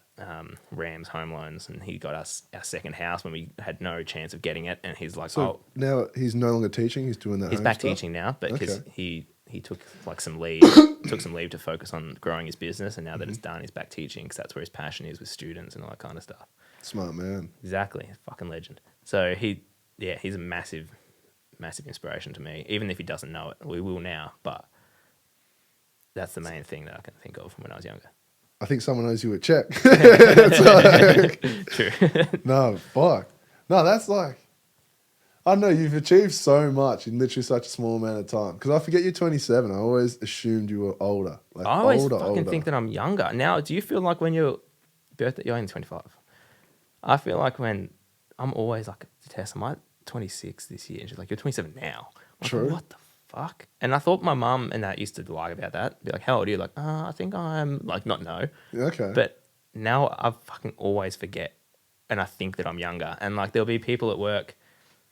S2: Rams Home Loans, and he got us our second house when we had no chance of getting it. And he's like,
S1: So now he's no longer teaching. He's doing that.
S2: he's
S1: home
S2: back
S1: stuff?
S2: teaching now, but because
S1: Okay.
S2: he took like some leave, to focus on growing his business, and now that it's done, he's back teaching because that's where his passion is with students and all that kind of stuff.
S1: Smart man.
S2: Exactly, fucking legend. So he's a massive inspiration to me. Even if he doesn't know it, we will now. But that's the main thing that I can think of from when I was younger.
S1: I think someone owes you a check. It's like,
S2: True.
S1: no, fuck. No, that's like, I don't know, you've achieved so much in literally such a small amount of time. Because I forget you're 27. I always assumed you were older. Like
S2: I always
S1: older,
S2: fucking think that I'm younger. Now, do you feel like when you're only 25? I feel like when I'm always like, Tess, I'm like 26 this year. And she's like, you're 27 now. I'm like,
S1: True.
S2: what the fuck? And I thought my mum and that used to lie about that. Be like, how old are you? Like, I think I'm like, not no.
S1: Yeah, okay.
S2: But now I fucking always forget. And I think that I'm younger. And like, there'll be people at work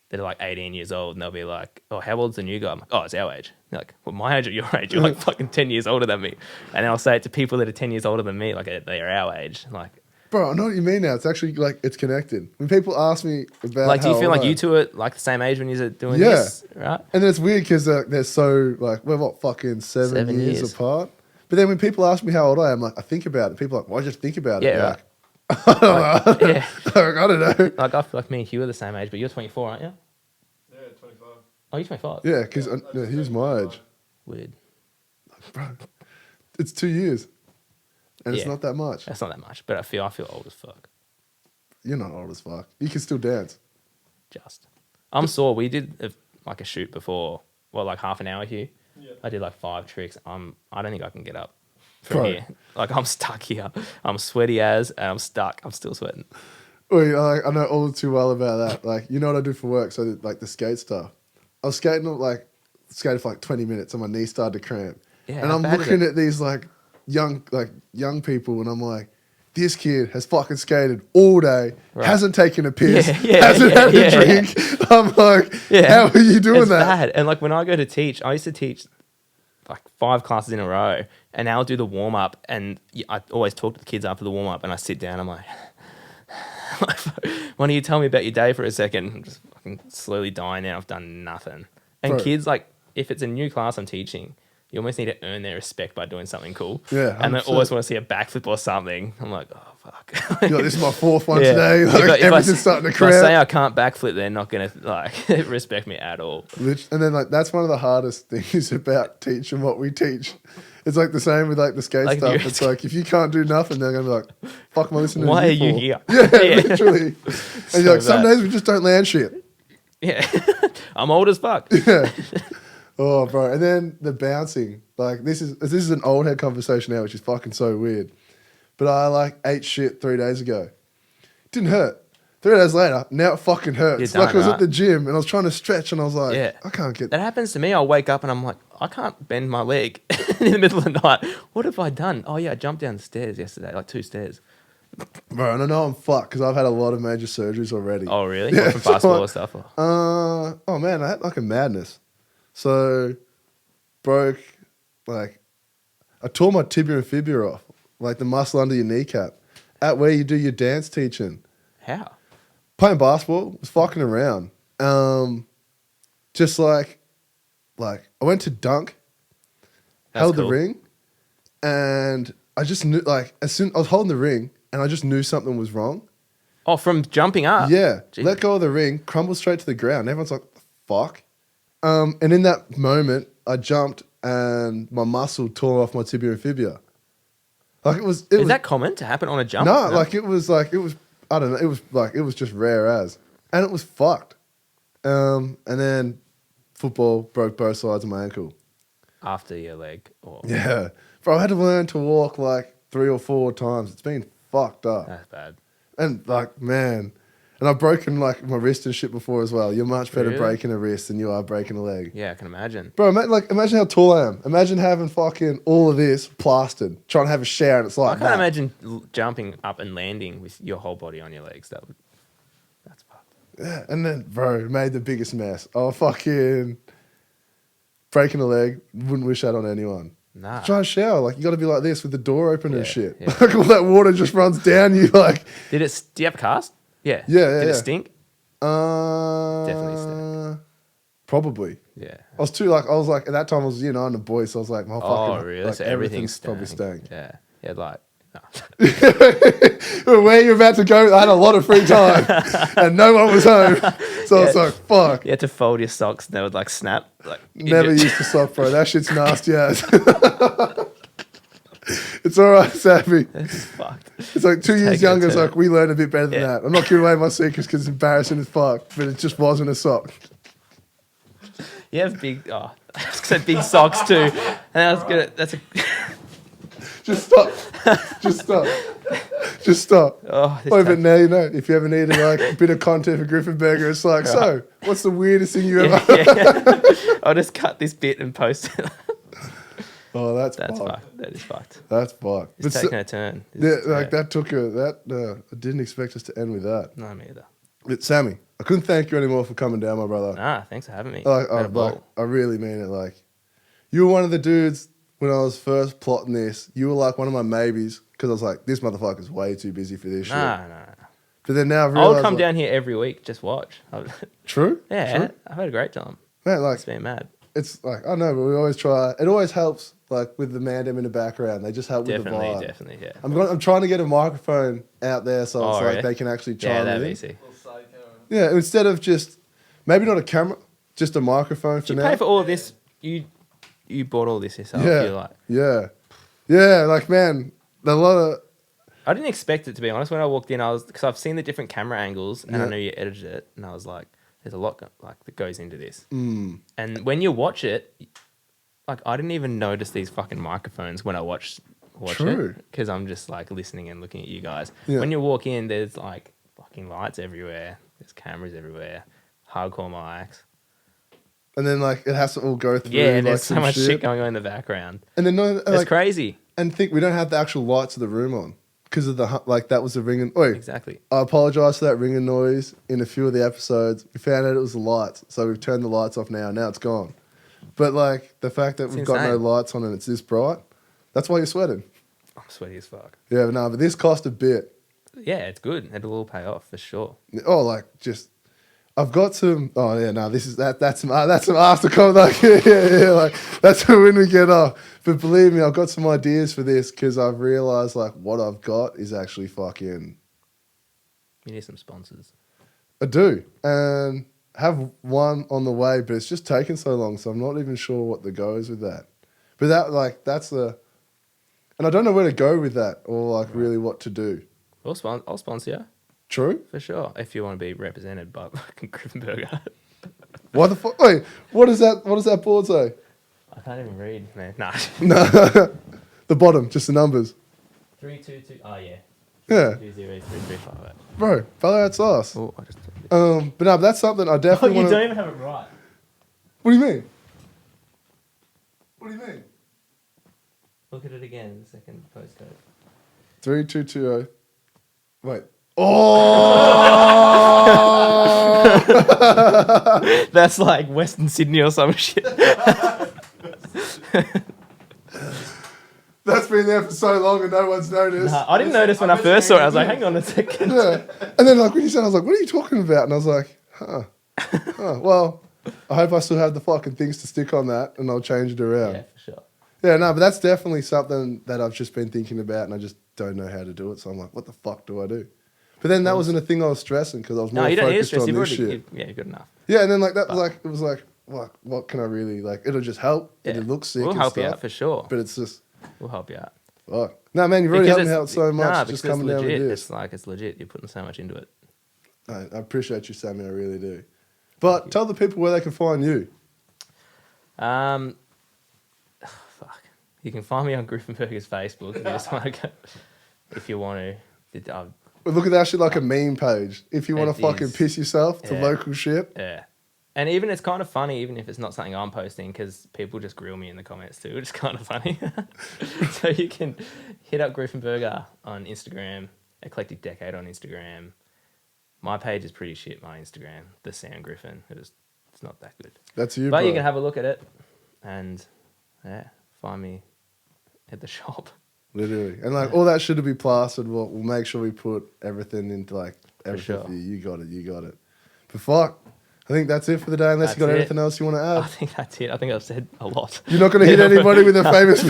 S2: that are like 18 years old and they'll be like, oh, how old's the new guy? I'm like, oh, it's our age. They're like, well, my age or your age? You're like fucking 10 years older than me. And I'll say it to people that are 10 years older than me, like they're our age. Like,
S1: Bro, I know what you mean now. It's actually like, it's connected. When people ask me about
S2: like, do you
S1: how
S2: feel
S1: old
S2: like
S1: I
S2: you
S1: am-
S2: two are like the same age when you're doing
S1: Yeah.
S2: this, right?
S1: And then it's weird because they're so, like, we're what, fucking 7 years apart? But then when people ask me how old I am, like, I think about it. People are like, why'd you think about it?
S2: Yeah,
S1: Like, I don't know.
S2: Yeah.
S1: Like, I don't know.
S2: Like, I feel like me and Hugh are the same age, but you're 24, aren't you?
S3: Yeah, 25.
S2: Oh, you're 25?
S1: Yeah, because he was my age.
S2: Weird.
S1: Bro, it's 2 years. And it's
S2: Yeah.
S1: not that much.
S2: That's not that much, but I feel old as fuck.
S1: You're not old as fuck. You can still dance.
S2: Just. I'm sore. We did like a shoot before, like half an hour here.
S3: Yeah.
S2: I did like 5 tricks. I don't think I can get up from
S1: Bro.
S2: here. Like I'm stuck here. I'm sweaty and I'm stuck. I'm still sweating.
S1: Wait, I know all too well about that. Like, you know what I do for work? So, like, the skate stuff. I was skating for like 20 minutes and my knee started to cramp.
S2: Yeah,
S1: and
S2: how
S1: I'm
S2: bad is
S1: looking
S2: it?
S1: at these, like, young people and I'm like, this kid has fucking skated all day,
S2: Right.
S1: hasn't taken a piss,
S2: Yeah,
S1: hasn't had
S2: yeah,
S1: a drink. I'm like, how are you doing
S2: it's
S1: that?
S2: bad. And like when I go to teach, I used to teach like 5 classes in a row, and now I'll do the warm up, and I always talk to the kids after the warm up, and I sit down. I'm like, why don't you tell me about your day for a second? I'm just fucking slowly dying now. I've done nothing. And
S1: Bro.
S2: kids, like, if it's a new class I'm teaching, you almost need to earn their respect by doing something cool.
S1: Yeah,
S2: And they
S1: 100%.
S2: always want to see a backflip or something. I'm like, oh fuck.
S1: You're like, this is my 4th one
S2: Yeah.
S1: today.
S2: If
S1: Like,
S2: I- if I
S1: everything's
S2: s-
S1: starting to
S2: If I say
S1: cramp.
S2: I can't backflip, they're not gonna like respect me at all.
S1: And then, like, that's one of the hardest things about teaching what we teach. It's like the same with like the skate
S2: Like,
S1: stuff.
S2: you're-
S1: It's like if you can't do nothing, they're gonna be like, "Fuck, am I listening
S2: Why
S1: to
S2: are
S1: you
S2: you
S1: for?"
S2: here?
S1: Yeah,
S2: Yeah.
S1: literally. And you're like, some
S2: bad.
S1: days we just don't land shit.
S2: Yeah, I'm old as fuck.
S1: Yeah. Oh, bro. And then the bouncing. Like this is an old head conversation now, which is fucking so weird. But I like ate shit 3 days ago. Didn't hurt. 3 days later, now it fucking hurts.
S2: You're
S1: Like I was
S2: done,
S1: at the gym and I was trying to stretch and I was like,
S2: Yeah.
S1: I can't get.
S2: That happens to me. I'll wake up and I'm like, I can't bend my leg in the middle of the night. What have I done? Oh yeah, I jumped down the stairs yesterday, like 2 stairs.
S1: Bro, and I know I'm fucked because I've had a lot of major surgeries already.
S2: Oh really?
S1: Yeah,
S2: What, from
S1: so
S2: basketball or stuff? Or?
S1: Oh man, I had like a madness. So broke, like, I tore my tibia and fibula off, like the muscle under your kneecap, at where you do your dance teaching.
S2: How?
S1: Playing basketball, was fucking around. Just like I went to dunk,
S2: That's
S1: held
S2: cool.
S1: the ring, and I just knew, like, as soon I was holding the ring, and I just knew something was wrong.
S2: Oh, from jumping up.
S1: Yeah,
S2: Jeez.
S1: let go of the ring, crumble straight to the ground. Everyone's like, fuck. And in that moment, I jumped and my muscle tore off my tibia and fibia. Like it was.
S2: Is that common to happen on a jump?
S1: No, like it was. I don't know. It was just rare as, and it was fucked. And then football broke both sides of my ankle.
S2: After your leg. Or...
S1: Yeah, bro, I had to learn to walk like 3 or 4 times. It's been fucked up.
S2: That's bad.
S1: And like, man, and I've broken like my wrist and shit before as well. You're much better
S2: Really?
S1: breaking a wrist than you are breaking a leg.
S2: Yeah, I can imagine.
S1: Bro, imagine how tall I am. Imagine having fucking all of this plastered, trying to have a shower, and it's
S2: I
S1: like
S2: can't
S1: that.
S2: imagine jumping up and landing with your whole body on your legs. That's fucked.
S1: Yeah, and then, bro, made the biggest mess. Oh, fucking breaking a leg. Wouldn't wish that on anyone.
S2: Nah.
S1: Try and shower. Like, you got to be like this with the door open and
S2: Yeah,
S1: shit.
S2: yeah.
S1: Like, all that water just runs down you. Like,
S2: Do you have a cast? Yeah.
S1: Yeah,
S2: Did
S1: yeah.
S2: it stink?
S1: Definitely
S2: stank.
S1: Probably.
S2: Yeah.
S1: I was like, at that time I was, I'm a boy, so I was like, my
S2: Oh,
S1: fucking,
S2: really?
S1: like,
S2: So everything's
S1: probably
S2: stank.
S1: stank.
S2: Yeah. Yeah, like, no.
S1: Where you're about to go, I had a lot of free time and no one was home. So I was
S2: Yeah.
S1: like, fuck.
S2: You had to fold your socks and they would like snap. Like
S1: Never
S2: idiot.
S1: used to sock, bro. That shit's nasty ass. It's all right, Sammy.
S2: It's fucked.
S1: It's like 2 years
S2: taking a
S1: younger. It's
S2: turn.
S1: like, we learned a bit better than
S2: Yeah.
S1: that. I'm not giving away my secrets because it's embarrassing as fuck, but it just wasn't a sock.
S2: You have big, I was gonna say big socks too. And I was gonna, that's a,
S1: Just stop. Just stop. Just stop.
S2: oh, this
S1: Oh, but
S2: takes-
S1: now you know. If you ever needed like a bit of content for Griffin Burger, it's like, so, what's the weirdest thing you ever...
S2: yeah. I'll just cut this bit and post it.
S1: Oh, that's
S2: That's
S1: fucked.
S2: fucked. That is fucked.
S1: That's fucked.
S2: It's
S1: But
S2: taking a turn.
S1: yeah, like that took a... I didn't expect us to end with that.
S2: No, me either.
S1: But Sammy, I couldn't thank you anymore for coming down, my brother.
S2: Nah, thanks for having me.
S1: Like,
S2: Had a ball.
S1: I really mean it. Like, you were one of the dudes when I was first plotting this. You were like one of my maybes because I was like, this motherfucker's way too busy for this shit.
S2: Nah.
S1: But then now I've
S2: I'll
S1: realized,
S2: come
S1: like,
S2: down here every week, just watch.
S1: True.
S2: Yeah,
S1: True.
S2: I've had a great time.
S1: Man, like
S2: It's been mad.
S1: it's like I know, but we always try. It always helps, like with the mandem in the background. They just help with the vibe.
S2: Definitely, yeah.
S1: I'm trying to get a microphone out there so it's
S2: Oh,
S1: like
S2: really?
S1: they can actually
S2: Yeah,
S1: chime
S2: that'd
S1: in.
S2: be easy.
S3: Little side camera.
S1: Yeah, instead of just maybe not a camera, just a microphone for
S2: Did you
S1: now.
S2: pay for all of this? You bought all this yourself?
S1: Yeah.
S2: You're like,
S1: Yeah. Like man, a lot of
S2: I didn't expect it, to be honest. When I walked in, because I've seen the different camera angles and I
S1: Yeah.
S2: knew you edited it, and I was like, there's a lot that goes into this.
S1: mm,
S2: And when you watch it, like I didn't even notice these fucking microphones when I watch
S1: True.
S2: it because I'm just like listening and looking at you guys.
S1: Yeah.
S2: When you walk in, there's like fucking lights everywhere. There's cameras everywhere. Hardcore mics.
S1: and then like it has to all go through.
S2: Yeah, and
S1: like,
S2: there's so
S1: some
S2: much shit going on in the background.
S1: And then no,
S2: It's
S1: like,
S2: crazy.
S1: and think we don't have the actual lights of the room on because of the like that was the ringing. Oh,
S2: Exactly.
S1: I apologize for that ringing noise in a few of the episodes. We found out it was the lights, so we've turned the lights off now. Now it's gone. But like the fact that
S2: It's
S1: we've got no
S2: insane.
S1: lights on and it's this bright, that's why you're sweating.
S2: I'm sweaty as fuck.
S1: Yeah, but no, but this cost a bit.
S2: Yeah, it's good. It'll all pay off for sure.
S1: Oh, like just. I've got some. Oh yeah, no, this is that's some after comment. Like yeah, like that's when we get off. But believe me, I've got some ideas for this because I've realized like what I've got is actually fucking.
S2: You need some sponsors.
S1: I do, and have one on the way, but it's just taken so long, so I'm not even sure what the go is with that. But that like that's the, and I don't know where to go with that or like really what to do.
S2: I'll sponsor you.
S1: True.
S2: For sure, if you want to be represented by fucking Griffin Burger.
S1: Why the fuck? Wait, what does that board say?
S2: I can't even read, man. Nah.
S1: No, the bottom, just the numbers.
S2: 322. Oh yeah.
S1: Yeah.
S2: 203358.
S1: Bro, fella, that's us.
S2: Oh, I just.
S1: But no, but that's something I
S2: Oh,
S1: definitely
S2: you
S1: want
S2: don't
S1: to.
S2: even have it right.
S1: What do you mean? What do you mean?
S2: Look at it again. The second postcode.
S1: 3220. Wait. Oh!
S2: That's like Western Sydney or some shit.
S1: That's been there for so long and no one's noticed.
S2: Nah, I didn't notice when I first saw it. I was like, hang on a second.
S1: Yeah. And then like when you said, I was like, what are you talking about? And I was like, well, I hope I still have the fucking things to stick on that and I'll change it around.
S2: Yeah, for sure.
S1: Yeah, no, but that's definitely something that I've just been thinking about and I just don't know how to do it. So I'm like, what the fuck do I do? But then that wasn't a thing I was stressing because I was more
S2: No, you don't need to
S1: focused
S2: stress.
S1: on
S2: You've
S1: this
S2: already,
S1: shit.
S2: yeah, good enough.
S1: Yeah, and then like that was like, it was like, what can I really, like, it'll just help.
S2: Yeah.
S1: It'll look sick
S2: We'll
S1: and
S2: help
S1: stuff.
S2: you out for sure.
S1: But it's just,
S2: We'll help you out.
S1: fuck. No, man, you've already
S2: Because
S1: helped me out so much
S2: Nah,
S1: just
S2: because
S1: coming
S2: it's
S1: down with
S2: legit.
S1: this.
S2: It's like, it's legit. You're putting so much into it.
S1: I appreciate you, Sammy, I really do. But tell the people where they can find you.
S2: Fuck. You can find me on Griffin Burger's Facebook if you just want to go, if you want to.
S1: Well, look at that shit like a meme page. If you want
S2: It
S1: to fucking
S2: is.
S1: piss yourself to
S2: Yeah.
S1: local shit.
S2: Yeah. And even it's kind of funny, even if it's not something I'm posting, because people just grill me in the comments too, which is kind of funny. So you can hit up Griffin Burger on Instagram, Eclectic Decade on Instagram. My page is pretty shit, my Instagram, the Sam Griffin. It's not that good.
S1: That's you,
S2: But
S1: bro.
S2: you can have a look at it and, yeah, find me at the shop.
S1: Literally. And like all that shit will be plastered. We'll make sure we put everything into like everything
S2: sure.
S1: for you. You got it. But fuck, I think that's it for the day unless you got
S2: That's it.
S1: anything else you want to
S2: I
S1: add.
S2: think that's it. I think I've said a lot.
S1: You're not going to hit anybody with a famous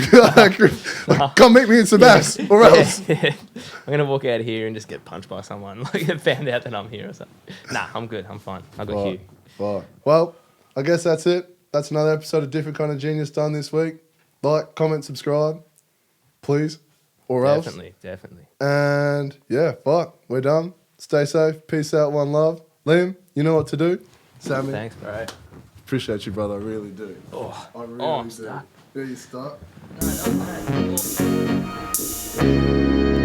S1: like, come meet me in Sebas or else.
S2: Yeah. I'm going to walk out of here and just get punched by someone. Like, they found out that I'm here or something. Nah, I'm good. I'm fine. I got you.
S1: Fuck. Well, I guess that's it. That's another episode of Different Kind of Genius done this week. Like, comment, subscribe, please, or else.
S2: Definitely.
S1: And yeah, fuck, we're done. Stay safe. Peace out. One love. Liam, you know what to do. Sammy,
S2: Thanks, bro.
S1: appreciate you, brother. I really do.
S2: Oh,
S1: I really
S2: I'm
S1: do.
S2: stuck.
S1: Yeah, you stuck.
S2: No, no, no.